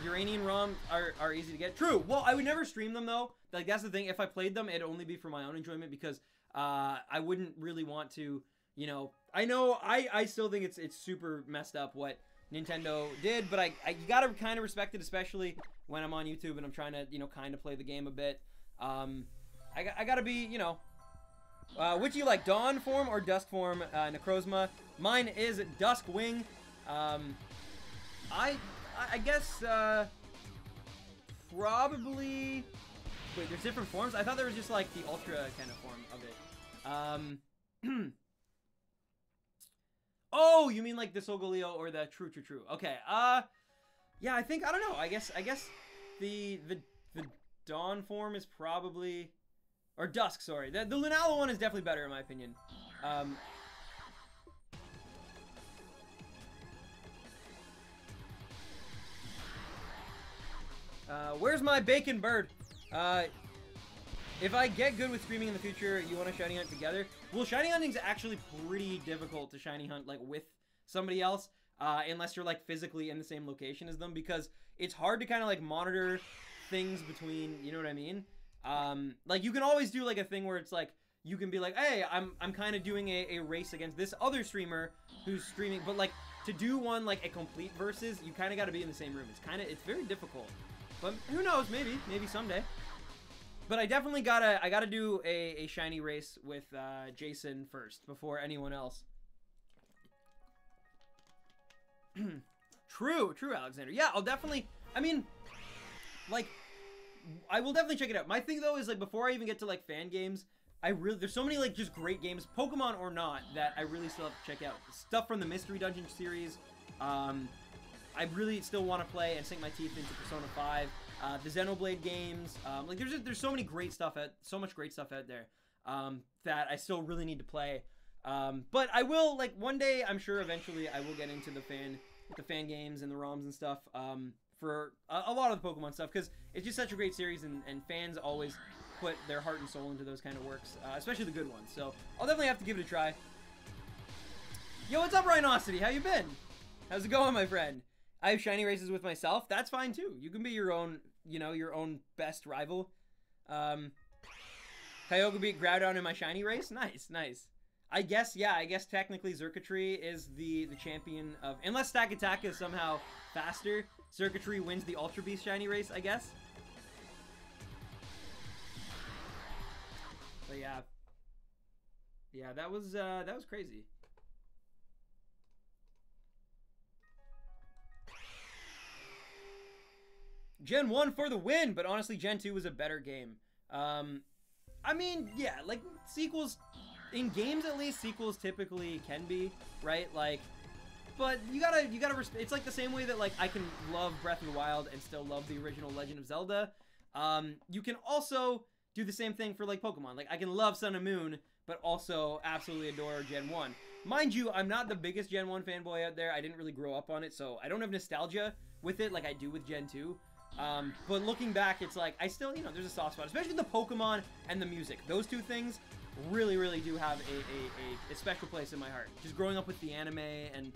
Uranian ROM are easy to get. True. Well, I would never stream them, though. Like, that's the thing. If I played them, it'd only be for my own enjoyment because I wouldn't really want to, you know... I still think it's super messed up what Nintendo did, but you gotta kind of respect it, especially when I'm on YouTube and I'm trying to, you know, kind of play the game a bit. I gotta be, you know... which do you like, Dawn form or Dusk form, Necrozma? Mine is Dusk Wing. I guess, probably... Wait, there's different forms? I thought there was just, like, the Ultra kind of form of it. Oh, you mean, like, the Solgaleo or the True. Okay, yeah, I don't know. I guess the Dawn form is probably... Or Dusk, sorry. The Lunala one is definitely better, in my opinion. Where's my bacon bird? If I get good with streaming in the future, you want to shiny hunt together? Well, shiny hunting's actually pretty difficult to shiny hunt, like, with somebody else, unless you're, like, physically in the same location as them, because it's hard to kind of, like, monitor things between, you know what I mean? Like, you can always do, like, a thing where it's, like, you can be like, hey, I'm kind of doing a race against this other streamer who's streaming, but, like, to do one, like, a complete versus, you kind of got to be in the same room. It's very difficult. But who knows, maybe someday. But I definitely gotta do a shiny race with Jason first before anyone else. True, Alexander. Yeah, I'll definitely, I mean, like, I will definitely check it out. My thing though is, like, before I even get to, like, fan games, there's so many, like, just great games, Pokemon or not, that I really still have to check out. Stuff from the Mystery Dungeon series. I really still want to play and sink my teeth into Persona 5, the Xenoblade games. Like, there's so much great stuff out there that I still really need to play. But I will, like, one day, I'm sure eventually I will get into the fan games and the ROMs and stuff for a lot of the Pokemon stuff, because it's just such a great series, and fans always put their heart and soul into those kind of works, especially the good ones. So I'll definitely have to give it a try. Yo, what's up, Rhinosity? How you been? How's it going, my friend? I have shiny races with myself. That's fine too. You can be your own, you know, your own best rival. Kyogre beat Groudon in my shiny race. Nice. I guess technically Xurkitree is the champion of, unless Stakataka is somehow faster, Xurkitree wins the Ultra Beast shiny race, I guess. But yeah, that was crazy. Gen 1 for the win, but honestly, Gen 2 was a better game. I mean, yeah, like, sequels, in games at least, sequels typically can be, right? Like, but you gotta it's like the same way that, like, I can love Breath of the Wild and still love the original Legend of Zelda. You can also do the same thing for, like, Pokemon. Like, I can love Sun and Moon, but also absolutely adore Gen 1. Mind you, I'm not the biggest Gen 1 fanboy out there. I didn't really grow up on it, so I don't have nostalgia with it like I do with Gen 2. But looking back, it's like, I still, you know, there's a soft spot, especially the Pokemon and the music. Those two things really, really do have a special place in my heart. Just growing up with the anime and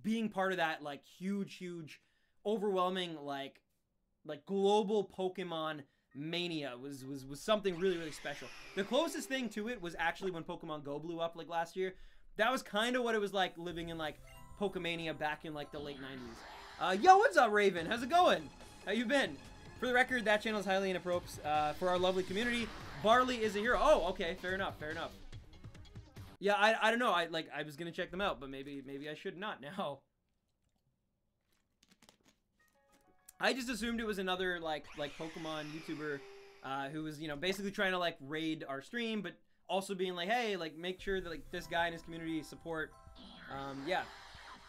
being part of that, like, huge, overwhelming, like global Pokemon mania was something really, really special. The closest thing to it was actually when Pokemon Go blew up, like, last year. That was kind of what it was like living in, like, Pokemania back in, like, the late 90s. Yo, what's up, Raven? How's it going? How you been? For the record, that channel is highly inappropriate for our lovely community. Barley is a hero. Oh, okay, fair enough. Yeah, I don't know. I was gonna check them out, but maybe I should not now. I just assumed it was another like Pokemon YouTuber who was, you know, basically trying to like raid our stream, but also being like, hey, like make sure that like this guy and his community support. Yeah.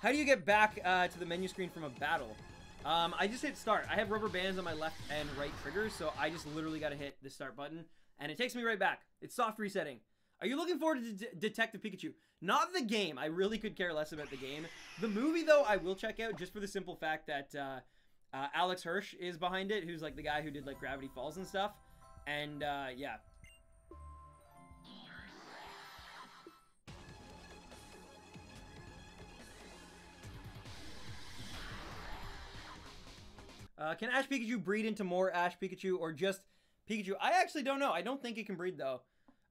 How do you get back to the menu screen from a battle? I just hit start. I have rubber bands on my left and right triggers, so I just literally got to hit the start button, and it takes me right back. It's soft resetting. Are you looking forward to Detective Pikachu? Not the game. I really could care less about the game. The movie, though, I will check out just for the simple fact that Alex Hirsch is behind it, who's like the guy who did like Gravity Falls and stuff. And yeah. Can Ash Pikachu breed into more Ash Pikachu or just Pikachu? I actually don't know. I don't think it can breed, though.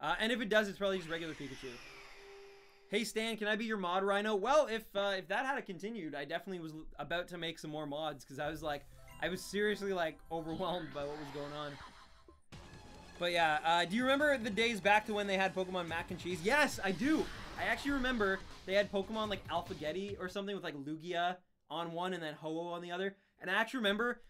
And if it does, it's probably just regular Pikachu. Hey, Stan, can I be your mod, Rhino? Well, if that had continued, I definitely was about to make some more mods, because I was seriously, like, overwhelmed by what was going on. But yeah, do you remember the days back to when they had Pokemon Mac and Cheese? Yes, I do. I actually remember they had Pokemon, like, Alphagetti or something with, like, Lugia on one and then Ho-Oh on the other. And I actually remember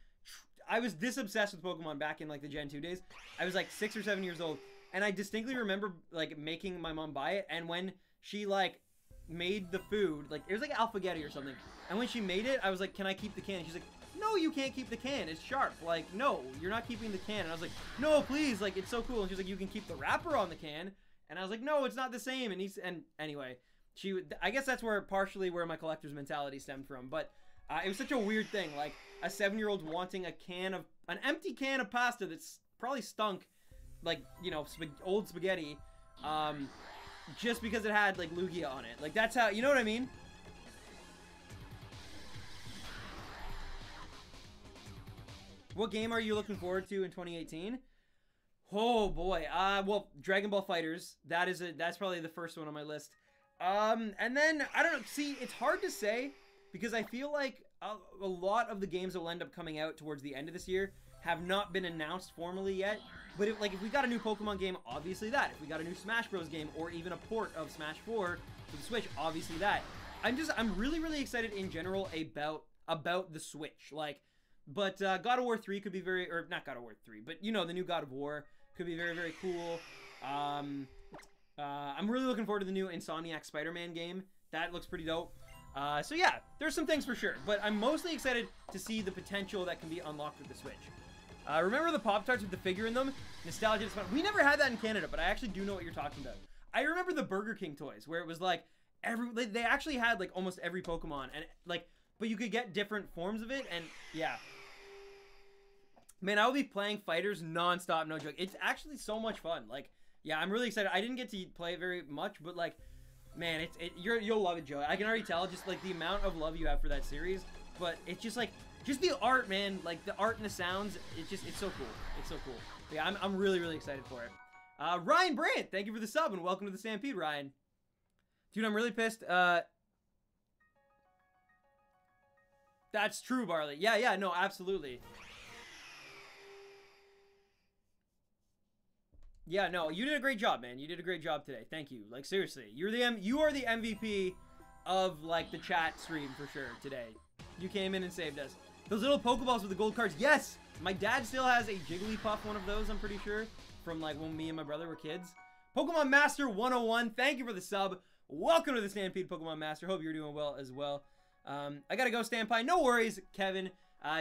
I was this obsessed with Pokemon back in, like, the Gen 2 days. I was, like, 6 or 7 years old. And I distinctly remember, like, making my mom buy it. And when she, like, made the food, like, it was, like, Alphagetti or something. And when she made it, I was like, can I keep the can? She's like, no, you can't keep the can. It's sharp. Like, no, you're not keeping the can. And I was like, no, please. Like, it's so cool. And she's like, you can keep the wrapper on the can. And I was like, no, it's not the same. And anyway, I guess that's partially where my collector's mentality stemmed from. But it was such a weird thing. Like, a 7-year-old wanting an empty can of pasta that's probably stunk, like, you know, old spaghetti, just because it had, like, Lugia on it. Like, that's how, you know what I mean? What game are you looking forward to in 2018? Oh, boy. Well, Dragon Ball FighterZ. That's probably the first one on my list. And then, I don't know. See, it's hard to say, because I feel like a lot of the games that will end up coming out towards the end of this year have not been announced formally yet. But if we got a new Pokemon game, obviously that. If we got a new Smash Bros. Game, or even a port of Smash 4 for the Switch, obviously that. I'm really, really excited in general about the Switch. Like, but God of War 3 could be or not God of War 3, but you know, the new God of War could be very, very cool. I'm really looking forward to the new Insomniac Spider-Man game. That looks pretty dope. So yeah, there's some things for sure, but I'm mostly excited to see the potential that can be unlocked with the Switch. Remember the Pop-Tarts with the figure in them? Nostalgia is fun. We never had that in Canada, but I actually do know what you're talking about. I remember the Burger King toys, where it was like, they actually had like almost every Pokemon, and like, but you could get different forms of it, and yeah. Man, I will be playing Fighters non-stop, no joke. It's actually so much fun. Like, yeah, I'm really excited. I didn't get to play it very much, but like, man, you'll love it, Joe. I can already tell just like the amount of love you have for that series. But it's just like, just the art, man. Like the art and the sounds. It's so cool. It's so cool. But yeah, I'm really, really excited for it. Ryan Brandt, thank you for the sub and welcome to the Stampede, Ryan. Dude, I'm really pissed. That's true, Barley. Yeah, no, absolutely. Yeah, no, you did a great job, man. You did a great job today. Thank you. Like, seriously. You are the MVP of, like, the chat stream for sure today. You came in and saved us. Those little Pokeballs with the gold cards. Yes! My dad still has a Jigglypuff, one of those, I'm pretty sure. From, like, when me and my brother were kids. Pokemon Master 101, thank you for the sub. Welcome to the Stampede, Pokemon Master. Hope you're doing well as well. I gotta go, Stampede. No worries, Kevin.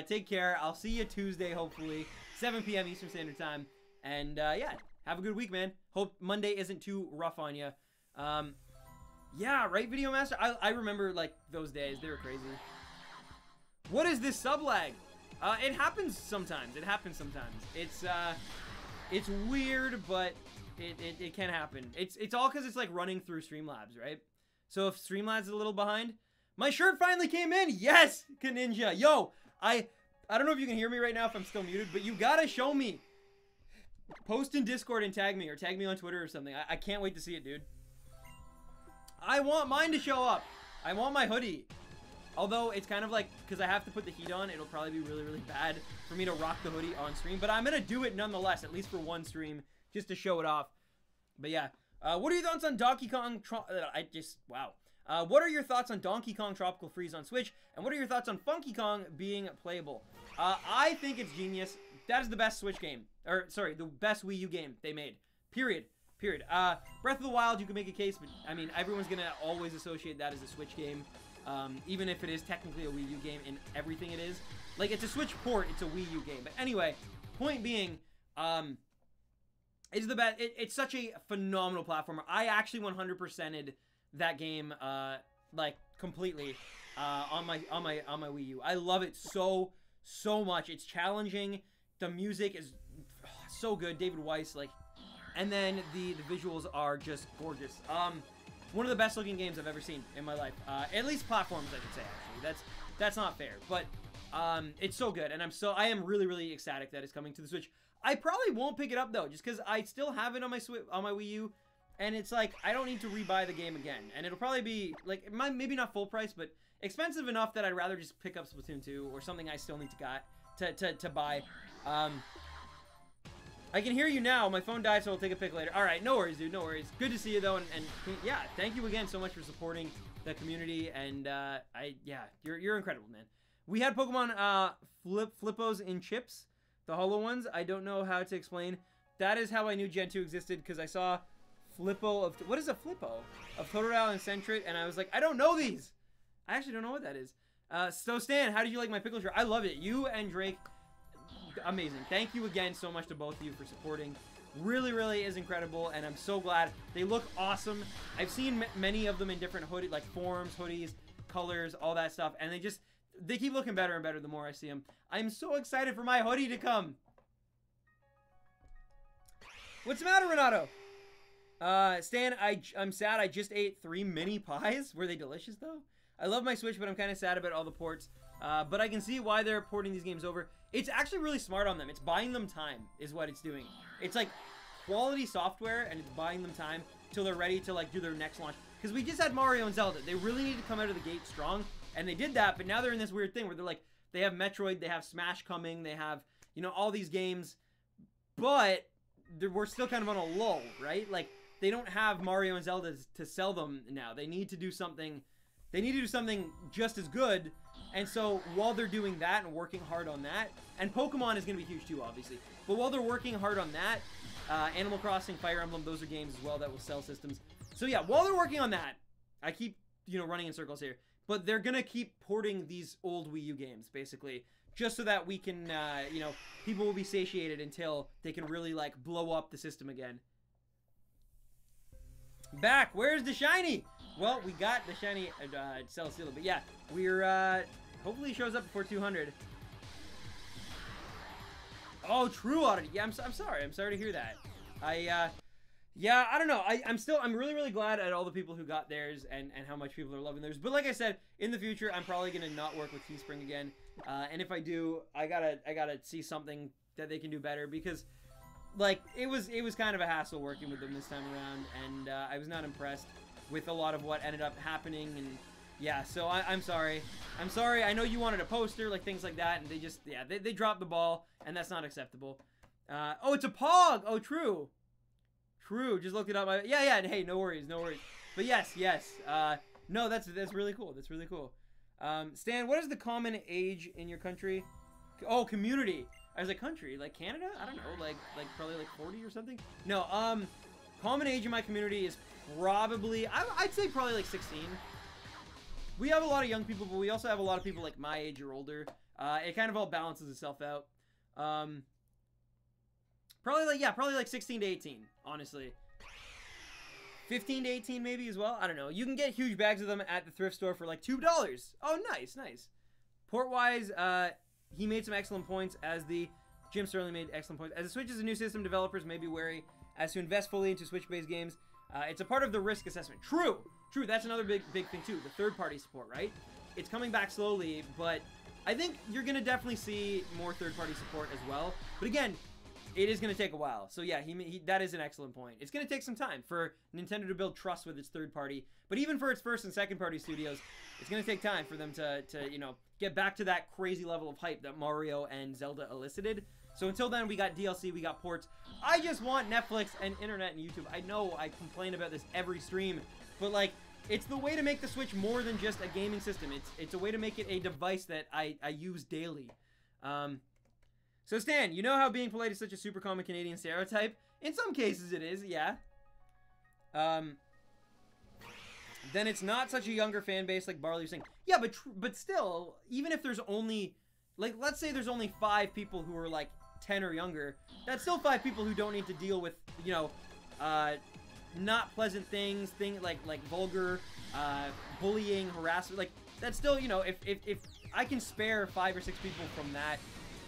Take care. I'll see you Tuesday, hopefully. 7 p.m. Eastern Standard Time. And, yeah. have a good week, man. Hope Monday isn't too rough on you. Yeah, right, Video Master? I remember, like, those days. They were crazy. What is this sub lag? It happens sometimes. It happens sometimes. It's weird, but it can happen. It's all because it's, like, running through Streamlabs, right? So if Streamlabs is a little behind... My shirt finally came in! Yes! Kaninja! Yo! I don't know if you can hear me right now if I'm still muted, but you gotta show me. Post in Discord and tag me, or tag me on Twitter or something. I can't wait to see it, dude. I want mine to show up. I want my hoodie. Although, it's kind of like, because I have to put the heat on, it'll probably be really, really bad for me to rock the hoodie on stream. But I'm gonna do it nonetheless, at least for one stream, just to show it off. But yeah. What are your thoughts on Donkey Kong... Wow. What are your thoughts on Donkey Kong Tropical Freeze on Switch? And what are your thoughts on Funky Kong being playable? I think it's genius. That is the best Switch game. Or, sorry, the best Wii U game they made. Period. Period. Breath of the Wild, you can make a case, but, I mean, everyone's gonna always associate that as a Switch game. Even if it is technically a Wii U game in everything it is. Like, it's a Switch port, it's a Wii U game. But anyway, point being, it's the best. It's such a phenomenal platformer. I actually 100%ed that game, like, completely, on my Wii U. I love it so much. It's challenging. The music is so good. David Weiss, like, and then the visuals are just gorgeous. One of the best looking games I've ever seen in my life. At least platforms, I should say, actually. That's not fair, but, it's so good, and I am really, really ecstatic that it's coming to the Switch. I probably won't pick it up, though, just because I still have it on my Wii U. And it's like, I don't need to rebuy the game again. And it'll probably be, like, maybe not full price, but expensive enough that I'd rather just pick up Splatoon 2 or something I still need to buy. I can hear you now. My phone died, so I'll take a pic later. All right, no worries, dude, no worries. Good to see you, though, and yeah, thank you again so much for supporting the community, and, yeah, you're incredible, man. We had Pokemon, Flippos in chips, the hollow ones. I don't know how to explain. That is how I knew Gen 2 existed, because I saw... Flippo of... What is a Flippo? Of Totodile and Sentret, and I was like, I don't know these! I actually don't know what that is. So Stan, how did you like my pickle shirt? I love it. You and Drake, amazing. Thank you again so much to both of you for supporting. Really, really is incredible, and I'm so glad. They look awesome. I've seen many of them in different hoodie, like forms, hoodies, colors, all that stuff, and they keep looking better and better the more I see them. I'm so excited for my hoodie to come. What's the matter, Renato? Stan, I'm sad I just ate 3 mini pies. Were they delicious, though? I love my Switch, but I'm kind of sad about all the ports. But I can see why they're porting these games over. It's actually really smart on them. It's buying them time, is what it's doing. It's like quality software, and it's buying them time till they're ready to, like, do their next launch. Because we just had Mario and Zelda. They really need to come out of the gate strong, and they did that, but now they're in this weird thing where they're like, they have Metroid, they have Smash coming, they have, you know, all these games, but we're still kind of on a lull, right? Like, they don't have Mario and Zelda to sell them now. They need to do something. They need to do something just as good. And so while they're doing that and working hard on that, and Pokemon is going to be huge too, obviously. But while they're working hard on that, Animal Crossing, Fire Emblem, those are games as well that will sell systems. So yeah, while they're working on that, I keep, you know, running in circles here. But they're going to keep porting these old Wii U games, basically. Just so that we can, you know, people will be satiated until they can really, like, blow up the system again. Back, where's the shiny? Well, we got the shiny Celesteela, but yeah, we're hopefully it shows up before 200. Oh, true oddity. Yeah, I'm sorry. I'm sorry to hear that. Yeah, I don't know. I'm really glad at all the people who got theirs and how much people are loving theirs. But like I said, in the future, I'm probably gonna not work with Teespring again. And if I do, I gotta see something that they can do better, because like it was kind of a hassle working with them this time around, and I was not impressed with a lot of what ended up happening. And yeah, so I'm sorry. I'm sorry. I know you wanted a poster, like things like that, and they just, yeah, they dropped the ball, and that's not acceptable. Oh, it's a Pog. Oh, true. True. Just looked it up. Yeah. Hey, no worries. But yes. No, that's really cool. That's really cool. Stan, what is the common age in your country? Oh, community. I was like, country, like Canada? I don't know, like probably like 40 or something. No, common age in my community is probably, I'd say probably like 16. We have a lot of young people, but we also have a lot of people like my age or older. It kind of all balances itself out. Probably like 16 to 18, honestly. 15 to 18 maybe as well. I don't know. You can get huge bags of them at the thrift store for like $2. Oh, nice, nice. Port-wise, he made some excellent points as the... Jim Sterling made excellent points. As it switches to new system, developers may be wary as to invest fully into Switch-based games. It's a part of the risk assessment. True. True, that's another big thing too. The third-party support, right? It's coming back slowly, but I think you're going to definitely see more third-party support as well. But again, it is going to take a while. So yeah, that is an excellent point. It's going to take some time for Nintendo to build trust with its third-party. But even for its first and second-party studios, it's going to take time for them to you know, get back to that crazy level of hype that Mario and Zelda elicited. So until then, we got DLC, we got ports. I just want Netflix and internet and YouTube. I know I complain about this every stream, but like, it's the way to make the Switch more than just a gaming system. It's a way to make it a device that I use daily. So Stan, you know how being polite is such a super common Canadian stereotype? In some cases it is, yeah. Then it's not such a younger fan base like Barley was saying. Yeah, but still, even if there's only, like, let's say there's only 5 people who are like 10 or younger, that's still 5 people who don't need to deal with, you know, not pleasant things like vulgar, bullying, harassment. Like, that's still, you know, if I can spare 5 or 6 people from that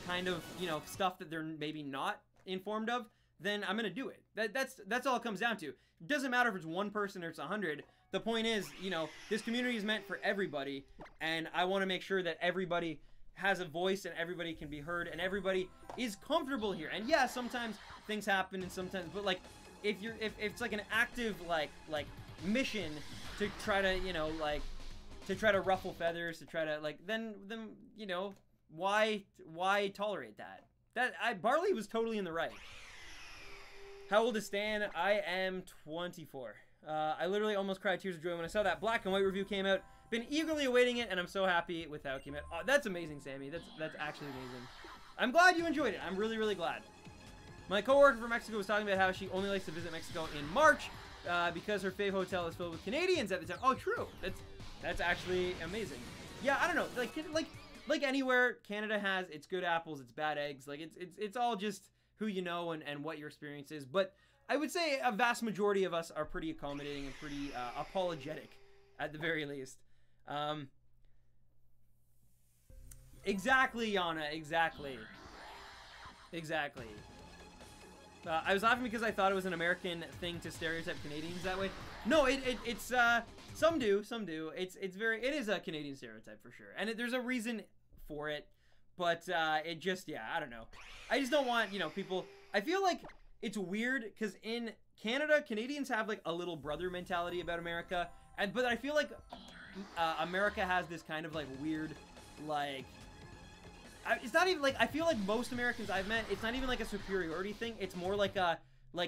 kind of, you know, stuff that they're maybe not informed of, then I'm gonna do it. That's all it comes down to. It doesn't matter if it's 1 person or it's 100. The point is, you know, this community is meant for everybody, and I want to make sure that everybody has a voice and everybody can be heard and everybody is comfortable here. And yeah, sometimes things happen and sometimes, but like, if it's like an active like mission to try to, you know, like to try to ruffle feathers, to try to like, then you know, why tolerate that? Barley was totally in the right. How old is Stan? I am 24. I literally almost cried tears of joy when I saw that black and white review came out. Been eagerly awaiting it, and I'm so happy with how it came out. Oh, that's amazing, Sammy. That's actually amazing. I'm glad you enjoyed it. I'm really, really glad. My coworker from Mexico was talking about how she only likes to visit Mexico in March because her fave hotel is filled with Canadians at the time. Oh, true. That's actually amazing. Yeah, I don't know. Like anywhere, Canada has its good apples, its bad eggs. Like it's all just who you know and what your experience is. But I would say a vast majority of us are pretty accommodating and pretty apologetic, at the very least. Exactly, Yana. Exactly. I was laughing because I thought it was an American thing to stereotype Canadians that way. No, it's some do. It is a Canadian stereotype for sure, and there's a reason for it. But it just, yeah, I don't know. I just don't want, you know, people. I feel like it's weird because in Canada, Canadians have like a little brother mentality about America, but I feel like America has this kind of like weird, like, it's not even like, I feel like most Americans I've met, it's not even like a superiority thing. It's more like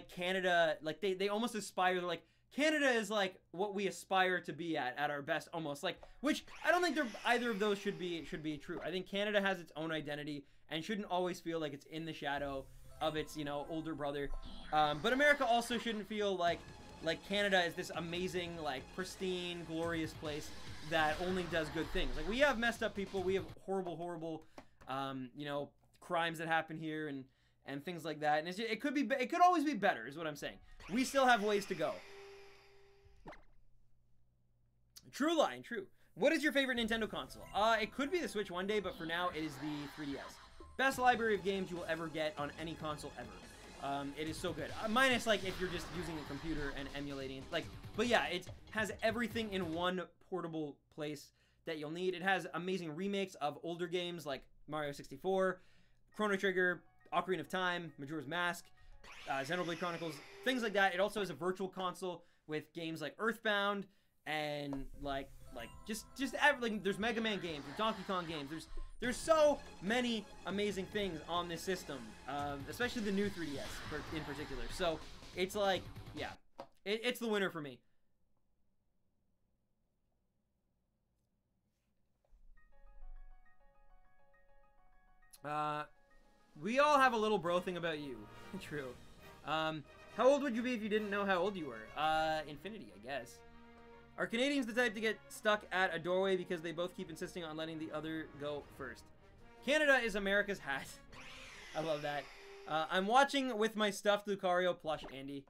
Canada, like they almost aspire, they're like, Canada is like what we aspire to be at our best, almost, like, which I don't think either of those should be true. I think Canada has its own identity and shouldn't always feel like it's in the shadow of its, you know, older brother. But America also shouldn't feel like Canada is this amazing, like, pristine, glorious place that only does good things. Like, we have messed up people, we have horrible, you know, crimes that happen here and things like that. And it could always be better, is what I'm saying. We still have ways to go. True line, true. What is your favorite Nintendo console? It could be the Switch one day, but for now, it is the 3DS. Best library of games you will ever get on any console ever. It is so good. Minus, like, if you're just using a computer and emulating it. Like, but yeah, it has everything in one portable place that you'll need. It has amazing remakes of older games like Mario 64, Chrono Trigger, Ocarina of Time, Majora's Mask, Xenoblade Chronicles, things like that. It also has a virtual console with games like Earthbound and like just like, there's Mega Man games, there's Donkey Kong games, there's so many amazing things on this system, especially the new 3DS in particular. So it's like, yeah, it's the winner for me. We all have a little bro thing about you. True. How old would you be if you didn't know how old you were? Infinity, I guess. Are Canadians the type to get stuck at a doorway because they both keep insisting on letting the other go first? Canada is America's hat. I love that. I'm watching with my stuffed Lucario plush, Andy.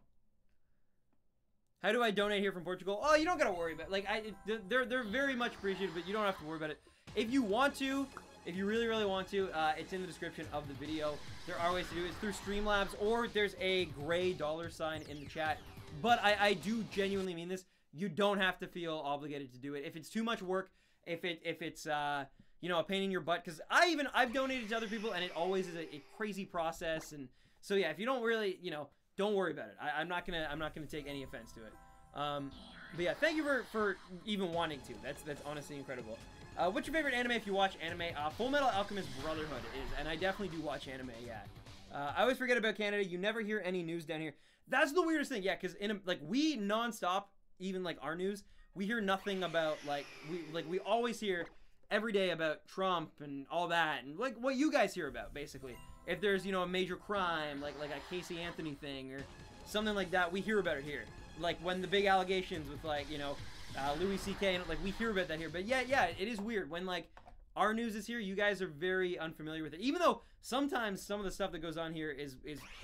How do I donate here from Portugal? Oh, you don't gotta worry about it. Like, they're very much appreciated, but you don't have to worry about it. If you want to, if you really, really want to, it's in the description of the video. There are ways to do it. It's through Streamlabs, or there's a gray $sign in the chat. But I do genuinely mean this. You don't have to feel obligated to do it. If it's too much work, if it's you know, a pain in your butt, because I've donated to other people, and it always is a crazy process. And so yeah, if you don't really, you know, don't worry about it. I'm not gonna take any offense to it. But yeah, thank you for even wanting to. That's honestly incredible. What's your favorite anime if you watch anime? Full Metal Alchemist Brotherhood is, and I definitely do watch anime. Yeah. I always forget about Canada. You never hear any news down here. That's the weirdest thing. Yeah, because like we nonstop, even like our news, we hear nothing about we always hear every day about Trump and all that, and like what you guys hear about basically. If there's, you know, a major crime like a Casey Anthony thing or something like that, we hear about it here. Like when the big allegations with, like, you know, Louis C.K. and like we hear about that here. But yeah, it is weird when like our news is here. You guys are very unfamiliar with it, even though sometimes some of the stuff that goes on here is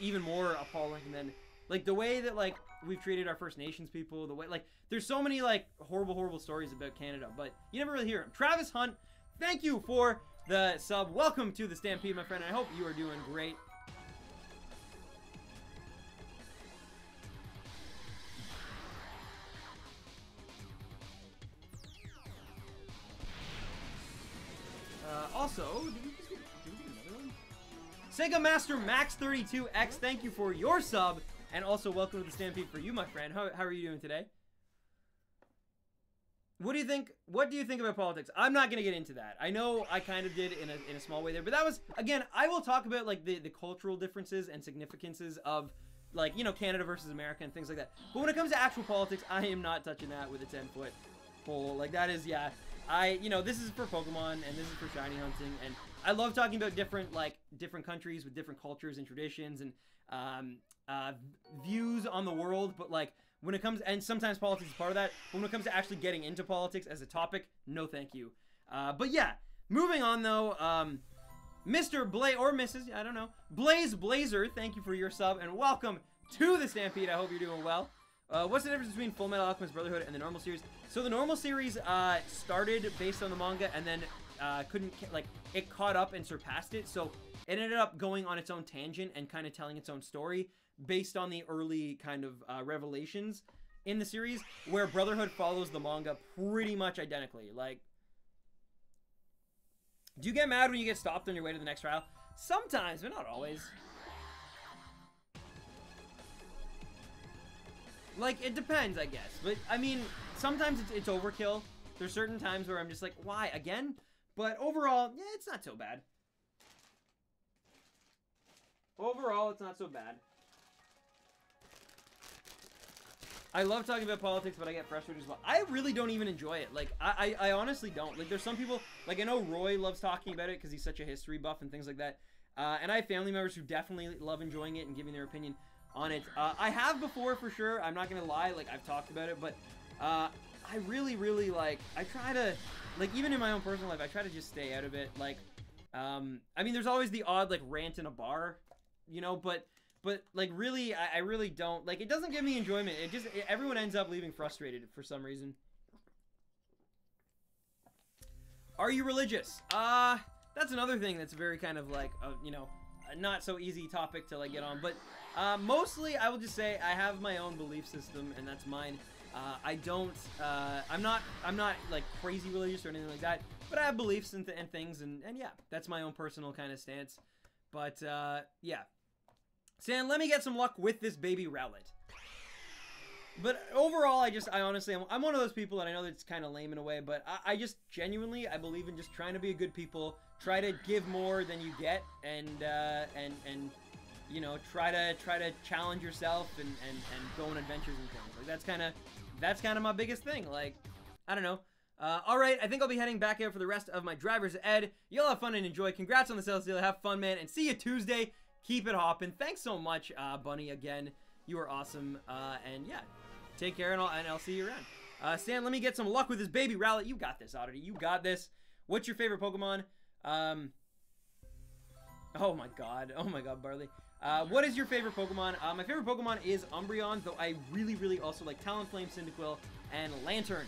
even more appalling than like the way that like we've treated our First Nations people. The way like there's so many like horrible stories about Canada, but you never really hear them. Travis Hunt, thank you for the sub. Welcome to the Stampede, my friend. I hope you are doing great. Also, did we get another one? Sega Master Max 32X, thank you for your sub, and also welcome to the Stampede for you, my friend. How are you doing today? What do you think? What do you think about politics? I'm not gonna get into that. I know I kind of did in a small way there, but that was, again, I will talk about like the cultural differences and significances of, like, you know, Canada versus America and things like that. But when it comes to actual politics, I am not touching that with a 10-foot pole. Like, that is, yeah. You know, this is for Pokemon, and this is for shiny hunting, and I love talking about different countries with different cultures and traditions and views on the world, but like, when it comes, and sometimes politics is part of that, but when it comes to actually getting into politics as a topic, no thank you. But yeah, moving on though, Mr. Blaze, or Mrs., I don't know, Blaze Blazer, thank you for your sub, and welcome to the Stampede. I hope you're doing well. What's the difference between Full Metal Alchemist Brotherhood and the normal series? So the normal series started based on the manga, and then it caught up and surpassed it, so it ended up going on its own tangent and kind of telling its own story based on the early kind of revelations in the series, where Brotherhood follows the manga pretty much identically. Like, do you get mad when you get stopped on your way to the next trial? Sometimes, but not always. Like, it depends, I guess. But, I mean, sometimes it's overkill. There's certain times where I'm just like, why, again? But overall, yeah, it's not so bad. Overall, it's not so bad. I love talking about politics, but I get frustrated as well. I really don't even enjoy it. Like, I honestly don't. Like, there's some people, like, I know Roy loves talking about it because he's such a history buff and things like that. And I have family members who definitely love enjoying it and giving their opinion on it. I have before, for sure. I'm not gonna lie, like, I've talked about it, but I really, like, I try to, like, even in my own personal life, I try to just stay out of it. Like, I mean, there's always the odd, like, rant in a bar, you know, but like, really, I really don't, like, it doesn't give me enjoyment. Everyone ends up leaving frustrated for some reason. Are you religious? That's another thing that's very kind of like, you know, not so easy topic to, like, get on, but mostly I will just say I have my own belief system, and that's mine. I don't, I'm not like crazy religious or anything like that, but I have beliefs and things, and yeah, that's my own personal kind of stance. But yeah, Sam, let me get some luck with this baby Rowlet. But overall, I honestly, I'm one of those people, and I know that it's kind of lame in a way, but I just genuinely, I believe in just trying to be a good people, try to give more than you get, and you know, try to challenge yourself and go on adventures and things. Like, that's kind of my biggest thing. Like, I don't know. All right, I think I'll be heading back out for the rest of my driver's ed. Y'all have fun and enjoy. Congrats on the sales deal. Have fun, man, and see you Tuesday. Keep it hopping. Thanks so much, Bunny, again. You are awesome. And yeah, take care, and I'll see you around. Stan, let me get some luck with this baby Rowlet. You got this, Oddity. You got this. What's your favorite Pokemon? Oh my god, Barley. What is your favorite Pokemon? My favorite Pokemon is Umbreon, though I really, really also like Talonflame, Cyndaquil, and Lantern.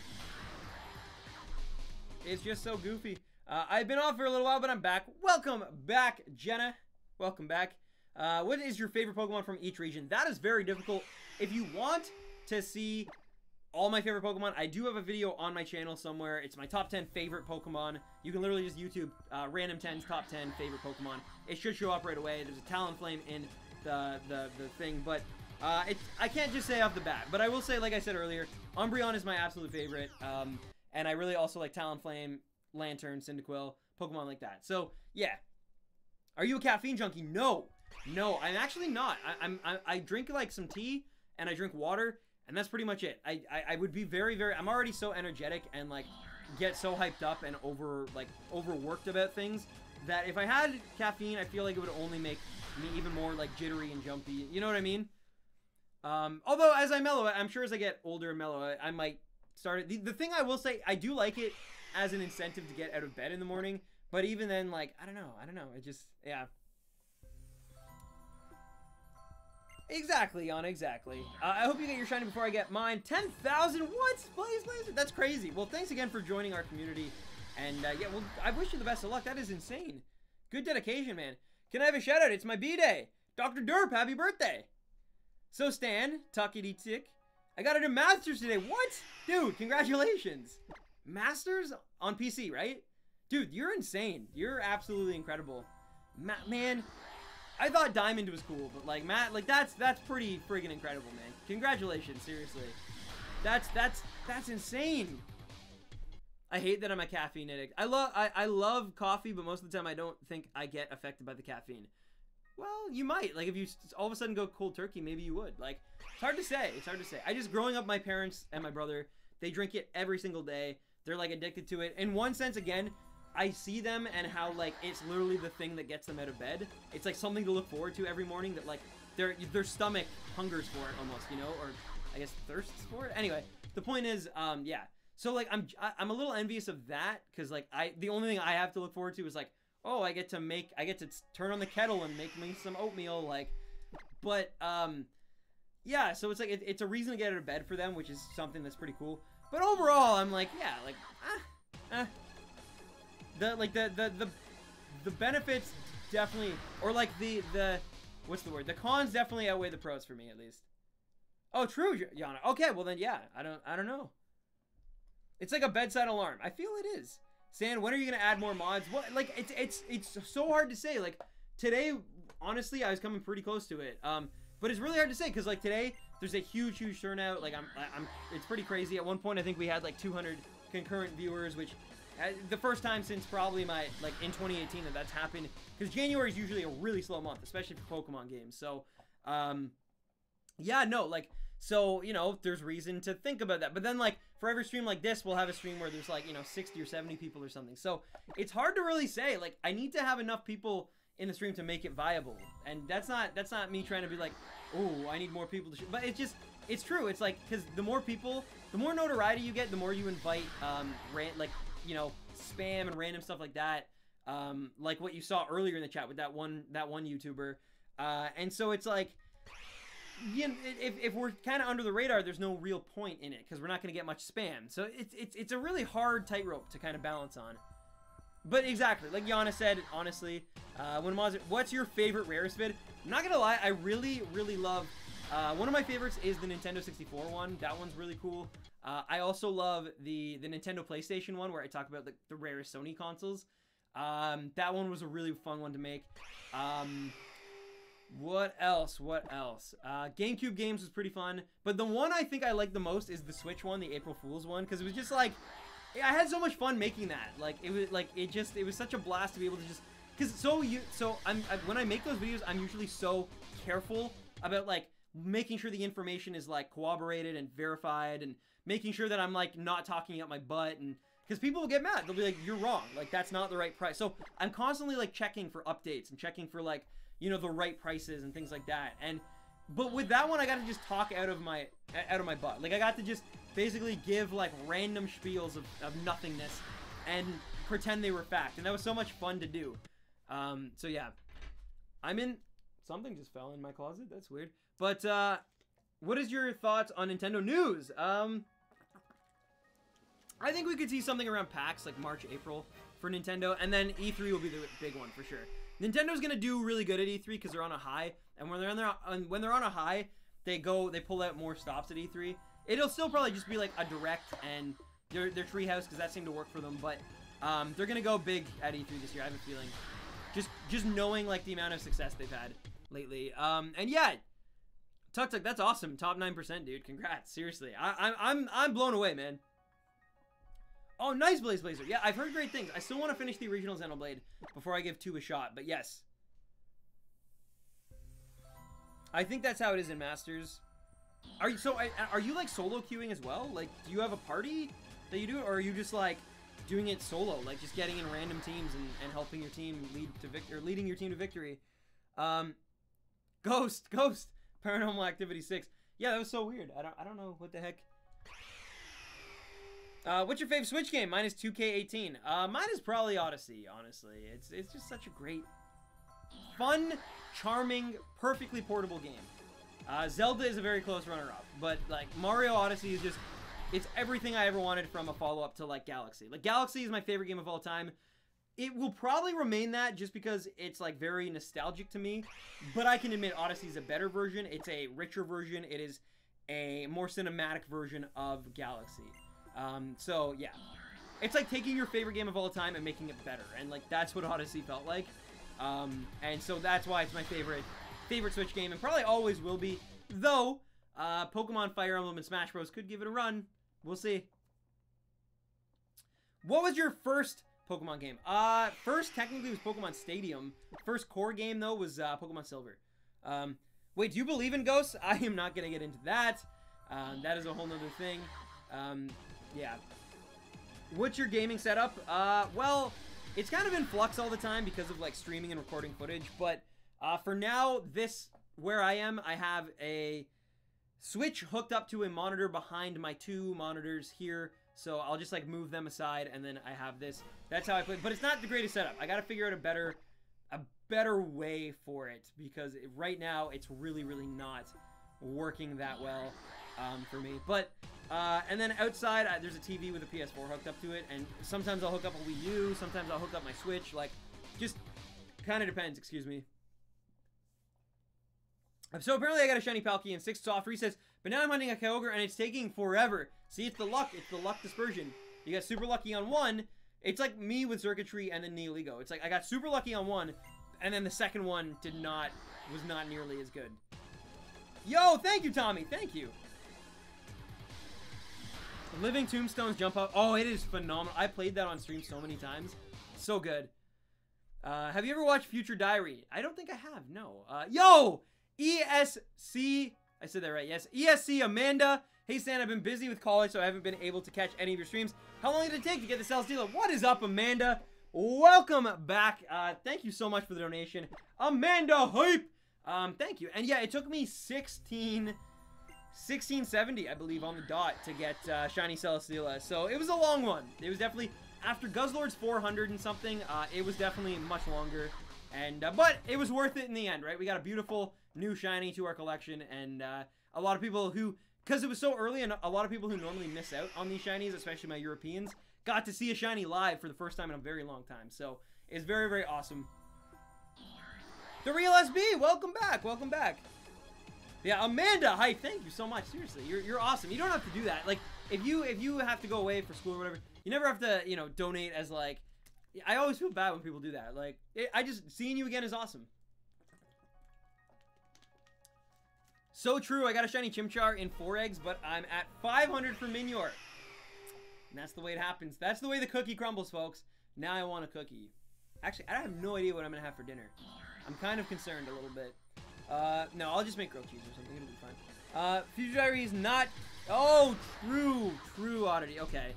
It's just so goofy. I've been off for a little while, but I'm back. Welcome back, Jenna. Welcome back. What is your favorite Pokemon from each region? That is very difficult. If you want to see all my favorite Pokemon, I do have a video on my channel somewhere. It's my top 10 favorite Pokemon. You can literally just YouTube random 10's top 10 favorite Pokemon. It should show up right away. There's a Talonflame in the thing, but I can't just say off the bat. But I will say, like I said earlier, Umbreon is my absolute favorite, and I really also like Talonflame, Lantern, Cyndaquil, Pokemon like that. So yeah, are you a caffeine junkie? No, I'm actually not. I drink like some tea and I drink water. And that's pretty much it. I would be very, I'm already so energetic and like get so hyped up and overworked about things that if I had caffeine, I feel like it would only make me even more like jittery and jumpy. You know what I mean? Although as I mellow, I'm sure as I get older and mellow, I might start it. The thing I will say, I do like it as an incentive to get out of bed in the morning. But even then, like, I don't know. It just, yeah. Exactly, Yana, exactly. I hope you get your shiny before I get mine. 10,000? What? Blaze? That's crazy. Well, thanks again for joining our community. And, yeah, well, I wish you the best of luck. That is insane. Good dedication, man. Can I have a shout-out? It's my B-Day. Dr. Derp, happy birthday. So, Stan, Tuckity Tick. I got it in Masters today. What? Dude, congratulations. Masters on PC, right? Dude, you're insane. You're absolutely incredible. Man... I thought Diamond was cool, but like Matt, like that's pretty friggin' incredible, man. Congratulations, seriously. That's insane. I hate that I'm a caffeine addict. I love coffee, but most of the time I don't think I get affected by the caffeine. Well, you might. Like if you all of a sudden go cold turkey, maybe you would. Like it's hard to say. It's hard to say. I just growing up, my parents and my brother, they drink it every single day. They're like addicted to it. In one sense, again, I see them and how like it's literally the thing that gets them out of bed. It's like something to look forward to every morning that like their stomach hungers for it almost, you know, or I guess thirsts for it. Anyway, the point is, yeah. So like I'm a little envious of that because like the only thing I have to look forward to is like, oh, I get to turn on the kettle and make me some oatmeal, like. But yeah. So it's like it's a reason to get out of bed for them, which is something that's pretty cool. But overall, I'm like, yeah, like the benefits definitely, or like the what's the word? The cons definitely outweigh the pros for me, at least. Oh, true, Yana. Okay, well then, yeah. I don't know. It's like a bedside alarm. I feel it is. Stan, when are you gonna add more mods? What? Like it's so hard to say. Like today, honestly, I was coming pretty close to it. But it's really hard to say because like today there's a huge turnout. Like it's pretty crazy. At one point, I think we had like 200 concurrent viewers, which. The first time since probably in 2018 that's happened, because January is usually a really slow month, especially for Pokemon games. So, yeah, no, like, so, you know, there's reason to think about that. But then, like, for every stream like this, we'll have a stream where there's, like, you know, 60 or 70 people or something. So, it's hard to really say. Like, I need to have enough people in the stream to make it viable. And that's not me trying to be like, oh, I need more people to but it's just, it's true. It's like, because the more people, the more notoriety you get, the more you invite, you know, spam and random stuff like that, like what you saw earlier in the chat with that one YouTuber, and so it's like, you know, if we're kind of under the radar, there's no real point in it because we're not going to get much spam. So it's a really hard tightrope to kind of balance on. But exactly, like Yana said, honestly, what's your favorite rarest vid? I'm not gonna lie, I really love. One of my favorites is the Nintendo 64 one. That one's really cool. I also love the Nintendo PlayStation one where I talk about the rarest Sony consoles. That one was a really fun one to make. What else? GameCube games was pretty fun. But the one I think I like the most is the Switch one, the April Fool's one, because it was just like, I had so much fun making that. Like it was such a blast to be able to just, when I make those videos, I'm usually so careful about like making sure the information is like corroborated and verified and making sure that I'm like not talking out my butt, and because people will get mad, they'll be like, you're wrong, like that's not the right price. So I'm constantly like checking for updates and checking for like, you know, the right prices and things like that. But with that one, I got to just talk out of my butt. Like I got to just basically give like random spiels of nothingness and pretend they were fact, and that was so much fun to do. So yeah, I'm in something just fell in my closet. That's weird. But, what is your thoughts on Nintendo news? I think we could see something around PAX, like March, April, for Nintendo, and then E3 will be the big one for sure. Nintendo's gonna do really good at E3 because they're on a high, and when they're on a high, they pull out more stops at E3. It'll still probably just be like a direct and their treehouse because that seemed to work for them, but they're gonna go big at E3 this year. I have a feeling, just knowing like the amount of success they've had lately. And yeah, Tuk Tuk, that's awesome. Top 9%, dude. Congrats. Seriously, I'm blown away, man. Oh, nice, Blaze Blazer. Yeah, I've heard great things. I still want to finish the original Xenoblade before I give 2 a shot, but yes. I think that's how it is in Masters. Are you like solo queuing as well? Like, do you have a party that you do, or are you just like doing it solo, like just getting in random teams and helping your team leading your team to victory? Ghost, Paranormal Activity 6. Yeah, that was so weird. I don't know what the heck. What's your favorite Switch game? Mine is 2K18. Mine is probably Odyssey, honestly. It's just such a great, fun, charming, perfectly portable game. Zelda is a very close runner-up, but like Mario Odyssey is just, it's everything I ever wanted from a follow-up to like Galaxy. Like Galaxy is my favorite game of all time. It will probably remain that just because it's like very nostalgic to me, but I can admit Odyssey is a better version. It's a richer version. It is a more cinematic version of Galaxy. So yeah, it's like taking your favorite game of all time and making it better, and like that's what Odyssey felt like. And so that's why it's my favorite Switch game, and probably always will be. Though Pokemon, Fire Emblem, and Smash Bros. Could give it a run. We'll see. What was your first Pokemon game? First technically was Pokemon Stadium. First core game though was Pokemon Silver. Wait, do you believe in ghosts? I am not gonna get into that. That is a whole nother thing. Yeah. What's your gaming setup? Well, it's kind of in flux all the time because of like streaming and recording footage, but for now, where I am, I have a Switch hooked up to a monitor behind my 2 monitors here, so I'll just like move them aside, and then I have this. That's how I play, but it's not the greatest setup. I gotta figure out a better way for it, because right now it's really not working that well for me. But and then outside, there's a TV with a PS4 hooked up to it, and sometimes I'll hook up a Wii U, sometimes I'll hook up my Switch, like, just kind of depends, excuse me. So apparently I got a shiny Palkia and 6 soft resets, but now I'm hunting a Kyogre and it's taking forever. See, it's the luck dispersion. You got super lucky on 1, it's like me with Circuitry and then Nihilego. It's like I got super lucky on 1, and then the second one was not nearly as good. Yo, thank you, Tommy, thank you. Living Tombstones jump up. Oh, it is phenomenal. I played that on stream so many times. So good. Have you ever watched Future Diary? I don't think I have, no. Yo! ESC. I said that right, yes. ESC Amanda. Hey, Stan, I've been busy with college, so I haven't been able to catch any of your streams. How long did it take to get the Celesteela? What is up, Amanda? Welcome back. Thank you so much for the donation. Amanda Hype! Thank you. And yeah, it took me 1670, I believe, on the dot to get Shiny Celesteela. So it was a long one. It was definitely, after Guzzlord's 400 and something, it was definitely much longer. And but it was worth it in the end, right? We got a beautiful new Shiny to our collection, and a lot of people who, because it was so early, and a lot of people who normally miss out on these Shinies, especially my Europeans, got to see a Shiny live for the first time in a very long time. So it's very awesome. The Real SB, welcome back, welcome back. Yeah, Amanda, hi, thank you so much. Seriously, you're awesome. You don't have to do that. Like, if you have to go away for school or whatever, you never have to, you know, donate as like. I always feel bad when people do that. Like, I just seeing you again is awesome. So true. I got a shiny Chimchar in 4 eggs, but I'm at 500 for Minior. And that's the way it happens. That's the way the cookie crumbles, folks. Now I want a cookie. Actually, I have no idea what I'm gonna have for dinner. I'm kind of concerned a little bit. No, I'll just make grilled cheese or something. It'll be fine. Future Diary is not. Oh, true oddity. Okay.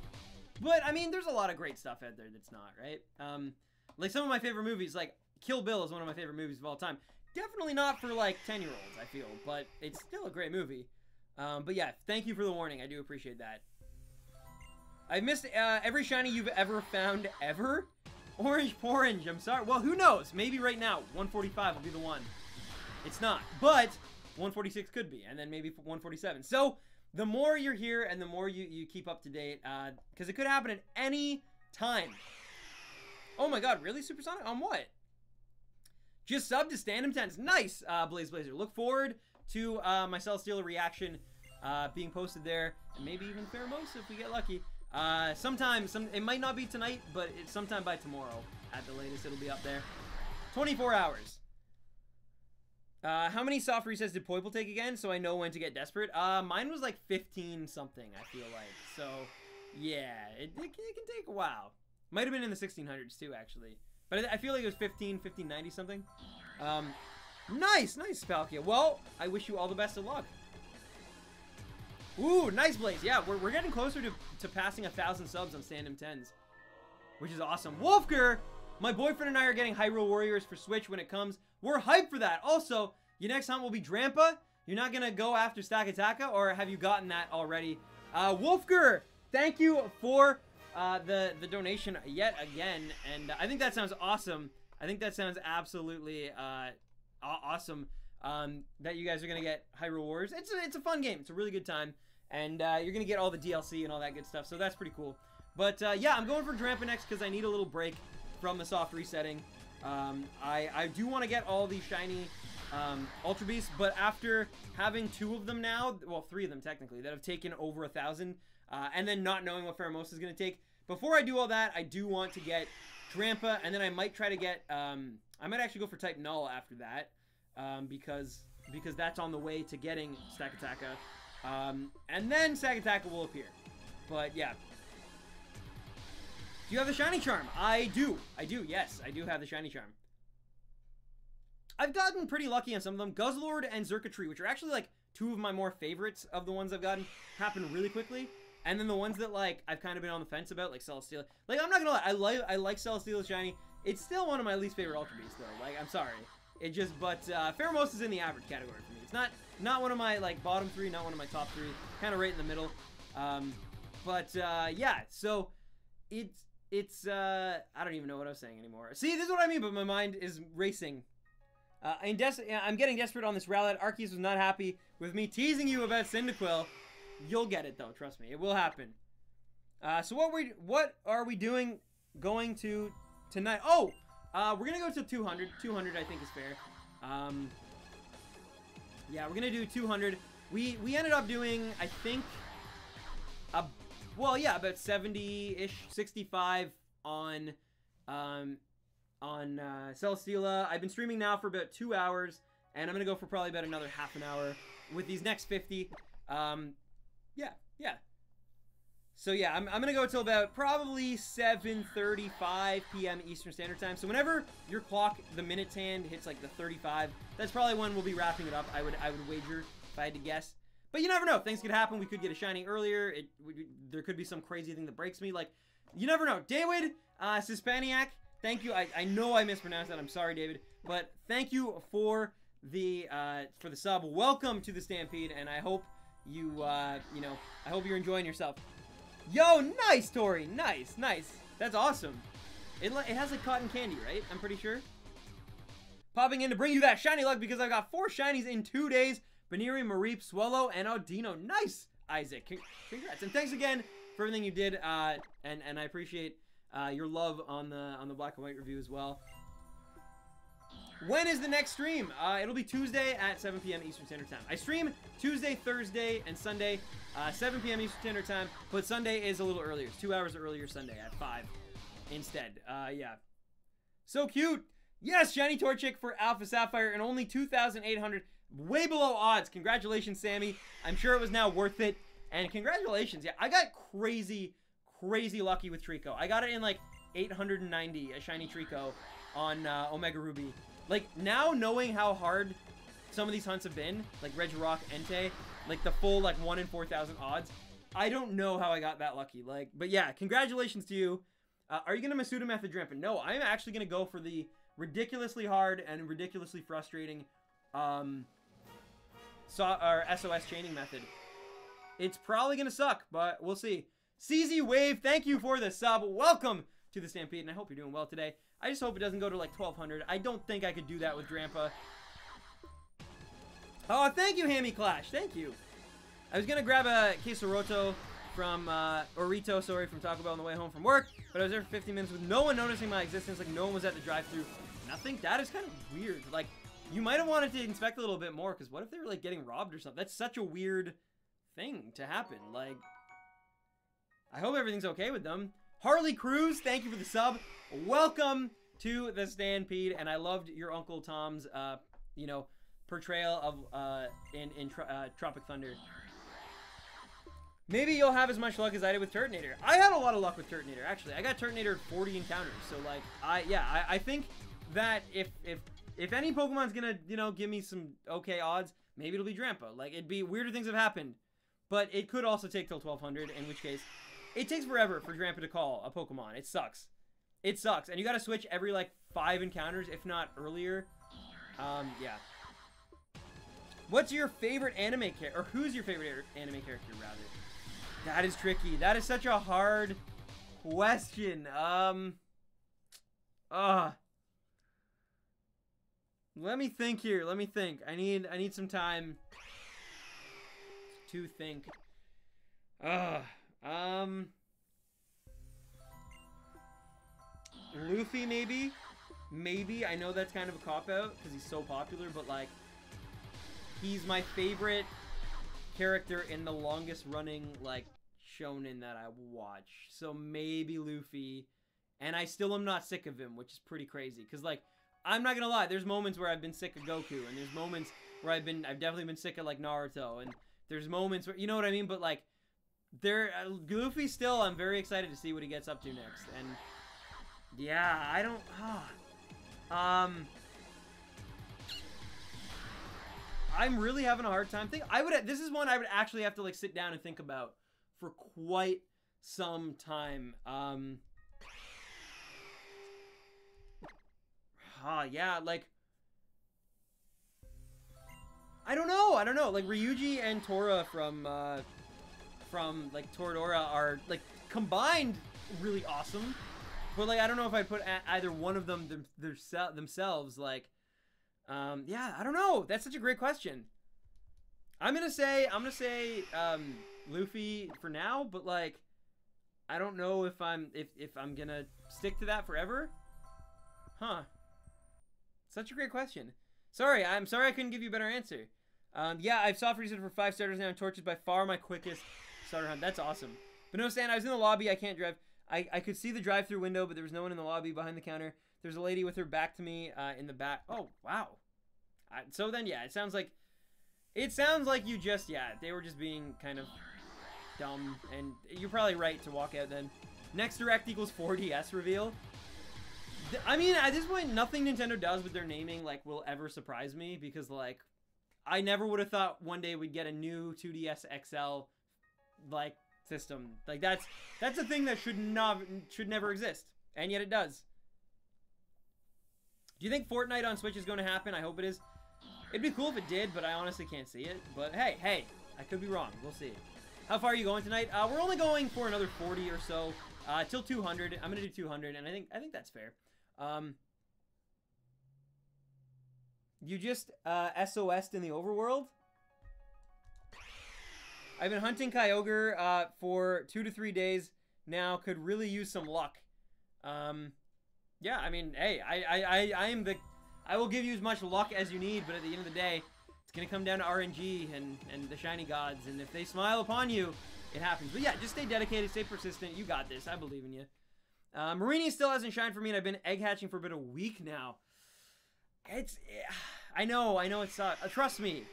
But, I mean, there's a lot of great stuff out there that's not, right? Like, some of my favorite movies, like, Kill Bill is one of my favorite movies of all time. Definitely not for, like, 10-year-olds, I feel, but it's still a great movie. But yeah, thank you for the warning. I do appreciate that. I've missed every shiny you've ever found, ever? Orange Porridge, I'm sorry. Well, who knows? Maybe right now, 145 will be the one. It's not. But 146 could be, and then maybe 147. So the more you're here and the more you keep up to date, because it could happen at any time. Oh my god, really, Supersonic? On what? Just sub to Stand 10s. Nice, Blaze Blazer. Look forward to my Celesteela reaction being posted there, and maybe even Pheromosa if we get lucky. It might not be tonight, but it's sometime by tomorrow at the latest. It'll be up there. 24 hours. How many soft resets did Poiple take again, so I know when to get desperate? Mine was like 15 something, I feel like. So, yeah, it can take a while. Might have been in the 1600s too, actually. But I feel like it was 1590 something. Nice, Palkia. Well, I wish you all the best of luck. Ooh, nice Blaze. Yeah, we're getting closer to passing 1,000 subs on Stand 10s, which is awesome. Wolfger, my boyfriend and I are getting Hyrule Warriors for Switch when it comes. We're hyped for that. Also, your next hunt will be Drampa. You're not going to go after Stakataka, or have you gotten that already? Wolfger, thank you for the donation yet again, and I think that sounds awesome. I think that sounds absolutely awesome that you guys are going to get Hyrule Warriors. It's a fun game. It's a really good time, and you're going to get all the DLC and all that good stuff, so that's pretty cool. But yeah, I'm going for Drampa next because I need a little break from the soft resetting. I do want to get all these shiny Ultra Beasts, but after having 2 of them now, well, 3 of them technically, that have taken over 1,000, and then not knowing what Pheromosa is going to take, before I do all that, I do want to get Drampa, and then I might try to get, I might actually go for Type Null after that, because that's on the way to getting Stakataka, and then Stakataka will appear. But yeah. Do you have the Shiny Charm? I do, yes, I do have the Shiny Charm. I've gotten pretty lucky on some of them. Guzzlord and Xurkitree, which are actually like 2 of my more favorites of the ones I've gotten, happen really quickly. And then the ones that like I've kind of been on the fence about, like Celesteela. Like, I'm not gonna lie, I like Celesteela Shiny. It's still one of my least favorite Ultra Beasts though. Like, I'm sorry. It just, but Pheromosa is in the average category for me. It's not one of my like bottom 3, not one of my top 3. Kind of right in the middle. Yeah. So it's I don't even know what I was saying anymore. See, this is what I mean, but my mind is racing. I'm getting desperate on this Rowlet. Arceus was not happy with me teasing you about Cyndaquil. You'll get it though, trust me. It will happen. So what are we going to tonight? Oh, we're gonna go to 200. 200 I think is fair. Yeah, we're gonna do 200. We ended up doing, I think, well, yeah, about 70-ish, 65 on Celesteela. I've been streaming now for about 2 hours, and I'm gonna go for probably about another half an hour with these next 50. Yeah. So yeah, I'm gonna go till about probably 7:35 p.m. Eastern Standard Time. So whenever your clock, the minutes hand hits like the 35, that's probably when we'll be wrapping it up. I would wager if I had to guess. But you never know. Things could happen. We could get a shiny earlier. There could be some crazy thing that breaks me. Like, you never know. David Sispaniak, thank you. I know I mispronounced that. I'm sorry, David. But thank you for the sub. Welcome to the Stampede, and I hope you I hope you're enjoying yourself. Yo, nice, Tori. Nice. That's awesome. It has like cotton candy, right? I'm pretty sure. Popping in to bring you that shiny luck because I've got 4 shinies in 2 days. Baneri, Mareep, Swallow, and Audino. Nice, Isaac. Congrats. And thanks again for everything you did. And I appreciate your love on the Black and White review as well. When is the next stream? It'll be Tuesday at 7 p.m. Eastern Standard Time. I stream Tuesday, Thursday, and Sunday, 7 p.m. Eastern Standard Time, but Sunday is a little earlier. It's 2 hours earlier Sunday at 5 instead. Yeah. So cute. Yes, Shiny Torchic for Alpha Sapphire and only 2,800. Way below odds. Congratulations, Sammy. I'm sure it was now worth it. And congratulations. Yeah, I got crazy lucky with Trico. I got it in like 890, a Shiny Trico on Omega Ruby. Like, now knowing how hard some of these hunts have been, like Regirock, Entei, like the full like 1 in 4,000 odds, I don't know how I got that lucky. Like, but yeah, congratulations to you. Are you going to Masuda Method Drampa? No, I'm actually going to go for the ridiculously hard and ridiculously frustrating SOS chaining method. It's probably going to suck, but we'll see. CZ Wave, thank you for the sub. Welcome to the Stampede, and I hope you're doing well today. I just hope it doesn't go to like 1,200. I don't think I could do that with Drampa. Oh, thank you, Hammy Clash. Thank you. I was going to grab a queso roto from, or Rito, sorry, from Taco Bell on the way home from work, but I was there for 15 minutes with no one noticing my existence, like no one was at the drive-thru. Nothing? That is kind of weird. Like, you might have wanted to inspect a little bit more, because what if they were, like, getting robbed or something? That's such a weird thing to happen. Like, I hope everything's okay with them. Harley Cruz, thank you for the sub. Welcome to the Stampede, and I loved your Uncle Tom's, you know, portrayal of, in Tropic Thunder. Maybe you'll have as much luck as I did with Turtonator. I had a lot of luck with Turtonator, actually. I got Turtonator 40 encounters, so, like, I think that if any Pokemon's gonna, you know, give me some okay odds, maybe it'll be Drampa. Like, it'd be weirder things have happened, but it could also take till 1200, in which case, it takes forever for Drampa to call a Pokemon. It sucks. It sucks, and you gotta switch every, like, 5 encounters, if not earlier. Yeah. What's your favorite anime character, or who's your favorite anime character, rather? That is tricky. That is such a hard question. Let me think here. Let me think. I need some time to think. Luffy, maybe? Maybe. I know that's kind of a cop-out because he's so popular, but, like, he's my favorite character in the longest running, like, shonen that I watch. So maybe Luffy. And I still am not sick of him, which is pretty crazy. Because, like, I'm not gonna lie, there's moments where I've been sick of Goku, and there's moments where I've definitely been sick of, like, Naruto, and there's moments where, you know what I mean? But, like, Luffy still, I'm very excited to see what he gets up to next. And, yeah, I don't, I'm really having a hard time thinking. This is one I would actually have to, like, sit down and think about for quite some time. Yeah, like, I don't know. Like, Ryuji and Tora from like, Toradora are, like, combined really awesome. But, like, I don't know if I'd put either one of them themselves, like, yeah, I don't know. That's such a great question. I'm gonna say Luffy for now, but, like, I don't know if I'm gonna stick to that forever. Huh. Such a great question. I'm sorry I couldn't give you a better answer. Yeah, I've soft reset for 5 starters now, and Torch is by far my quickest starter hunt. That's awesome. But no, Stan, I was in the lobby. I can't drive. I could see the drive-through window, but there was no one in the lobby behind the counter. There's a lady with her back to me in the back. Oh, wow. So then, yeah, it sounds like you just, yeah, they were just being kind of dumb, and you're probably right to walk out then. Next Direct equals 4DS reveal. I mean, at this point, nothing Nintendo does with their naming, like, will ever surprise me, because, like, I never would have thought one day we'd get a new 2DS XL, like, system. Like, that's a thing that should never exist, and yet it does. Do you think Fortnite on Switch is going to happen? I hope it is. It'd be cool if it did, but I honestly can't see it. But hey, I could be wrong. We'll see. How far are you going tonight? We're only going for another 40 or so, till 200. I'm gonna do 200, and I think that's fair. You just SOS'd in the overworld? I've been hunting Kyogre for 2 to 3 days now. Could really use some luck. Yeah, I mean, hey, I will give you as much luck as you need, but at the end of the day, it's gonna come down to RNG and the shiny gods, and if they smile upon you, it happens. But yeah, just stay dedicated, stay persistent. You got this. I believe in you. Marini still hasn't shined for me, and I've been egg hatching for about a week now. I know it sucks. Trust me,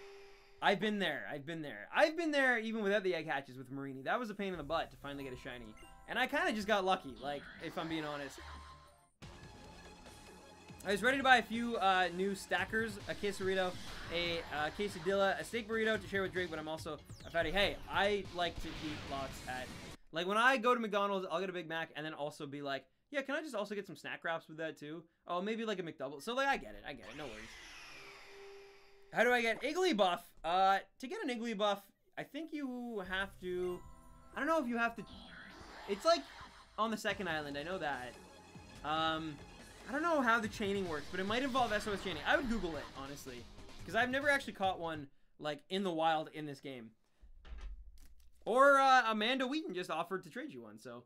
I've been there. I've been there even without the egg hatches with Marini. That was a pain in the butt to finally get a shiny, and I kind of just got lucky, like, if I'm being honest. I was ready to buy a few new stackers, a quesarito, a quesadilla, a steak burrito to share with Drake, but I'm also a fatty. Hey, I like to eat lots at... Like, when I go to McDonald's, I'll get a Big Mac and then also be like, yeah, can I just also get some snack wraps with that too? Oh, maybe like a McDouble. So, like, I get it, no worries. How do I get Igglybuff? To get an Igglybuff, I think you have to... I don't know if you have to... It's like on the second island, I know that. I don't know how the chaining works, but it might involve SOS chaining. I would Google it, honestly, because I've never actually caught one like, in the wild in this game. Or Amanda Wheaton just offered to trade you one, so.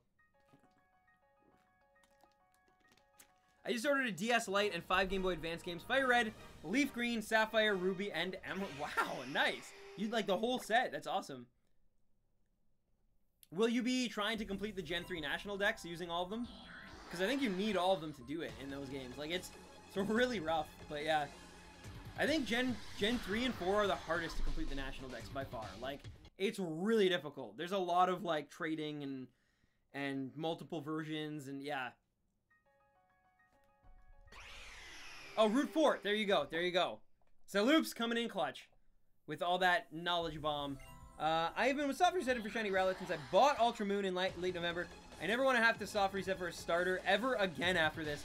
I just ordered a DS Lite and 5 Game Boy Advance games. Fire Red, Leaf Green, Sapphire, Ruby, and Emerald. Wow, nice. You'd like the whole set. That's awesome. Will you be trying to complete the Gen 3 National decks using all of them? Because I think you need all of them to do it in those games. Like, it's really rough, but yeah. I think Gen 3 and 4 are the hardest to complete the National decks by far. Like, it's really difficult. There's a lot of, like, trading and multiple versions, and yeah. Oh, Route 4. There you go. There you go. So Loop's coming in clutch with all that knowledge bomb. I have been with soft resetting for Shiny Rowlet since I bought Ultra Moon in late November. I never want to have to soft reset for a starter ever again after this.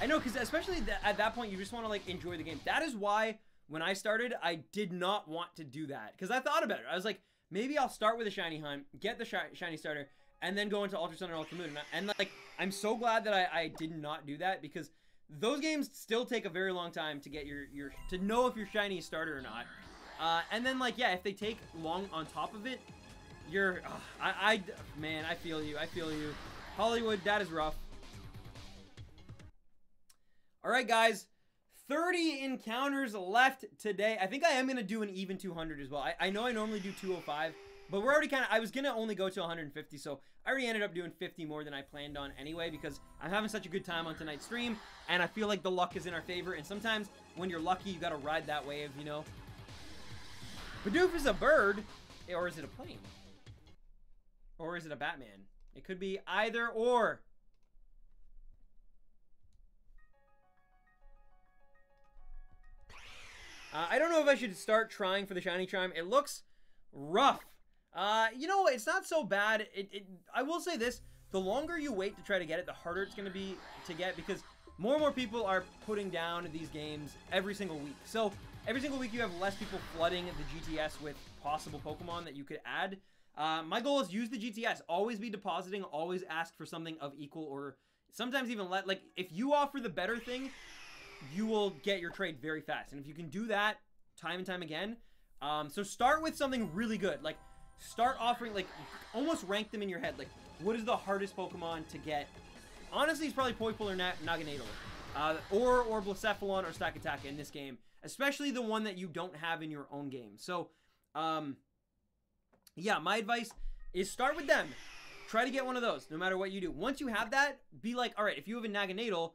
I know, because especially at that point, you just want to, like, enjoy the game. That is why, when I started, I did not want to do that. Because I thought about it. I was like, maybe I'll start with a Shiny Hunt, get the Shiny Starter, and then go into Ultra Sun and Ultra Moon. And like, I'm so glad that I did not do that, because those games still take a very long time to get to know if your Shiny is starter or not. And then, like, yeah, if they take long on top of it, man, I feel you. I feel you. Hollywood, that is rough. All right, guys. 30 encounters left today. I think I am going to do an even 200 as well. I know I normally do 205, but we're already I was going to only go to 150, so I already ended up doing 50 more than I planned on anyway, because I'm having such a good time on tonight's stream, and I feel like the luck is in our favor, and sometimes when you're lucky, you got to ride that wave, you know? Bidoof is a bird, or is it a plane? Or is it a Batman? It could be either or. I don't know if I should start trying for the Shiny Charm. It looks rough. You know, it's not so bad. I will say this. The longer you wait to try to get it, the harder it's going to be to get, because more and more people are putting down these games every single week. So every single week you have less people flooding the GTS with possible Pokemon that you could add. My goal is use the GTS. Always be depositing. Always ask for something of equal, or sometimes even like, if you offer the better thing, you will get your trade very fast. And if you can do that time and time again, so start with something really good. Like, start offering, like, almost rank them in your head. Like, what is the hardest Pokemon to get? Honestly, it's probably Poipole or Naganadel. Or Blacephalon or Stakataka in this game. Especially the one that you don't have in your own game. So, yeah, my advice is start with them. Try to get one of those, no matter what you do. Once you have that, be like, all right, if you have a Naganadel,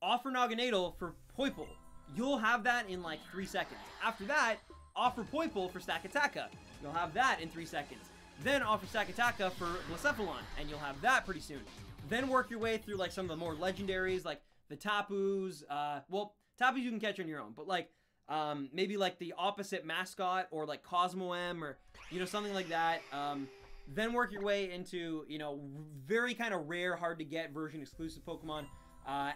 offer Naganadel for Poipole. You'll have that in like 3 seconds. After that, offer Poipole for Stakataka. You'll have that in 3 seconds. Then offer Stakataka for Blacephalon, and you'll have that pretty soon. Then work your way through like some of the more legendaries, like the Tapus. Well, Tapus you can catch on your own, but like maybe like the opposite mascot, or like Cosmoem, or you know, something like that. Then work your way into, you know, very kind of rare, hard to get version exclusive Pokemon.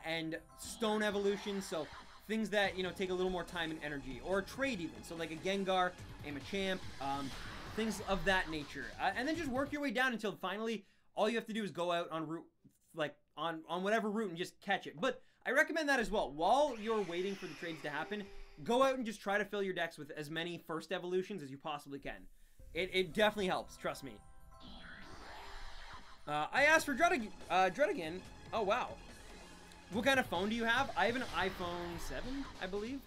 And stone evolution, so things that, you know, take a little more time and energy, or trade even, so like a Gengar, a Machamp, things of that nature, and then just work your way down until finally all you have to do is go out on route, like on whatever route, and just catch it. But I recommend that as well. While you're waiting for the trades to happen, go out and just try to fill your decks with as many first evolutions as you possibly can. It definitely helps, trust me. I asked for Druddigan. Oh wow. What kind of phone do you have? I have an iPhone 7, I believe.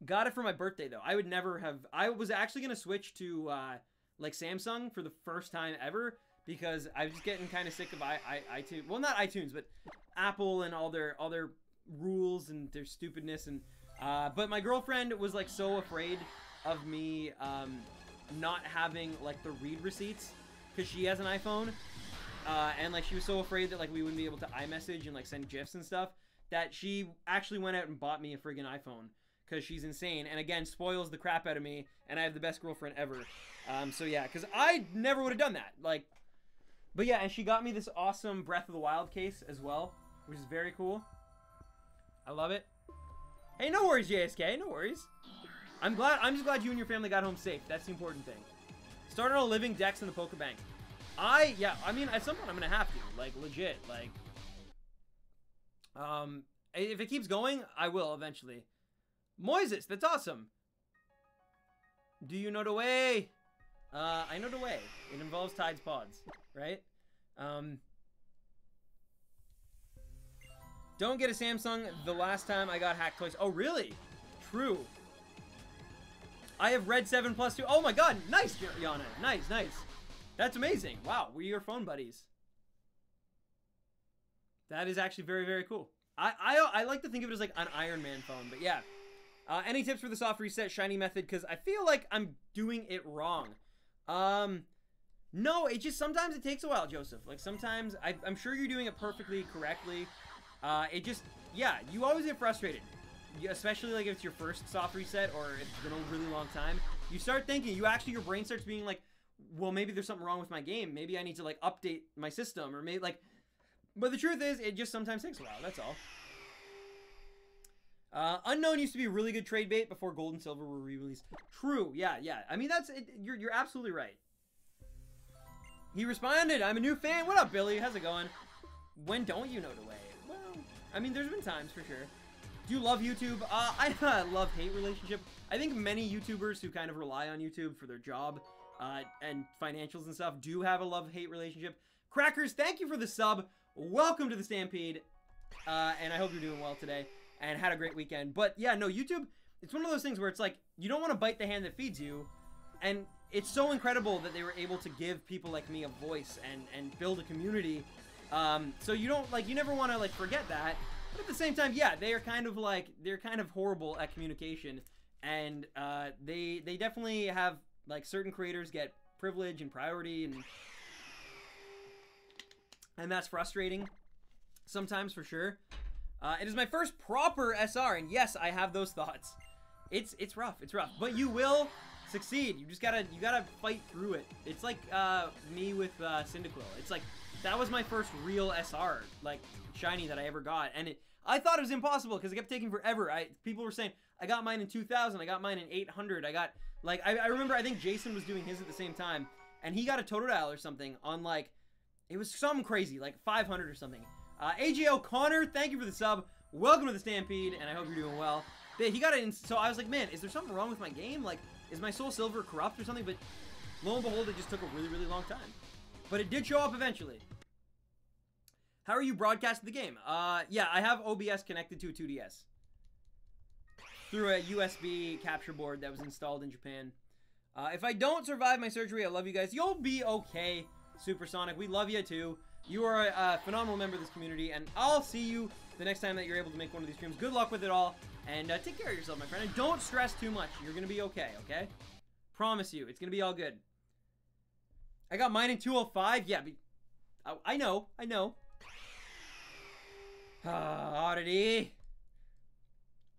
Got it for my birthday, though. I would never have... I was actually going to switch to, like, Samsung for the first time ever, because I was just getting kind of sick of iTunes. Well, not iTunes, but Apple and all their rules and their stupidness. And but my girlfriend was, like, so afraid of me not having, like, the read receipts, because she has an iPhone. And like, she was so afraid that like we wouldn't be able to iMessage and like send GIFs and stuff, that she actually went out and bought me a friggin' iPhone, because she's insane, and again spoils the crap out of me, and I have the best girlfriend ever. So yeah, because I never would have done that. Like, but yeah, and she got me this awesome Breath of the Wild case as well, which is very cool. I love it. Hey, no worries, JSK, no worries. I'm just glad you and your family got home safe. That's the important thing. Started on living decks in the Pokebank. Yeah, I mean, at some point I'm gonna have to, like, legit, like, if it keeps going, I will eventually. Moises, that's awesome. Do you know the way? I know the way. It involves Tide's Pods, right? Don't get a Samsung. The last time I got hacked twice. Oh, really? True. I have Red 7 Plus 2. Oh my god. Nice, Yana. Nice, nice. That's amazing. Wow, we are phone buddies. That is actually very, very cool. I like to think of it as like an Iron Man phone, but yeah. Any tips for the soft reset shiny method? Because I feel like I'm doing it wrong. No, it just, sometimes it takes a while, Joseph. Like, sometimes, I'm sure you're doing it perfectly, correctly. It just, yeah, you always get frustrated. Especially, like, if it's your first soft reset, or if it's been a really long time. You start thinking, your brain starts being like, well, maybe there's something wrong with my game. Maybe I need to, like, update my system, or maybe, like, but the truth is, it just sometimes takes a while, that's all. Unknown used to be a really good trade bait before Gold and Silver were re-released. True, yeah. I mean, that's it. You're absolutely right. He responded, I'm a new fan. What up, Billy? How's it going? When don't you know the way? Well, I mean, there's been times for sure. Do you love YouTube? I love-hate relationship. I think many YouTubers who kind of rely on YouTube for their job and financials and stuff do have a love-hate relationship. Crackers, thank you for the sub. Welcome to the Stampede. And I hope you're doing well today and had a great weekend. But yeah, no, YouTube, it's one of those things where it's like, you don't want to bite the hand that feeds you. And it's so incredible that they were able to give people like me a voice and build a community. So you don't, like, you never want to, like, forget that. But at the same time, yeah, they are kind of, like, they're kind of horrible at communication. And they definitely have, like, certain creators get privilege and priority, and that's frustrating sometimes, for sure. It is my first proper SR, and yes, I have those thoughts. It's rough, but you will succeed. You just gotta fight through it. It's like me with Cyndaquil. It's like, that was my first real SR, like, shiny that I ever got, and I thought it was impossible because it kept taking forever. People were saying, I got mine in 2000, I got mine in 800, I got, like, I remember, I think Jason was doing his at the same time, and he got a Totodile or something on, like, it was something crazy, like 500 or something. AJ O'Connor, thank you for the sub. Welcome to the Stampede, and I hope you're doing well. He got it in, so I was like, man, is there something wrong with my game? Like, is my Soul Silver corrupt or something? But lo and behold, it just took a really, really long time. But it did show up eventually. How are you broadcasting the game? Yeah, I have OBS connected to a 2DS. Through a USB capture board that was installed in Japan. If I don't survive my surgery, I love you guys. You'll be okay, Supersonic. We love you too. You are a phenomenal member of this community, and I'll see you the next time that you're able to make one of these streams. Good luck with it all, and take care of yourself, my friend. And don't stress too much. You're going to be okay, okay? Promise you. It's going to be all good. I got mine in 205. Yeah, I know. Oddity.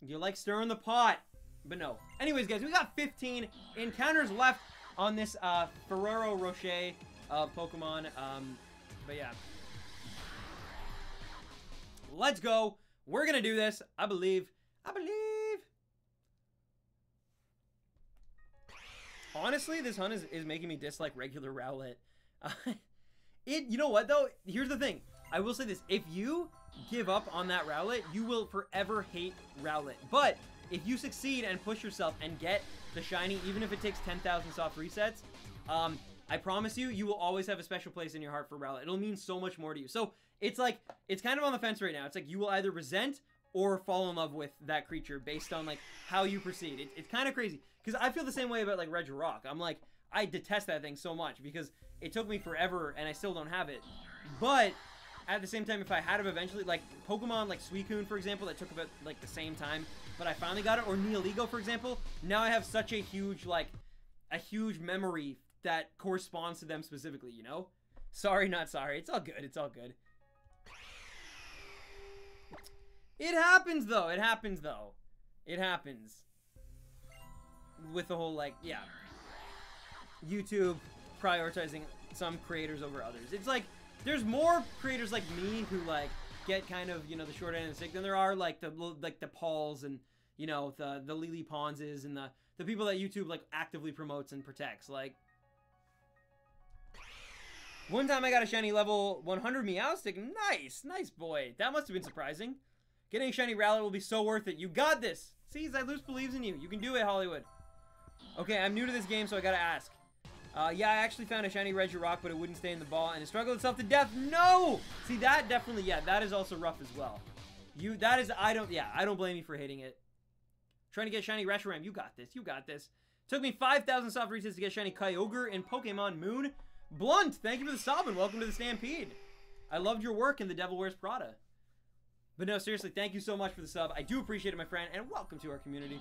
You like stirring the pot. But no. Anyways, guys, we got 15 encounters left on this Ferrero Rocher Pokemon. But yeah. Let's go. We're going to do this. I believe. Honestly, this hunt is making me dislike regular Rowlet. You know what, though? Here's the thing. I will say this. If you give up on that Rowlet, you will forever hate Rowlet. But if you succeed and push yourself and get the shiny, even if it takes 10,000 soft resets, I promise you, you will always have a special place in your heart for Rowlet. It'll mean so much more to you. So it's like, it's kind of on the fence right now. It's like you will either resent or fall in love with that creature based on like how you proceed. It's kind of crazy because I feel the same way about like Regirock. I'm like, I detest that thing so much because it took me forever and I still don't have it. But at the same time, if I had it eventually, like Pokemon like Suicune, for example, that took about like the same time, but I finally got it, or Nihilego, for example, now I have such a huge, like, a huge memory that corresponds to them specifically, you know? Sorry, not sorry. It's all good. It's all good. It happens, though. It happens, though. It happens. With the whole, like, yeah. YouTube prioritizing some creators over others. It's like, there's more creators like me who, like, get kind of, you know, the short end of the stick than there are, like, the Pauls and, you know, the Lily Ponses and the people that YouTube, like, actively promotes and protects. Like, one time I got a shiny level 100 Meowstic. Nice boy. That must have been surprising. Getting a shiny Rowlet will be so worth it. You got this. See, Zylus believes in you. You can do it, Hollywood. Okay, I'm new to this game, so I gotta ask. Yeah, I actually found a shiny Regirock, but it wouldn't stay in the ball, and it struggled itself to death. No! See, that definitely, yeah, that is also rough as well. I don't blame you for hating it. Trying to get shiny Reshiram, you got this, you got this. Took me 5,000 soft resets to get shiny Kyogre in Pokemon Moon. Blunt, thank you for the sub, and welcome to the Stampede. I loved your work in The Devil Wears Prada. But no, seriously, thank you so much for the sub. I do appreciate it, my friend, and welcome to our community.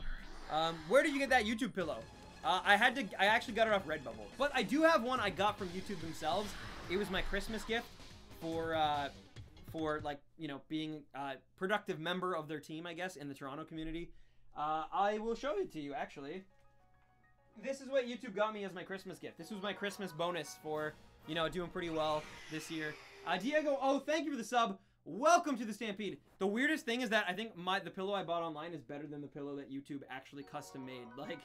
Where did you get that YouTube pillow? I actually got it off Redbubble. But I do have one I got from YouTube themselves. It was my Christmas gift for like, you know, being a productive member of their team, I guess, in the Toronto community. I will show it to you, actually. This is what YouTube got me as my Christmas gift. This was my Christmas bonus for, you know, doing pretty well this year. Diego, oh, thank you for the sub. Welcome to the Stampede. The weirdest thing is that I think the pillow I bought online is better than the pillow that YouTube actually custom made. Like,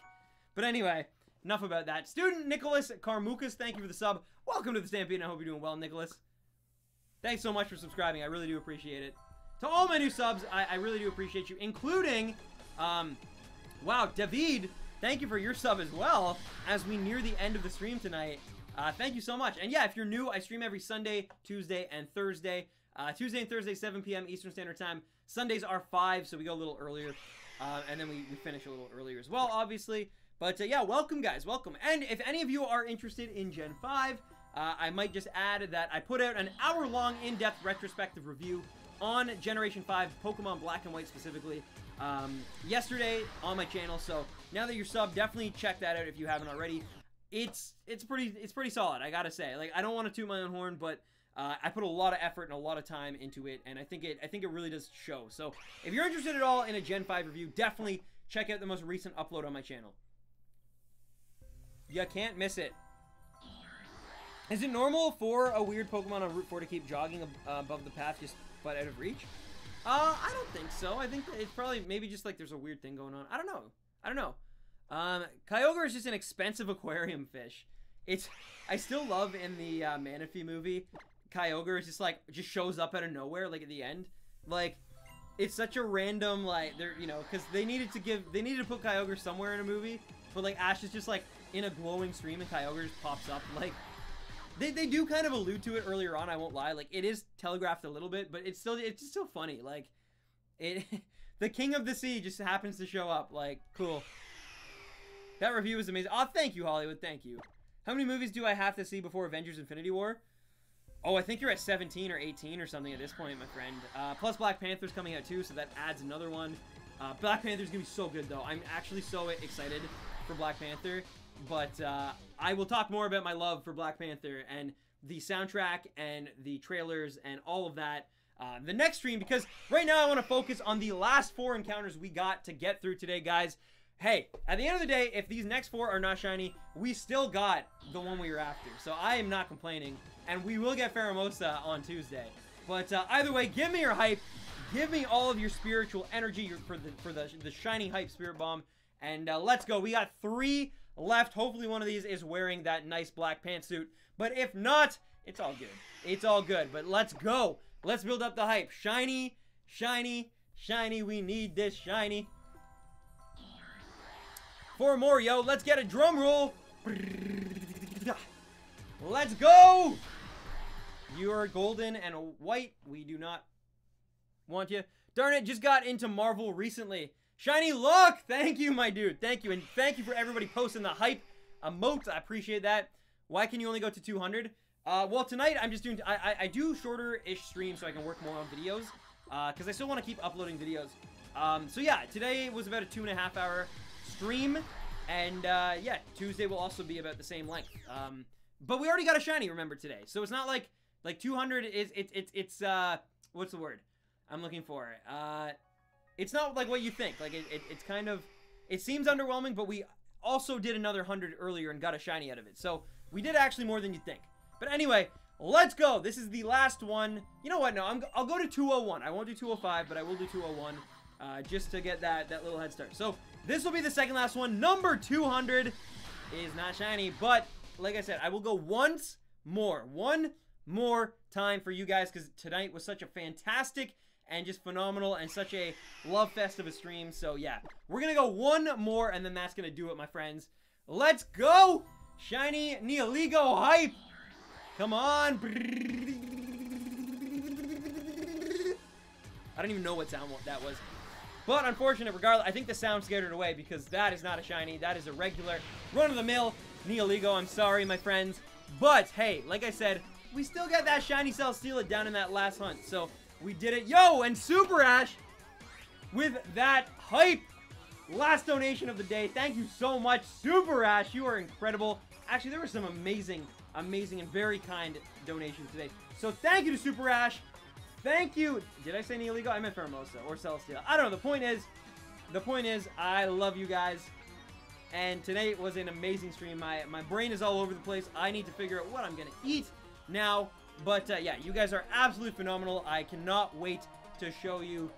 but anyway, enough about that. Student Nicholas Carmucas, thank you for the sub. Welcome to the Stampede, and I hope you're doing well, Nicholas. Thanks so much for subscribing. I really do appreciate it. To all my new subs, I really do appreciate you, including, wow, David, thank you for your sub as well, as we near the end of the stream tonight. Thank you so much. And yeah, if you're new, I stream every Sunday, Tuesday, and Thursday. Tuesday and Thursday, 7 p.m. Eastern Standard Time. Sundays are 5, so we go a little earlier. And then we finish a little earlier as well, obviously. But yeah, welcome, guys. Welcome. And if any of you are interested in Gen 5, I might just add that I put out an hour-long in-depth retrospective review on Generation 5, Pokemon Black and White specifically, yesterday on my channel. So now that you're subbed, definitely check that out if you haven't already. It's pretty solid, I gotta say. Like, I don't want to toot my own horn, but I put a lot of effort and a lot of time into it, and I think it really does show. So if you're interested at all in a Gen 5 review, definitely check out the most recent upload on my channel. You can't miss it. Is it normal for a weird Pokemon on Route 4 to keep jogging above the path just but out of reach? I don't think so. I think it's probably maybe just like there's a weird thing going on. I don't know. Kyogre is just an expensive aquarium fish. I still love in the Manaphy movie, Kyogre is just shows up out of nowhere, like at the end. Like, it's such a random, like, you know, because they needed to put Kyogre somewhere in a movie, but like Ash is just like in a glowing stream and Kyogre just pops up. Like, they do kind of allude to it earlier on, I won't lie. Like, it is telegraphed a little bit, but it's just still funny. Like, the King of the Sea just happens to show up. Like, cool. That review was amazing. Oh, thank you, Hollywood. Thank you. How many movies do I have to see before Avengers Infinity War? Oh, I think you're at 17 or 18 or something at this point, my friend. Plus Black Panther's coming out too, so that adds another one. Black Panther's gonna be so good, though. I'm actually so excited for Black Panther. But I will talk more about my love for Black Panther and the soundtrack and the trailers and all of that the next stream, because right now I want to focus on the last 4 encounters we got to get through today, guys. Hey, at the end of the day, if these next 4 are not shiny, we still got the one we were after. So I am not complaining, and we will get Pheromosa on Tuesday. But either way, give me your hype. Give me all of your spiritual energy for the shiny hype spirit bomb. And let's go. We got 3 left. Hopefully one of these is wearing that nice black pantsuit. But if not, it's all good. It's all good. But let's go. Let's build up the hype. Shiny, shiny, shiny. We need this shiny. 4 more, yo. Let's get a drum roll. Let's go. You are golden and white. We do not want you. Darn it, just got into Marvel recently. Shiny luck. Thank you, my dude. Thank you. And thank you for everybody posting the hype emotes. I appreciate that. Why can you only go to 200? Well, tonight I'm just doing... I do shorter-ish streams so I can work more on videos. Because I still want to keep uploading videos. So yeah, today was about a 2.5-hour stream. And yeah, Tuesday will also be about the same length. But we already got a shiny, remember, today. So it's not like 200 is... It's what's the word I'm looking for? It's not like what you think. Like, it's kind of... It seems underwhelming, but we also did another 100 earlier and got a shiny out of it. So, we did actually more than you'd think. But anyway, let's go. This is the last one. You know what? No, I'll go to 201. I won't do 205, but I will do 201 just to get that little head start. So, this will be the second last one. Number 200 is not shiny, but like I said, I will go one more time for you guys because tonight was such a fantastic and just phenomenal and such a love fest of a stream. So yeah, we're gonna go one more and then that's gonna do it, my friends. Let's go! Shiny Nihilego hype! Come on! I don't even know what sound that was. But unfortunate, regardless, I think the sound scared it away because that is not a shiny. That is a regular, run-of-the-mill Nihilego. I'm sorry, my friends. But, hey, like I said, we still got that shiny Celesteela down in that last hunt. So, we did it. Yo, and Super Ash with that hype. Last donation of the day. Thank you so much, Super Ash. You are incredible. Actually, there were some amazing and very kind donations today. So, thank you to Super Ash. Thank you. Did I say Nihilego? I meant Pheromosa or Celesteela. I don't know. The point is, I love you guys. And today was an amazing stream. My brain is all over the place. I need to figure out what I'm going to eat now. But yeah, you guys are absolutely phenomenal. I cannot wait to show you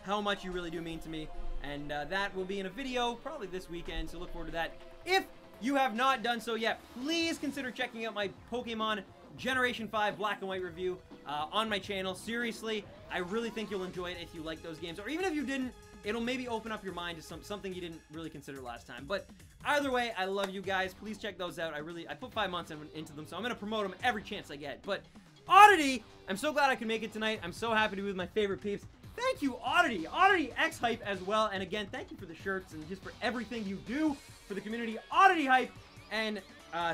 how much you really do mean to me. And that will be in a video probably this weekend. So look forward to that. If you have not done so yet, please consider checking out my Pokemon Generation 5 Black and White review on my channel. Seriously, I really think you'll enjoy it if you like those games. Or even if you didn't, it'll maybe open up your mind to something you didn't really consider last time. But either way, I love you guys. Please check those out. I put 5 months into them, so I'm going to promote them every chance I get. But Oddity, I'm so glad I could make it tonight. I'm so happy to be with my favorite peeps. Thank you, Oddity. Oddity X Hype as well. And again, thank you for the shirts and just for everything you do for the community. Oddity Hype and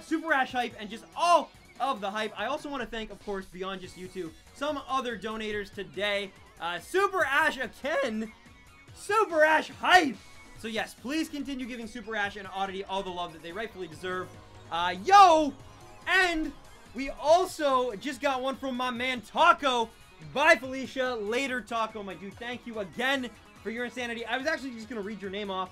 Super Ash Hype and just all of the hype. I also want to thank, of course, beyond just you two, some other donators today. Super Ash again. Super Ash hype. So yes, please continue giving Super Ash and Oddity all the love that they rightfully deserve. Yo! And we also just got one from my man Taco. Bye, Felicia. Later, Taco, my dude. Thank you again for your insanity. I was actually just going to read your name off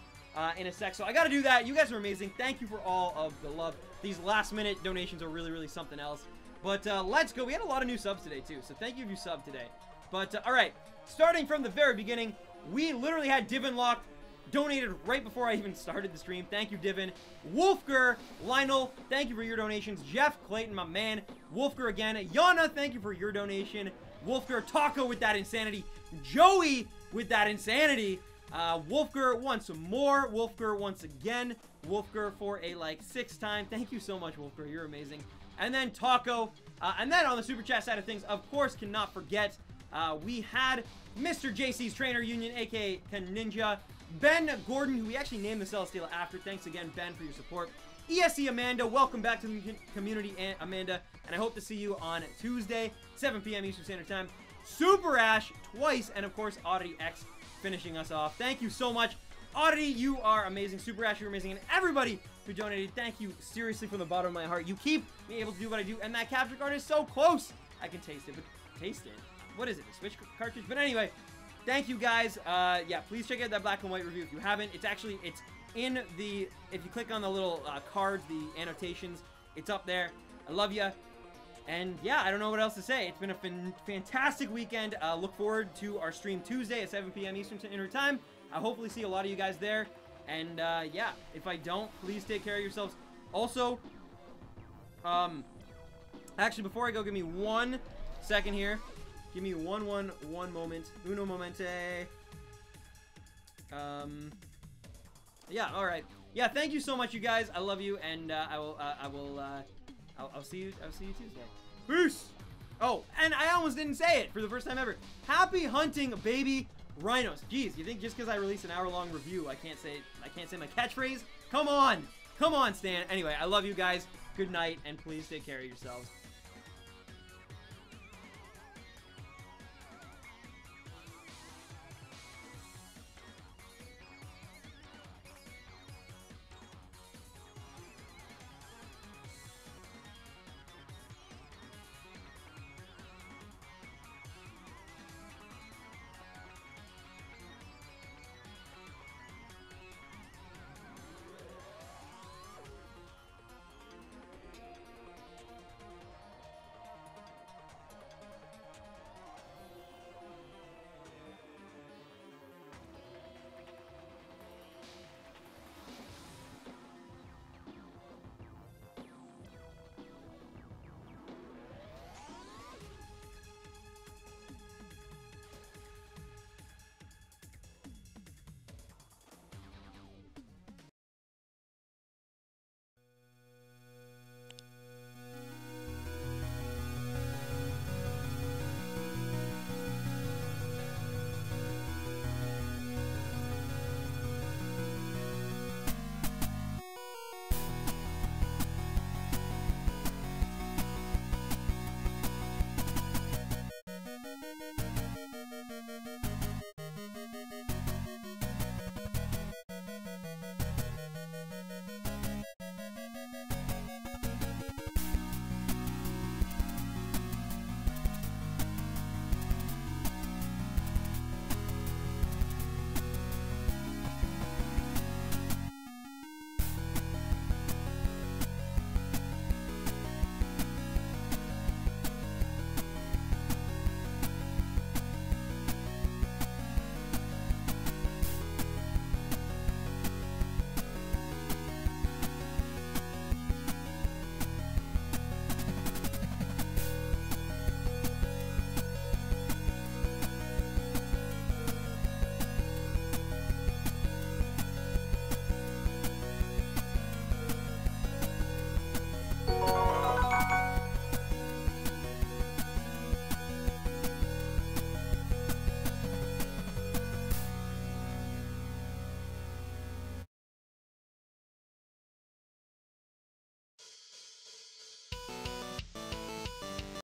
in a sec, so I got to do that. You guys are amazing. Thank you for all of the love. These last-minute donations are really, really something else. But let's go. We had a lot of new subs today, too, so thank you if you subbed today. But, all right, starting from the very beginning, we literally had Divin Locked donated right before I even started the stream. Thank you, Divin. Wolfger, Lionel, thank you for your donations. Jeff Clayton, my man. Wolfger again. Yana, thank you for your donation. Wolfger, Taco with that insanity. Joey with that insanity. Wolfger once more. Wolfger once again. Wolfger for a, like, 6th time. Thank you so much, Wolfger. You're amazing. And then Taco. And then on the Super Chat side of things, of course, cannot forget, we had Mr. JC's Trainer Union, a.k.a. Ninja. Ben Gordon, who we actually named the Celesteela after. Thanks again, Ben, for your support. ESC Amanda, welcome back to the community, Amanda. And I hope to see you on Tuesday, 7 p.m. Eastern Standard Time. Super Ash twice. And, of course, Oddity X finishing us off. Thank you so much. Oddity, you are amazing. Super Ash, you're amazing. And everybody who donated, thank you seriously from the bottom of my heart. You keep me able to do what I do. And that capture card is so close. I can taste it, but taste it. What is it? A Switch cartridge? But anyway, thank you guys. Yeah, please check out that Black and White review if you haven't. It's in the, if you click on the little cards, the annotations, it's up there. I love you. And yeah, I don't know what else to say. It's been a fantastic weekend. Look forward to our stream Tuesday at 7 p.m. Eastern Standard Time. I'll hopefully see a lot of you guys there. And yeah, if I don't, please take care of yourselves. Also, actually, before I go, give me 1 second here. Give me one moment. Uno momente. Yeah, all right. Yeah, thank you so much, you guys. I love you, and I'll see you Tuesday. Peace. Oh, and I almost didn't say it for the first time ever. Happy hunting, baby rhinos. Jeez, you think just because I released an hour-long review, I can't say my catchphrase? Come on, Stan. Anyway, I love you guys. Good night, and please take care of yourselves. Bye.